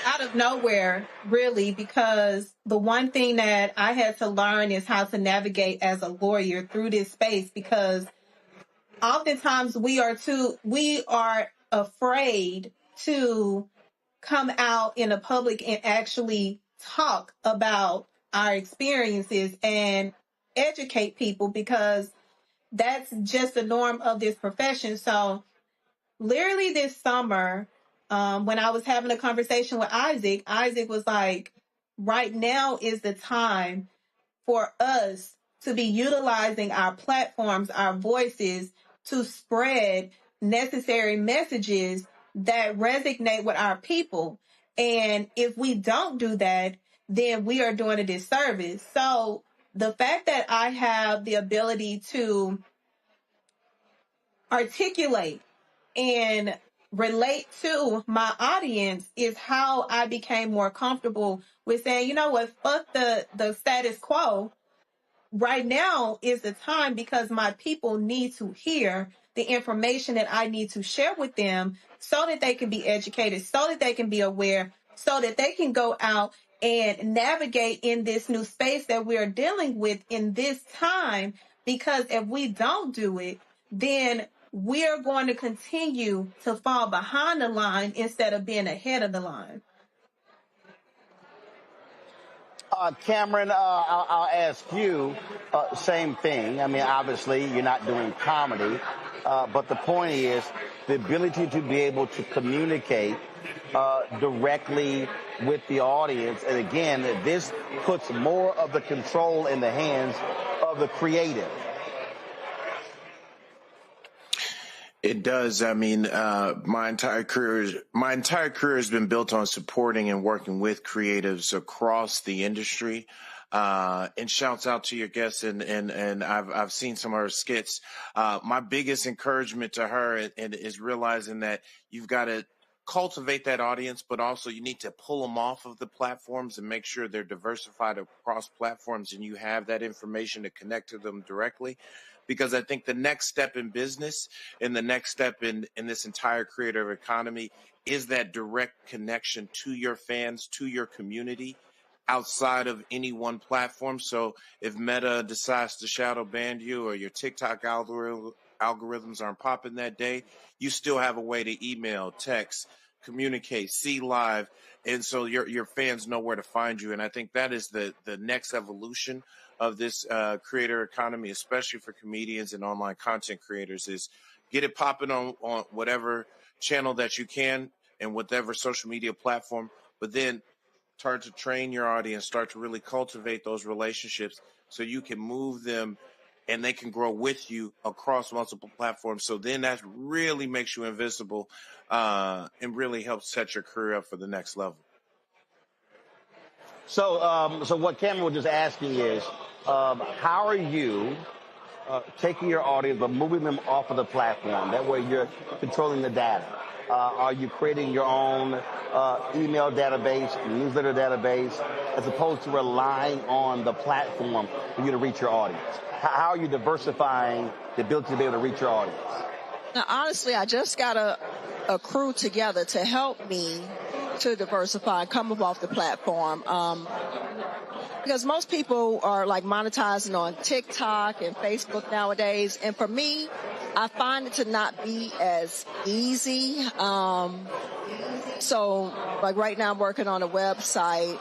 Out of nowhere, really, because the one thing that I had to learn is how to navigate as a lawyer through this space, because oftentimes we are afraid to come out in the public and actually talk about our experiences and educate people, because that's just the norm of this profession. So literally this summer, when I was having a conversation with Isaac was like, right now is the time for us to be utilizing our platforms, our voices, to spread necessary messages that resonate with our people. And if we don't do that, then we are doing a disservice. So the fact that I have the ability to articulate and relate to my audience is how I became more comfortable with saying, you know what, fuck the status quo. Right now is the time, because my people need to hear the information that I need to share with them so that they can be educated, so that they can be aware, so that they can go out and navigate in this new space that we're dealing with in this time. Because if we don't do it, then we're going to continue to fall behind the line instead of being ahead of the line. Cameron, I'll ask you, same thing. I mean, obviously, you're not doing comedy, but the point is the ability to be able to communicate directly with the audience. And again, this puts more of the control in the hands of the creative. It does. I mean, my entire career has been built on supporting and working with creatives across the industry. And shouts out to your guests, and I've seen some of her skits. My biggest encouragement to her is realizing that you've got to cultivate that audience, but also you need to pull them off of the platforms and make sure they're diversified across platforms, and you have that information to connect to them directly. Because I think the next step in business and the next step in this entire creative economy is that direct connection to your fans, to your community, outside of any one platform. So if Meta decides to shadow ban you, or your TikTok algorithms aren't popping that day, you still have a way to email, text, communicate, see live. And so your fans know where to find you. And I think that is the next evolution of this creator economy, especially for comedians and online content creators, is get it popping on whatever channel that you can and whatever social media platform, but then start to train your audience, start to really cultivate those relationships so you can move them and they can grow with you across multiple platforms. So then that really makes you invisible and really helps set your career up for the next level. So, so what Cameron was just asking is, how are you taking your audience but moving them off of the platform? That way you're controlling the data. Are you creating your own email database, newsletter database, as opposed to relying on the platform for you to reach your audience? How are you diversifying the ability to be able to reach your audience? Now, honestly, I just got a crew together to help me to diversify and come up off the platform. Because most people are like monetizing on TikTok and Facebook nowadays. And for me, I find it to not be as easy. So like right now I'm working on a website.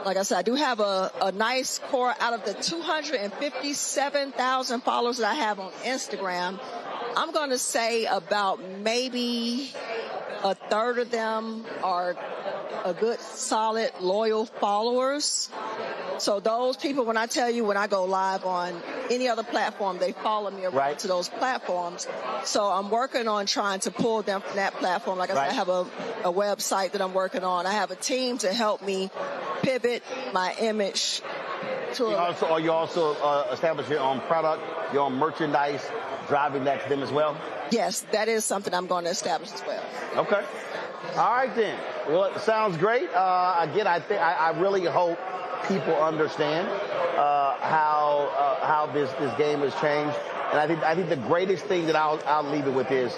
Like I said, I do have a nice core out of the 257,000 followers that I have on Instagram. I'm going to say about maybe a third of them are a good, solid, loyal followers. So those people, when I tell you, when I go live on any other platform, they follow me around to those platforms. So I'm working on trying to pull them from that platform. Like I said, I have a website that I'm working on. I have a team to help me pivot my image to you also establish your own product, your own merchandise, driving that to them as well? Yes, that is something I'm going to establish as well. Okay. All right, then. Well, it sounds great. Again, I really hope people understand how this game has changed. And I think the greatest thing that I'll leave it with is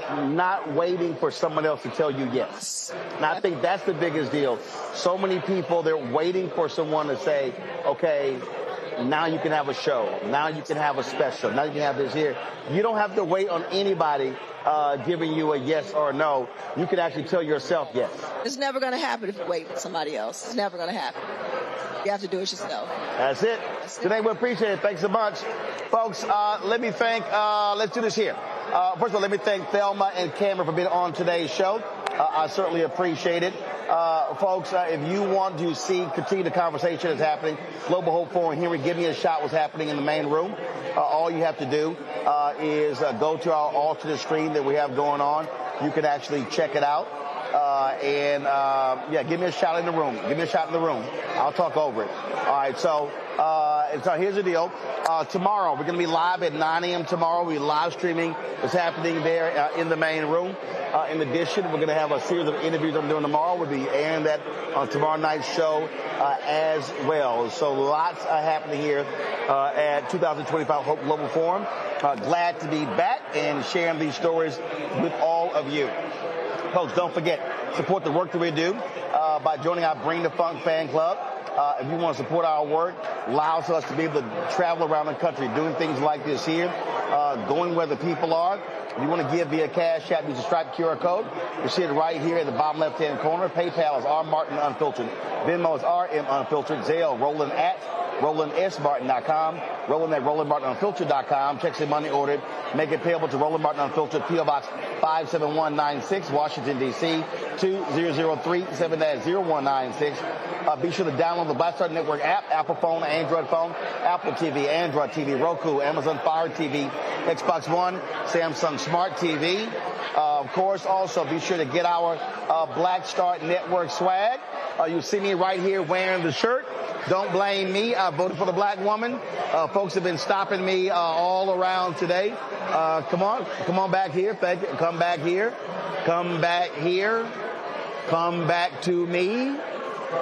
not waiting for someone else to tell you yes. And I think that's the biggest deal. So many people, they're waiting for someone to say, okay, now you can have a show. Now you can have a special. Now you can have this here. You don't have to wait on anybody giving you a yes or a no. You can actually tell yourself yes. It's never going to happen if you wait for somebody else. It's never going to happen. You have to do it yourself. That's it. Today we appreciate it. Thanks so much. Folks, let me thank, let's do this here. First of all, let me thank Thelma and Cameron for being on today's show. I certainly appreciate it. Folks, if you want to continue the conversation that's happening, Global Hope Forum, Henry, give me a shot what's happening in the main room. All you have to do is go to our alternate screen that we have going on. You can actually check it out. Give me a shot in the room. Give me a shot in the room. I'll talk over it. All right, so here's the deal. Tomorrow, we're going to be live at 9 a.m. tomorrow. We're live streaming what's happening there in the main room. In addition, we're going to have a series of interviews I'm doing tomorrow. We'll be airing that on tomorrow night's show as well. So lots happening here at 2025 Hope Global Forum. Glad to be back and sharing these stories with all of you. Folks, don't forget, support the work that we do by joining our Bring the Funk fan club. If you want to support our work, allows us to be able to travel around the country doing things like this here, going where the people are. If you want to give via Cash App, use the Stripe QR code. You see it right here at the bottom left-hand corner. PayPal is R. Martin Unfiltered. Venmo is RM Unfiltered. Zelle, Roland at RolandSMartin.com. Roland at RolandMartinUnfiltered.com. Checks and money ordered. Make it payable to Roland Martin Unfiltered, P.O. Box 57196, Washington, D.C. 2003 7-0196. Be sure to download the Black Star Network app, Apple phone, Android phone, Apple TV, Android TV, Roku, Amazon Fire TV, Xbox One, Samsung Smart TV. Of course, also be sure to get our Black Star Network swag. You see me right here wearing the shirt. Don't blame me. I voted for the black woman. Folks have been stopping me all around today. Come on back here. Thank you. Come back here. Come back here. Come back to me.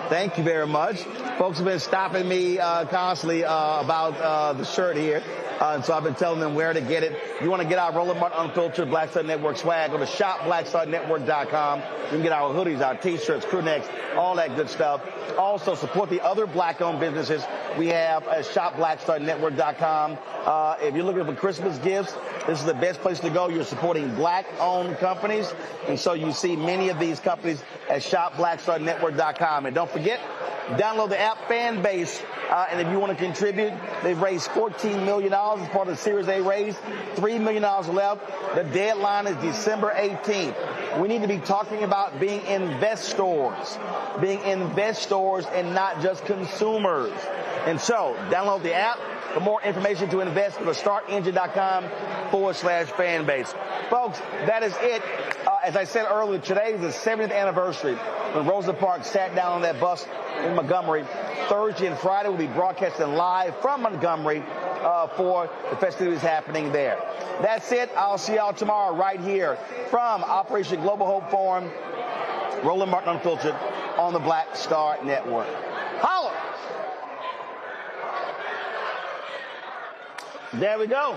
Thank you very much. Folks have been stopping me constantly about the shirt here. And so I've been telling them where to get it. You want to get our Roland Martin Unfiltered Black Star Network swag, go to shopblackstarnetwork.com. You can get our hoodies, our T-shirts, crew necks, all that good stuff. Also, support the other black-owned businesses we have at shopblackstarnetwork.com. If you're looking for Christmas gifts, this is the best place to go. You're supporting black-owned companies. And so you see many of these companies at shopblackstarnetwork.com. And don't forget, Download the app Fan Base. And if you want to contribute, they've raised $14 million as part of the Series A raise. $3 million left. The deadline is December 18th. We need to be talking about being investors and not just consumers. And so, download the app. For more information to invest, go to startengine.com/fanbase. Folks, that is it. As I said earlier, today is the 70th anniversary when Rosa Parks sat down on that bus in Montgomery. Thursday and Friday will be broadcasting live from Montgomery for the festivities happening there. That's it. I'll see y'all tomorrow right here from Operation Global Hope Forum, Roland Martin Unfiltered on the Black Star Network. Holla! There we go.